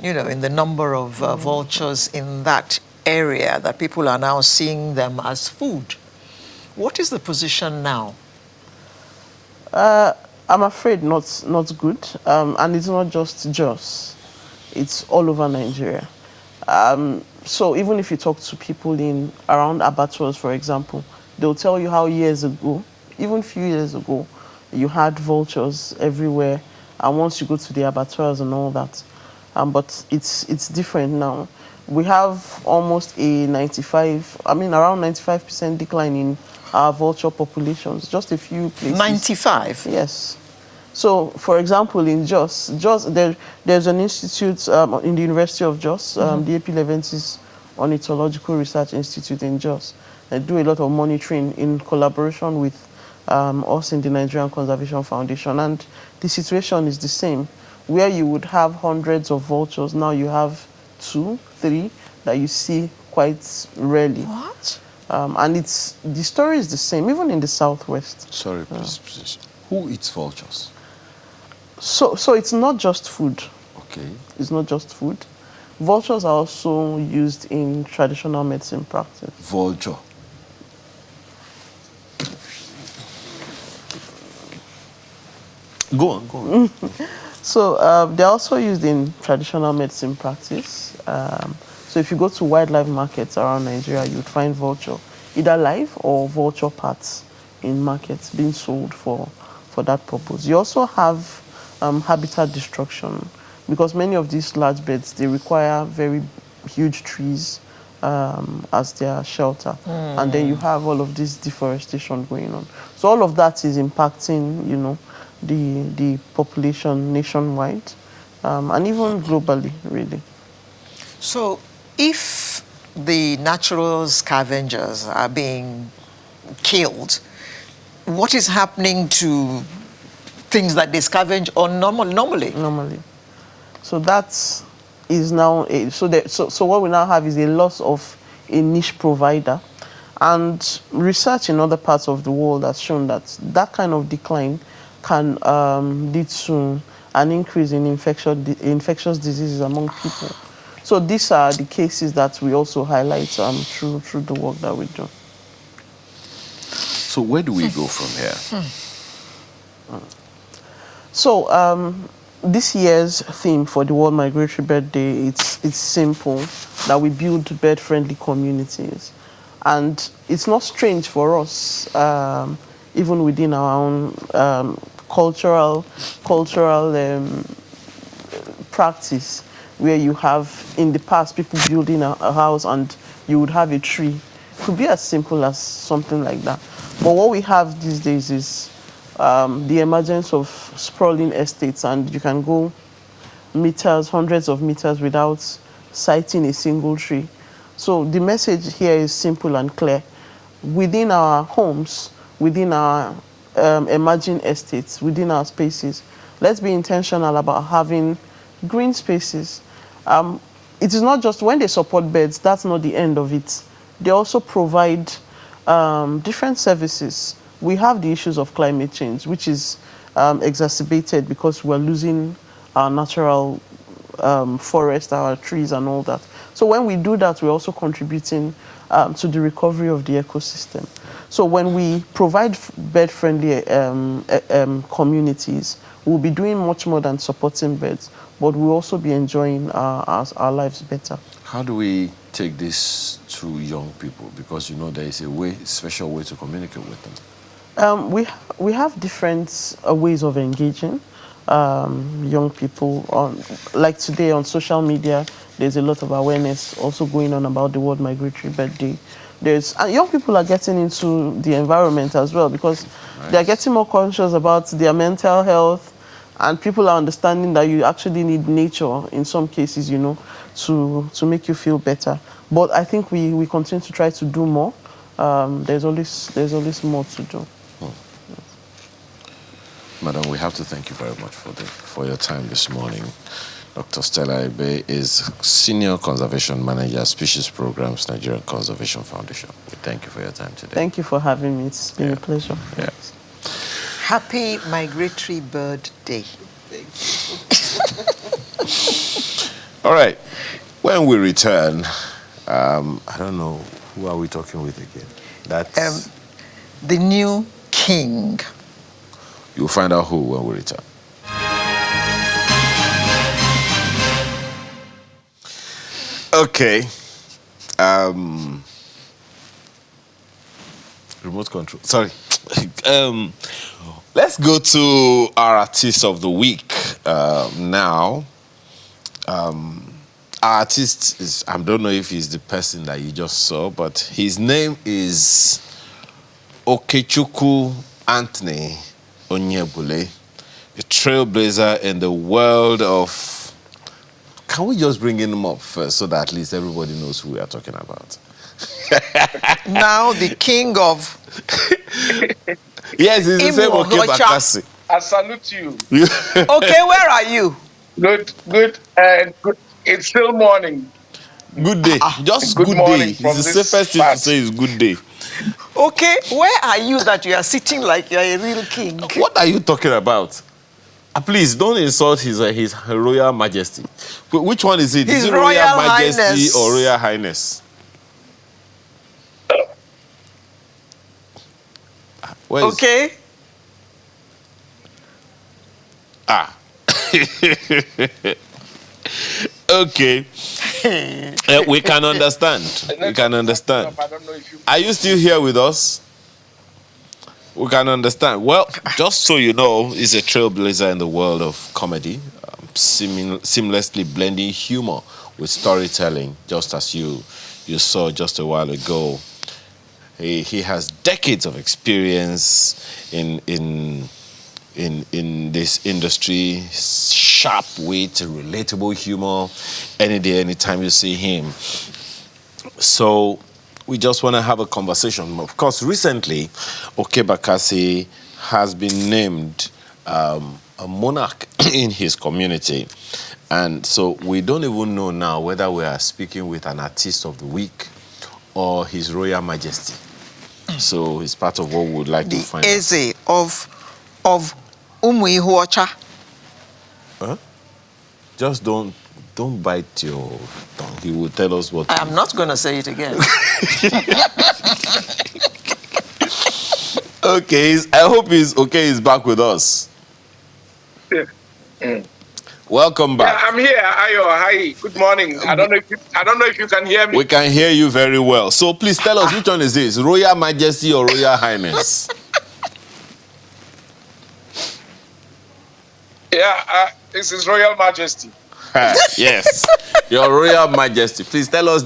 in the number of vultures in that area, that people are now seeing them as food. What is the position now? I'm afraid not good, and it's not just Jos. It's all over Nigeria. So even if you talk to people around abattoirs, for example, they'll tell you how years ago, even a few years ago, you had vultures everywhere, and once you go to the abattoirs and all that. But it's different now. We have almost around 95% decline in our vulture populations, just a few places. 95? Yes. So, for example, in Jos, there's an institute in the University of Jos, the AP Leventis Ornithological Research Institute in Jos. They do a lot of monitoring in collaboration with us in the Nigerian Conservation Foundation. And the situation is the same. Where you would have hundreds of vultures, now you have 2, 3 that you see quite rarely. What? And the story is the same, even in the southwest. Sorry, please. Who eats vultures? So it's not just food. Okay. It's not just food. Vultures are also used in traditional medicine practice. Vulture. Go on. So they're also used in traditional medicine practice. So if you go to wildlife markets around Nigeria, you'd find vulture, either live or vulture parts in markets being sold for that purpose. You also have habitat destruction, because many of these large birds, they require very huge trees as their shelter. And then you have all of this deforestation going on. So all of that is impacting, the population nationwide, and even globally, really. So if the natural scavengers are being killed, what is happening to things that they scavenge on normally? Normally. So that is now, so what we now have is a loss of a niche provider. And research in other parts of the world has shown that that kind of decline can lead to an increase in infectious diseases among people. So these are the cases that we also highlight through the work that we do. So where do we go from here? So this year's theme for the World Migratory Bird Day, it's simple, that we build bird-friendly communities. And it's not strange for us, even within our own cultural practice, where you have, in the past, people building a house and you would have a tree. It could be as simple as something like that. But what we have these days is the emergence of sprawling estates, and you can go meters, hundreds of meters without sighting a single tree. So the message here is simple and clear. Within our homes, within our emerging estates, within our spaces, let's be intentional about having green spaces. It is not just when they support birds, that's not the end of it. They also provide different services. We have the issues of climate change, which is exacerbated because we're losing our natural forest, our trees and all that. So when we do that, we're also contributing to the recovery of the ecosystem. So when we provide bird-friendly communities, we'll be doing much more than supporting birds, but we'll also be enjoying our lives better. How do we take this to young people? Because you know there is a special way to communicate with them. We have different ways of engaging young people. Like today on social media, there's a lot of awareness also going on about the World Migratory Bird Day. And young people are getting into the environment as well, because they're getting more conscious about their mental health, and people are understanding that you actually need nature in some cases, you know, to make you feel better. But I think we continue to try to do more. There's always more to do. Madam, we have to thank you very much for your time this morning. Dr. Stella Ebe is Senior Conservation Manager, Species Programs, Nigerian Conservation Foundation. We thank you for your time today. Thank you for having me. It's been a pleasure. Yeah. Happy Migratory Bird Day. All right. When we return, I don't know, who are we talking with again? That's the new king. You'll find out who when we return. Okay. Remote control. Sorry. Let's go to our artist of the week now. Our artist is, I don't know if he's the person that you just saw, but his name is Okechukwu Anthony Onyebule, a trailblazer in the world of... Can we just bring him up first so that at least everybody knows who we are talking about? Now the king of... Yes, it's the same Okey Bakassi. I salute you. Okay, where are you? Good. It's still morning. Good day. Just good good morning day. It's the safest thing to say is good day. Okay, where are you that you are sitting like you're a real king? What are you talking about? Please, don't insult his Royal Majesty. Which one is it? His is it Royal Majesty Highness. or Royal Highness? Where is... Okay. Okay. We can understand. We can understand. I don't know if you... Are you still here with us? We can understand. Well, just so you know, he's a trailblazer in the world of comedy, seamlessly blending humor with storytelling, just as you saw just a while ago. He has decades of experience in this industry, sharp wit, relatable humor, any day, anytime you see him. So we just want to have a conversation. Of course, recently, Okey Bakassi has been named a monarch in his community. And so we don't even know now whether we are speaking with an artist of the week or His Royal Majesty. So it's part of what we would like to find out. The Eze of Umuihuocha. Huh? Just don't bite your tongue. He will tell us what. I'm not going to say it again. Okay, I hope he's back with us. Welcome back. Yeah, I'm here. Ayo, hi. Good morning. I don't know if you can hear me. We can hear you very well. So please tell us, which one is this? Royal Majesty or Royal Highness? Yeah, this is Royal Majesty. Yes, Your Royal Majesty. Please tell us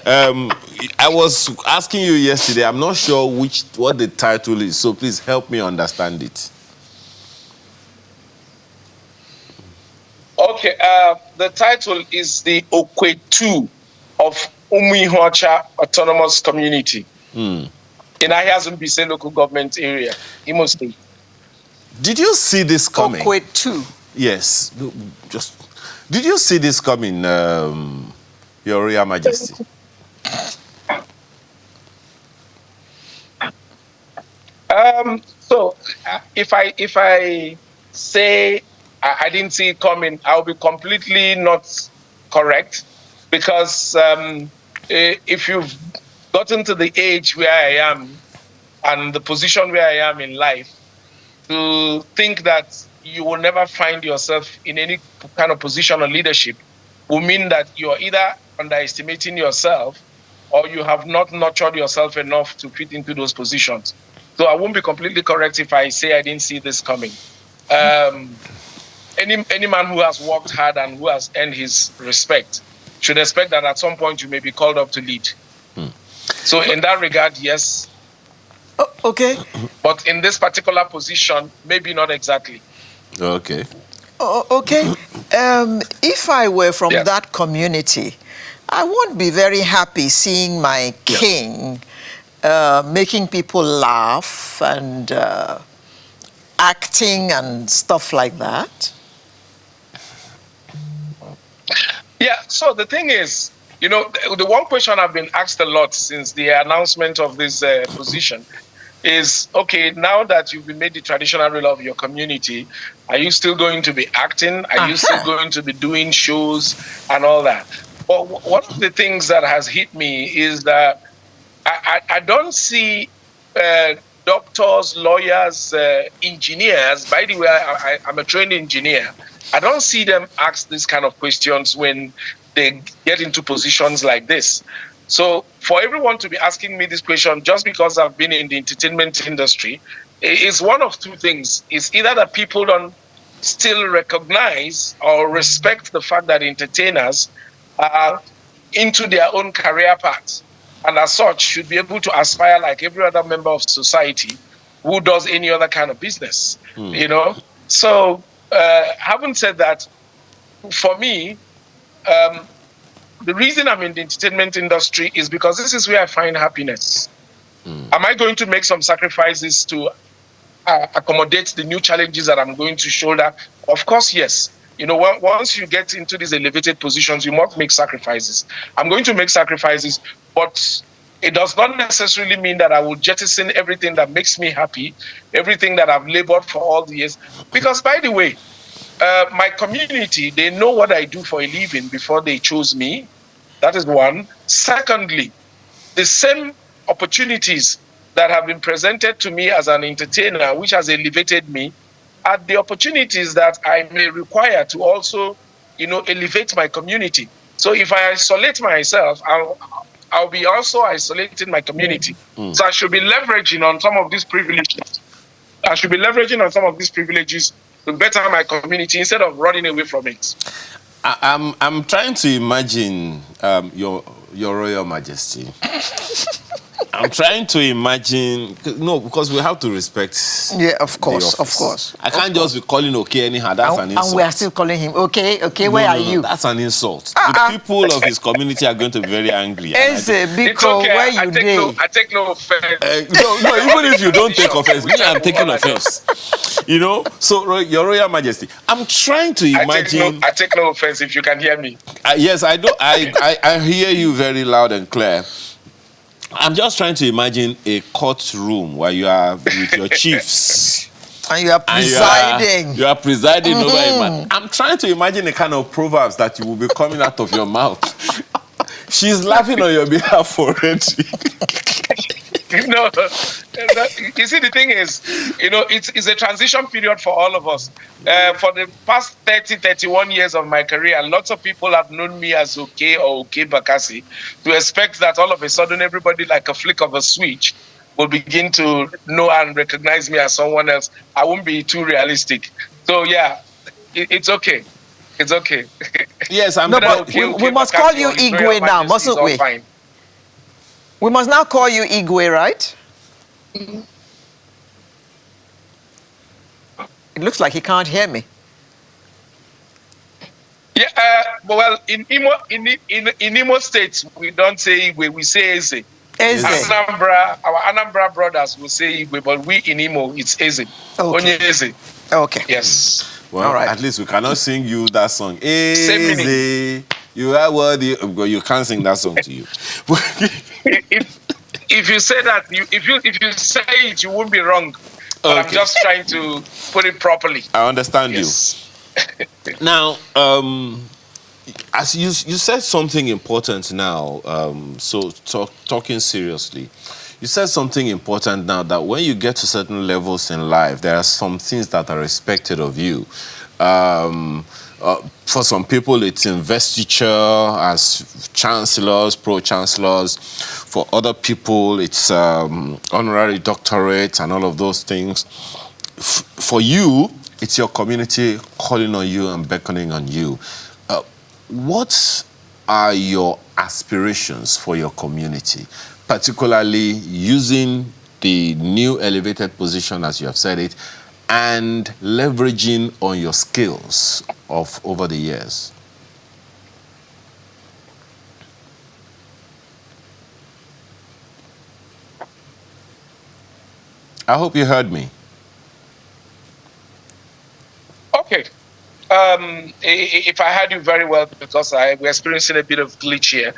I was asking you yesterday. I'm not sure what the title is, so please help me understand it. Okay, the title is the Okey 2 of Umuihuocha Autonomous Community in Ahia local government area, Imo State. Did you see this coming? Okey 2. Yes. Did you see this coming, Your Royal Majesty? So if I say I didn't see it coming, I'll be completely not correct, because if you've gotten to the age where I am, and the position where I am in life, to think that you will never find yourself in any kind of position of leadership will mean that you're either underestimating yourself or you have not nurtured yourself enough to fit into those positions. So I won't be completely correct if I say I didn't see this coming. Any man who has worked hard and who has earned his respect should expect that at some point you may be called up to lead. So in that regard, yes. Okay. But in this particular position, maybe not exactly. Okay. Okay. If I were from that community, I won't be very happy seeing my king making people laugh and acting and stuff like that. Yeah, so the thing is, the one question I've been asked a lot since the announcement of this position is, okay, now that you've been made the traditional ruler of your community, are you still going to be acting? Are you still going to be doing shows and all that? Well, one of the things that has hit me is that I don't see doctors, lawyers, engineers. By the way, I'm a trained engineer. I don't see them ask these kind of questions when they get into positions like this. So for everyone to be asking me this question just because I've been in the entertainment industry is one of two things. It's either that people don't still recognize or respect the fact that entertainers are into their own career path, and as such should be able to aspire like every other member of society who does any other kind of business, So having said that, for me, the reason I'm in the entertainment industry is because this is where I find happiness. Am I going to make some sacrifices to accommodate the new challenges that I'm going to shoulder? Of course, yes. Once you get into these elevated positions, you must make sacrifices. I'm going to make sacrifices, but it does not necessarily mean that I will jettison everything that makes me happy, everything that I've labored for all the years. Because, by the way, my community, they know what I do for a living before they chose me. That is one. Secondly, the same opportunities that have been presented to me as an entertainer, which has elevated me, are the opportunities that I may require to also, elevate my community. So if I isolate myself, I'll be also isolating my community. So I should be leveraging on some of these privileges. To better my community instead of running away from it. I'm trying to imagine your Royal Majesty. I'm trying to imagine, because we have to respect. Yeah, of course. I can't just be calling Okey anyhow. That's an insult. And we are still calling him Okay. Where are you? That's an insult. The people of his community are going to be very angry. It's okay. Where you I take no offense. No, even if you don't take offense, me, I'm taking offense. So your Royal Majesty, I'm trying to imagine. I take no offense if you can hear me. Yes, I do. I hear you very loud and clear. I'm just trying to imagine a courtroom where you are with your chiefs. And you are presiding. You are presiding over a man. I'm trying to imagine the kind of proverbs that you will be coming out of your mouth. She's laughing on your behalf already. You see, the thing is, it's a transition period for all of us. For the past 31 years of my career, lots of people have known me as Okey or Okey Bakassi. To expect that all of a sudden everybody, like a flick of a switch, will begin to know and recognize me as someone else, I won't be too realistic. So yeah, it's okay. It's okay. Yes, but we must call you Igwe now, mustn't we? Fine. We must now call you Igwe, right? It looks like he can't hear me. Yeah, well, in Imo State, we don't say Igwe, we say Eze. Eze. Our Anambra brothers will say Igwe, but we in Imo, it's Eze. Okay. Onye Eze. Okay. Yes. Well, all right. At least we cannot sing you that song. Same meaning. Eze, you are worthy. Well, you can't sing that song to you. If you say that, if you say it, you won't be wrong. But okay. I'm just trying to put it properly. I understand you. Now, as you said something important now. So talking seriously, You said something important now, that when you get to certain levels in life, there are some things that are expected of you. For some people, it's investiture as chancellors, pro-chancellors. For other people, it's honorary doctorate and all of those things. For you, it's your community calling on you and beckoning on you. What are your aspirations for your community, particularly using the new elevated position, as you have said it, and leveraging on your skills of over the years? I hope you heard me. Okay. If I heard you very well, because we're experiencing a bit of glitch here.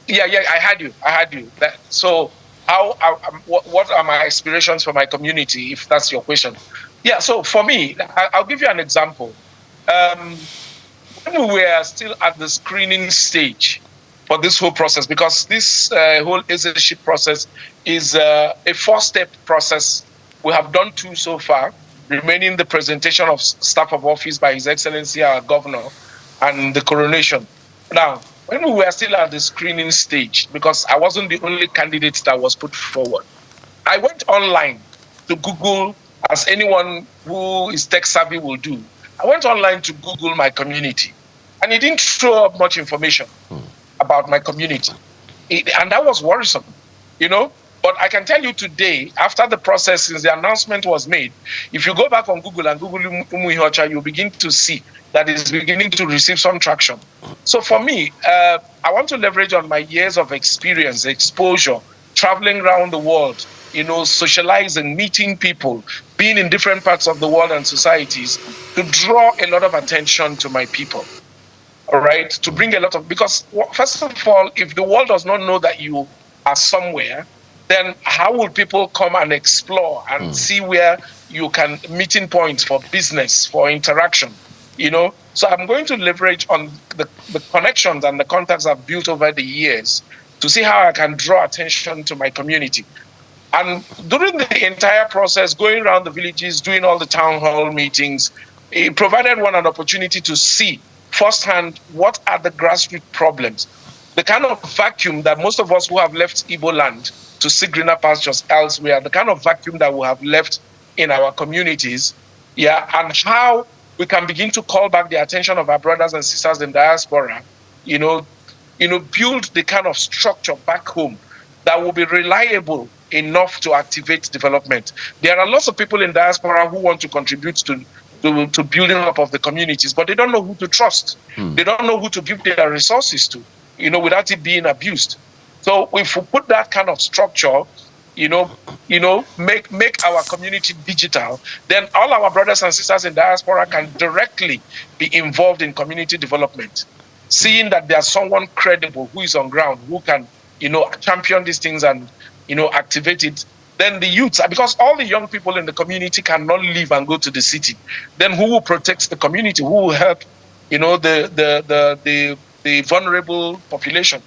Yeah, I heard you. So, what are my aspirations for my community, if that's your question? Yeah, so for me, I'll give you an example. When we were still at the screening stage for this whole process, because this whole citizenship process is a four-step process. We have done two so far, remaining the presentation of staff of office by His Excellency, our governor, and the coronation. Now, when we were still at the screening stage, because I wasn't the only candidate that was put forward, I went online to Google, as anyone who is tech savvy will do. I went online to Google my community, and it didn't throw up much information about my community. And that was worrisome, you know. But I can tell you today, after the process, since the announcement was made, if you go back on Google and Google Umuihocha, you'll begin to see that it's beginning to receive some traction. So for me, I want to leverage on my years of experience, exposure, traveling around the world, you know, socializing, meeting people, being in different parts of the world and societies, to draw a lot of attention to my people. All right, to bring a lot of, because first of all, if the world does not know that you are somewhere, then how will people come and explore and see where you can meeting points for business, for interaction, you know? So I'm going to leverage on the connections and the contacts I've built over the years to see how I can draw attention to my community. And during the entire process, going around the villages, doing all the town hall meetings, it provided one an opportunity to see firsthand what are the grassroots problems. The kind of vacuum that most of us who have left Igbo land to seek greener pastures elsewhere, the kind of vacuum that we have left in our communities, yeah, and how we can begin to call back the attention of our brothers and sisters in diaspora, you know, build the kind of structure back home that will be reliable enough to activate development. There are lots of people in diaspora who want to contribute to building up of the communities, but they don't know who to trust. They don't know who to give their resources to, you know, without it being abused. So if we put that kind of structure, make our community digital, then all our brothers and sisters in diaspora can directly be involved in community development, seeing that there's someone credible who is on ground, who can, champion these things and, activate it. Then the youths, because all the young people in the community cannot leave and go to the city. Then who will protect the community? Who will help, the vulnerable population?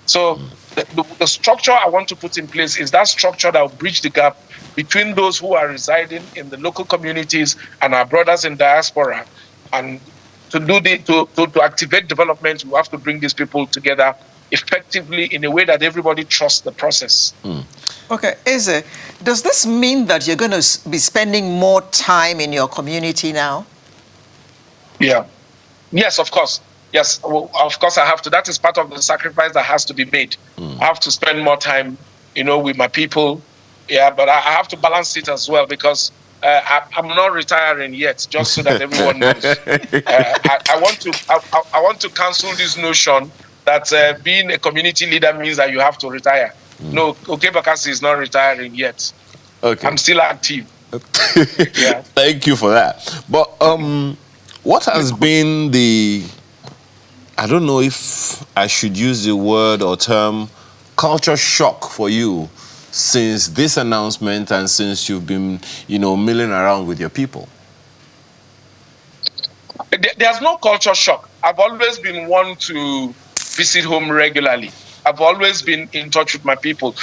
So the structure I want to put in place is that structure that will bridge the gap between those who are residing in the local communities and our brothers in diaspora. And to do to activate development, we have to bring these people together effectively in a way that everybody trusts the process. Okay, Eze, does this mean that you're going to be spending more time in your community now? Yeah. Yes, of course. Yes, well, of course I have to. That is part of the sacrifice that has to be made. I have to spend more time, with my people. Yeah, but I have to balance it as well because I'm not retiring yet, just so that everyone knows. I want to cancel this notion that being a community leader means that you have to retire. No, Okey Bakassi is not retiring yet. Okay. I'm still active. Yeah. Thank you for that. But what has been the, I don't know if I should use the word or term, culture shock for you since this announcement and since you've been, milling around with your people? There's no culture shock. I've always been one to visit home regularly. I've always been in touch with my people.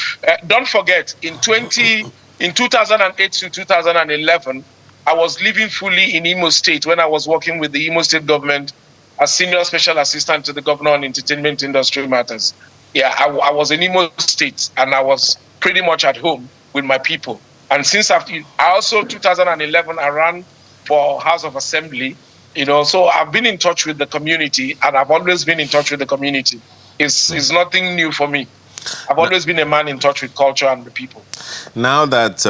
Don't forget, in 2008 to 2011, I was living fully in Imo State when I was working with the Imo State government as senior special assistant to the governor on entertainment industry matters. Yeah, I was in Imo State, and I was pretty much at home with my people. And since I also 2011, I ran for House of Assembly. So I've been in touch with the community, and I've always been in touch with the community. It's nothing new for me. I've always been a man in touch with culture and the people. Now that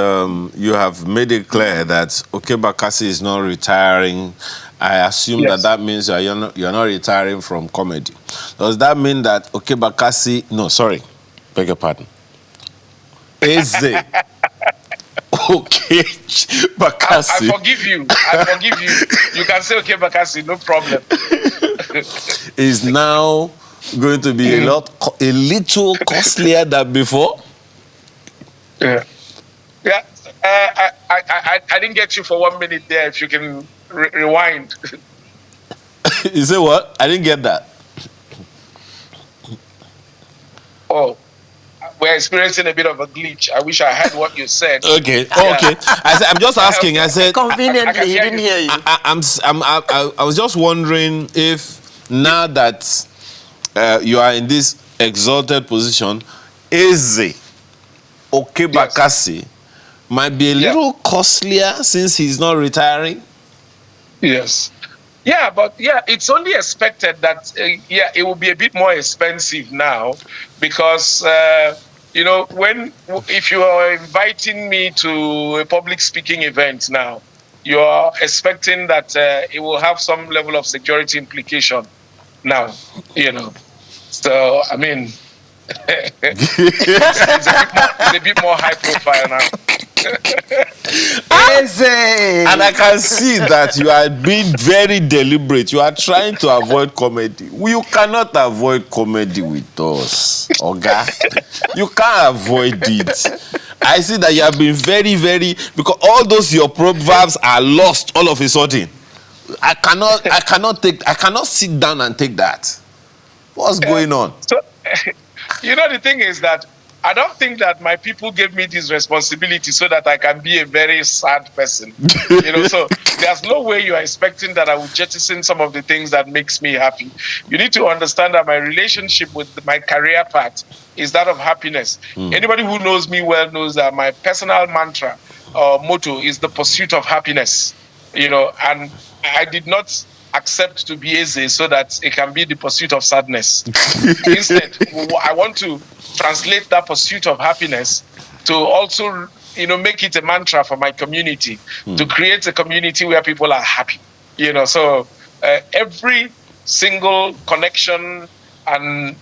you have made it clear that Okey Bakassi is not retiring, I assume that means you're not retiring from comedy. Does that mean that Okey Bakassi... No, sorry. Beg your pardon. Eze Okey Bakassi. I forgive you. I forgive you. You can say Okey Bakassi, no problem. Is now going to be a little costlier than before? Yeah. Yeah. I didn't get you for 1 minute there. If you can rewind. You say what? I didn't get that. Oh, we're experiencing a bit of a glitch. I wish I heard what you said. Okay. Okay. I'm just asking. I said conveniently he didn't hear you. I was just wondering if now that you are in this exalted position, Eze Okey Bakassi might be a little costlier since he's not retiring. Yes. Yeah, but it's only expected that it will be a bit more expensive now because if you are inviting me to a public speaking event now, you are expecting that it will have some level of security implication now, So I mean, it's a bit more high profile now. And I can see that you are being very deliberate. You are trying to avoid comedy. You cannot avoid comedy with us, Oga. You can't avoid it. I see that you have been very, very, because all those your proverbs are lost all of a sudden. I cannot sit down and take that. What's going on? So, the thing is that I don't think that my people gave me this responsibility so that I can be a very sad person. So there's no way you are expecting that I will jettison some of the things that makes me happy. You need to understand that my relationship with my career path is that of happiness. Anybody who knows me well knows that my personal mantra or motto is the pursuit of happiness. And I did not accept to be Eze so that it can be the pursuit of sadness. Instead, I want to translate that pursuit of happiness to also, make it a mantra for my community, to create a community where people are happy. So every single connection and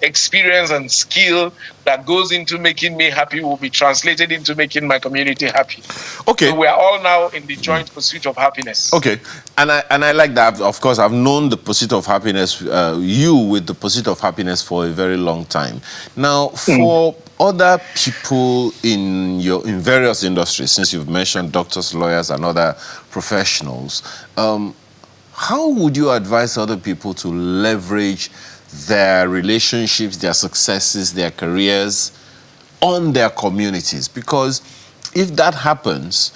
experience and skill that goes into making me happy will be translated into making my community happy. Okay. So we are all now in the joint pursuit of happiness. Okay. And I like that. Of course, I've known the pursuit of happiness, you with the pursuit of happiness for a very long time. Now, for other people in various industries, since you've mentioned doctors, lawyers, and other professionals, how would you advise other people to leverage their relationships, their successes, their careers on their communities? Because if that happens,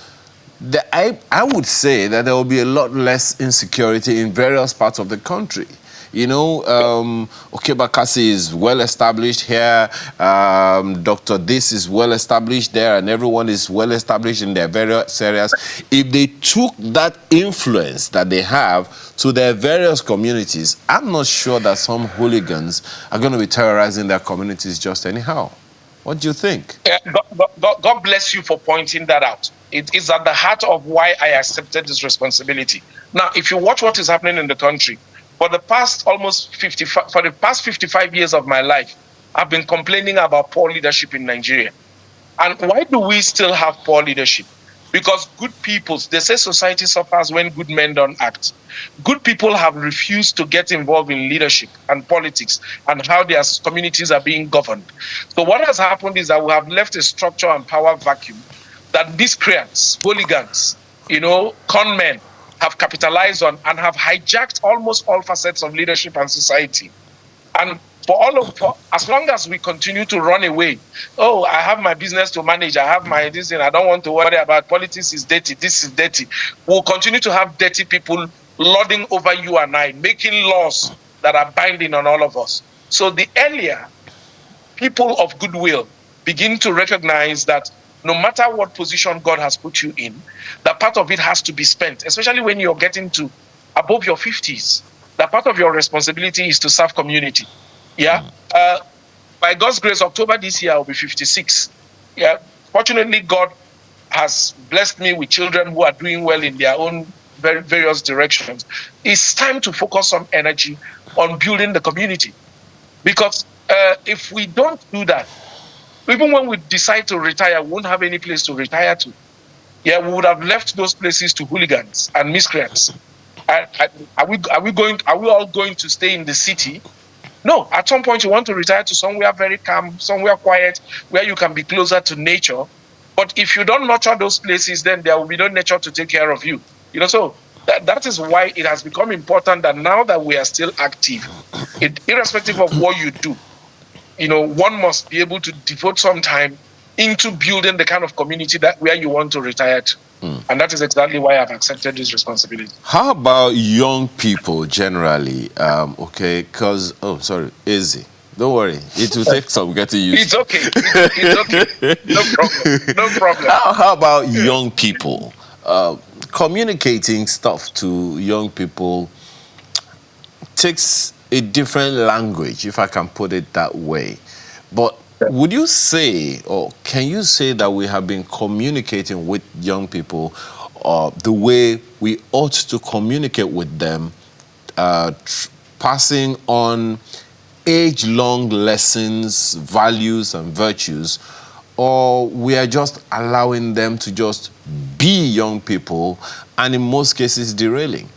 I would say that there will be a lot less insecurity in various parts of the country. Okey Bakassi is well established here, Dr. This is well established there, and everyone is well established in their various areas. If they took that influence that they have to their various communities, I'm not sure that some hooligans are going to be terrorizing their communities just anyhow. What do you think? God bless you for pointing that out. It is at the heart of why I accepted this responsibility. Now, if you watch what is happening in the country, for the past 55 years of my life, I've been complaining about poor leadership in Nigeria. And why do we still have poor leadership? Because good people, they say society suffers when good men don't act. Good people have refused to get involved in leadership and politics and how their communities are being governed. So what has happened is that we have left a structure and power vacuum that miscreants, hooligans, con men have capitalized on and have hijacked almost all facets of leadership and society. And for as long as we continue to run away, oh, I have my business to manage, I have my this, and I don't want to worry about politics is dirty, this is dirty. We'll continue to have dirty people lording over you and I, making laws that are binding on all of us. So the earlier people of goodwill begin to recognize that no matter what position God has put you in, that part of it has to be spent, especially when you're getting to above your 50s. That part of your responsibility is to serve community. Yeah. By God's grace, October this year, I'll be 56. Yeah. Fortunately, God has blessed me with children who are doing well in their own various directions. It's time to focus some energy on building the community. Because if we don't do that, even when we decide to retire, we won't have any place to retire to. Yeah, we would have left those places to hooligans and miscreants. Are we all going to stay in the city? No, at some point you want to retire to somewhere very calm, somewhere quiet, where you can be closer to nature. But if you don't nurture those places, then there will be no nature to take care of you. So that is why it has become important that now that we are still active, irrespective of what you do, one must be able to devote some time into building the kind of community where you want to retire to. And that is exactly why I've accepted this responsibility. How about young people generally? Okay, because, easy. Don't worry. It will take some getting used to. It's okay. It's okay. No problem. No problem. How about young people? Communicating stuff to young people takes a different language, if I can put it that way. But would you say, or can you say that we have been communicating with young people the way we ought to communicate with them, passing on age-long lessons, values, and virtues, or we are just allowing them to just be young people and in most cases derailing?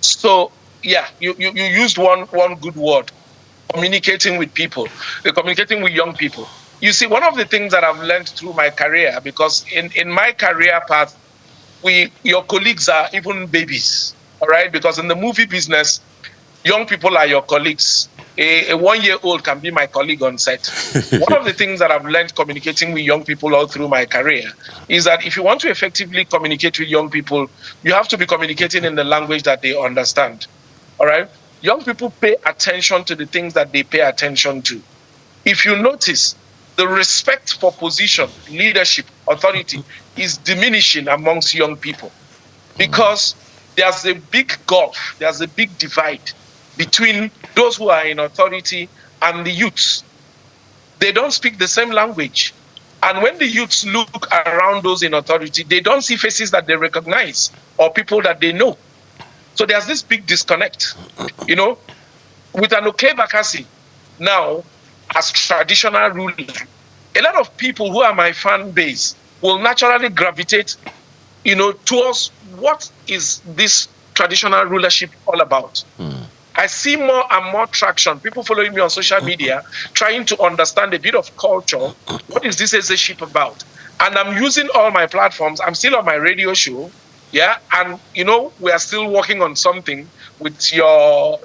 So, yeah, you used one good word. Communicating with people, communicating with young people. You see, one of the things that I've learned through my career, because in my career path, your colleagues are even babies, all right? Because in the movie business, young people are your colleagues. A 1-year-old can be my colleague on set. One of the things that I've learned communicating with young people all through my career is that if you want to effectively communicate with young people, you have to be communicating in the language that they understand, all right? Young people pay attention to the things that they pay attention to. If you notice, the respect for position, leadership, authority is diminishing amongst young people because there's a big gulf, there's a big divide between those who are in authority and the youths. They don't speak the same language. And when the youths look around those in authority, they don't see faces that they recognize or people that they know. So there's this big disconnect, with an Okey Bakassi now as traditional ruler. A lot of people who are my fan base will naturally gravitate, towards what is this traditional rulership all about. I see more and more traction. People following me on social media, trying to understand a bit of culture. What is this leadership about? And I'm using all my platforms. I'm still on my radio show. Yeah, and we are still working on something with your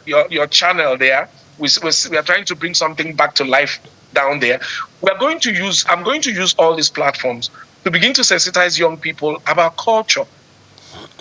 channel there. We are trying to bring something back to life down there. I'm going to use all these platforms to begin to sensitize young people about culture,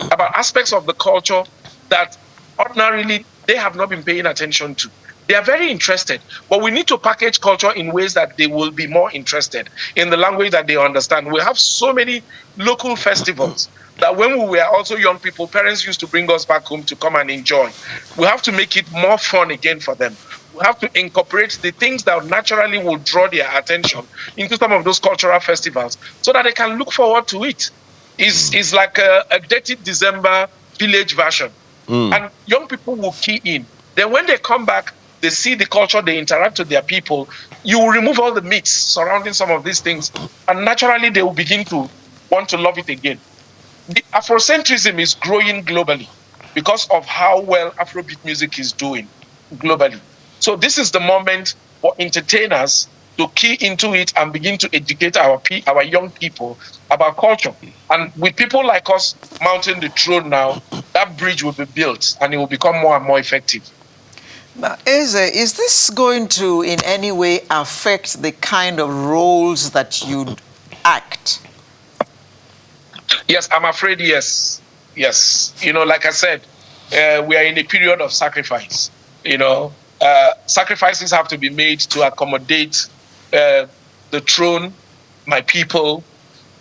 about aspects of the culture that ordinarily they have not been paying attention to. They are very interested, but we need to package culture in ways that they will be more interested in the language that they understand. We have so many local festivals that when we were also young people, parents used to bring us back home to come and enjoy. We have to make it more fun again for them. We have to incorporate the things that naturally will draw their attention into some of those cultural festivals so that they can look forward to it. It's like a Dirty December village version. And young people will key in. Then when they come back, they see the culture, they interact with their people. You will remove all the myths surrounding some of these things, and naturally they will begin to want to love it again. The Afrocentrism is growing globally because of how well Afrobeat music is doing globally. So this is the moment for entertainers to key into it and begin to educate our young people about culture. And with people like us mounting the throne now, that bridge will be built and it will become more and more effective. Now, Eze, is this going to in any way affect the kind of roles that you act? Yes, I'm afraid yes. Yes. You know, like I said, we are in a period of sacrifice. You know, sacrifices have to be made to accommodate the throne, my people,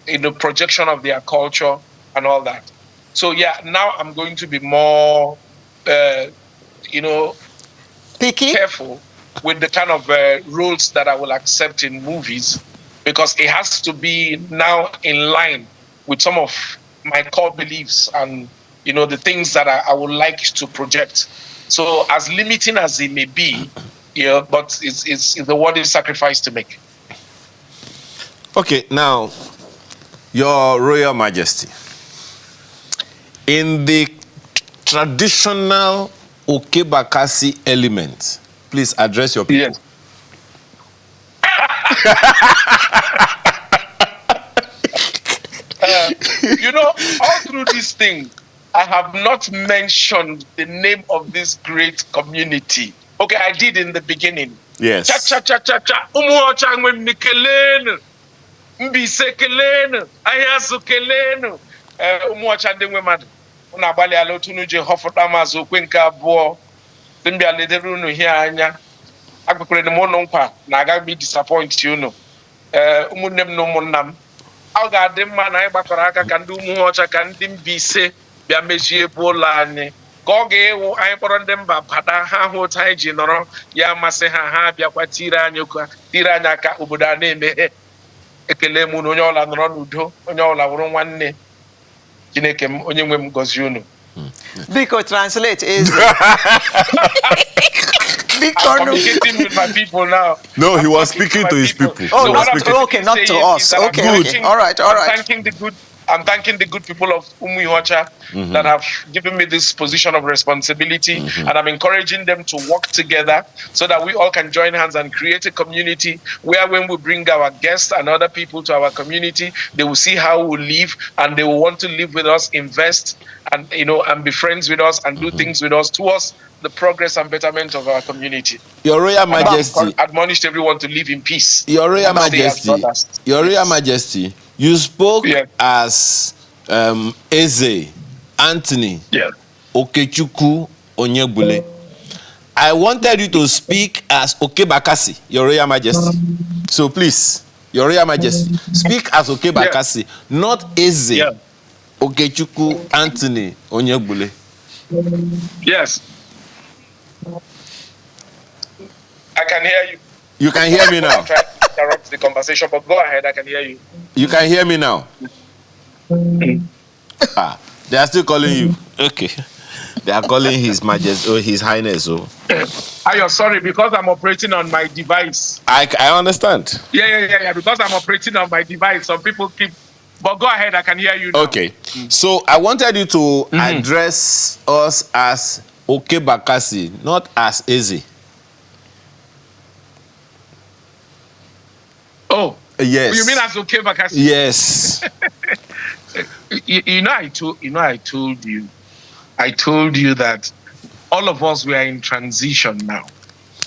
in the projection of their culture and all that. So, yeah, now I'm going to be more, you know, Picky? careful with the kind of roles that I will accept in movies, because it has to be now in line with some of my core beliefs and, you know, the things that I would like to project. So as limiting as it may be, you know, but it's the worth is sacrifice to make. Okay, now, Your Royal Majesty, in the traditional Okey Bakassi element, please address your people. Yes. You know, all through this thing, I have not mentioned the name of this great community. Okay, I did in the beginning. Yes. Cha cha cha cha cha. Umuocha ngwem nikelenu. Mbise kelenu. Ayasu kelenu. Umuocha ndengwe madu. Una bali alotunu je hofota mazo kwenka bo. Dimbi alederu no hia anya. Akpekure ni mono nkwa. Na aga be disappoint you no. Umunem no monam. Ọ ga-adị mma na anyị gbakọrọ aka ka ndị ụmụ ọcha ka ndị Mbaise bịa mechie ebe ụlọ anyị ka ọ ga-ewu anyị kpọrọ ndị mba bata ha hụ otu anyị ji nọrọ ya masị ha ha bịakwa tiri anyị aka obodo a na-emeghe. Ekele m unu, onye ọla nọrọ n'udo, onye ọla wụrụ nwanne. Chineke m onye nwe m gọzie unu. Biko, translate is. I'm communicating with my people now. No, he was speaking to his people. Oh, So not what I'm to, okay, not to us. Okay, Good. okay. All right, all right. I'm thanking the good people of Umuihocha that have given me this position of responsibility, and I'm encouraging them to work together so that we all can join hands and create a community where when we bring our guests and other people to our community, they will see how we live and they will want to live with us, invest, and and be friends with us and do things with us towards the progress and betterment of our community. Your Royal Majesty, admonished everyone to live in peace. Your Royal and stay as Majesty, brothers. Your Royal Majesty, you spoke Yeah. as Eze Anthony Yeah. Okechukwu Onyegbule. I wanted you to speak as Okey Bakassi, Your Royal Majesty. So please, Your Royal Majesty, speak as Okey Bakassi, not Eze Yeah. Okechukwu Anthony Onyegbule. Yes. I can hear you. You can hear me now. I'm trying to interrupt the conversation, but go ahead. I can hear you. You can hear me now. They are still calling you. Okay. They are calling His Majesty or His Highness. Oh. Ayo, sorry, because I'm operating on my device. I understand. Yeah. Because I'm operating on my device, some people keep. But go ahead. I can hear you now. Okay. So I wanted you to address us as Okey Bakassi, not as Eze. Oh. Yes. You mean as Okey Bakassi? Yes. I told you that all of us we are in transition now.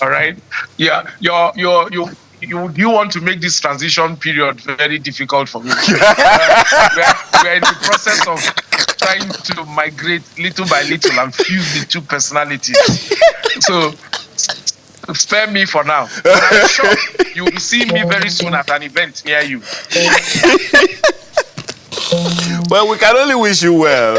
All right. Yeah. You want to make this transition period very difficult for me. We're in the process of trying to migrate little by little and fuse the two personalities. So spare me for now. But I'm sure you will see me very soon at an event near you. Well, we can only wish you well.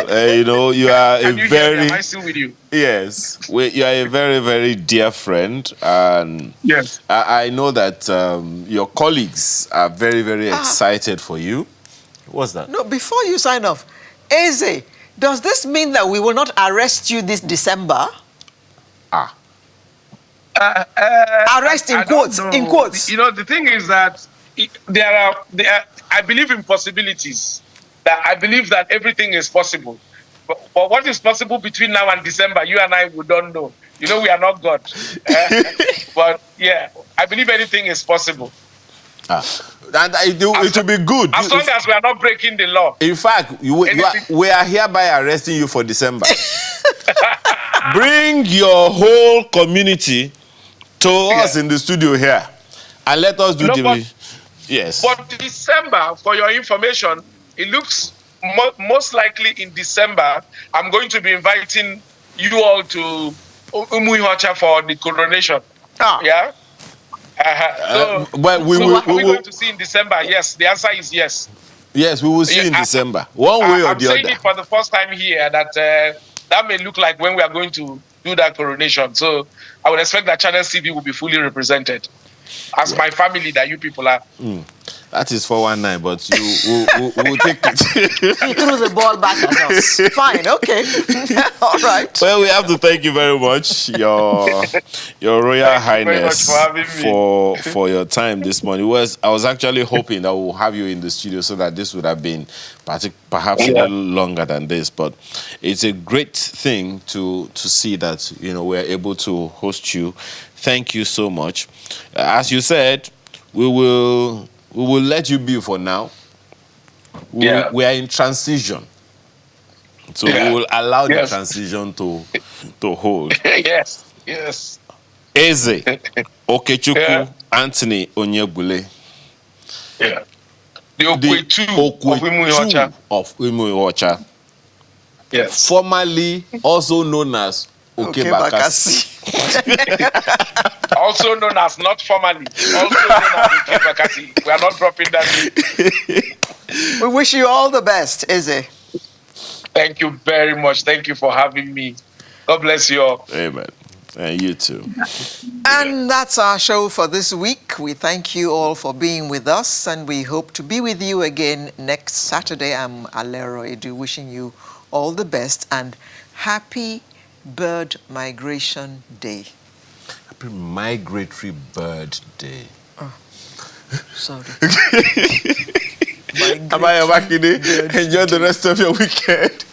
You are Can you hear me? Am I still with you? Yes, you are a very, very dear friend, and Yes. I know that your colleagues are very, very excited for you. What's that? No, before you sign off, Eze, does this mean that we will not arrest you this December? Arrest in I quotes. don't In know. quotes. The thing is that there are. I believe in possibilities. That I believe that everything is possible. But what is possible between now and December, you and I, we don't know. We are not God. But yeah, I believe anything is possible. And it will be good. As long as we are not breaking the law. In fact, we are hereby arresting you for December. bring your whole community to us in the studio here, and let us do yes. But December, for your information, it looks most likely in December, I'm going to be inviting you all to Umuihocha for the coronation. Yeah? But so are we going to see in December? Yes, the answer is yes. Yes, we will see in December. One way or the other. I'm saying it for the first time here that that may look like when we are going to do that coronation. So I would expect that Channel CV will be fully represented as my family that you people are. That is 419, but we'll take it. He threw the ball back at us. Fine, okay. All right. Well, we have to thank you very much, Your Royal Highness, for your time this morning. I was actually hoping that we'll have you in the studio so that this would have been perhaps a little longer than this. But it's a great thing to see that we're able to host you. Thank you so much. As you said, we will let you be for now. We are in transition. So we will allow the transition to hold. Yes. Eze, Okechukwu, Anthony Onyegbule. Yeah. The Okey 2 of Umuihocha. Yes. Formerly also known as Okey Bakassi. Also known as, not formally, also known as Okey Bakassi. We are not dropping that. We wish you all the best, Eze. Thank you very much. Thank you for having me. God bless you all. Amen. And you too. And that's our show for this week. We thank you all for being with us, and we hope to be with you again next Saturday. I'm Alero Edu, wishing you all the best and happy Bird Migration Day. Happy Migratory Bird Day. Oh, sorry. Enjoy the rest of your weekend.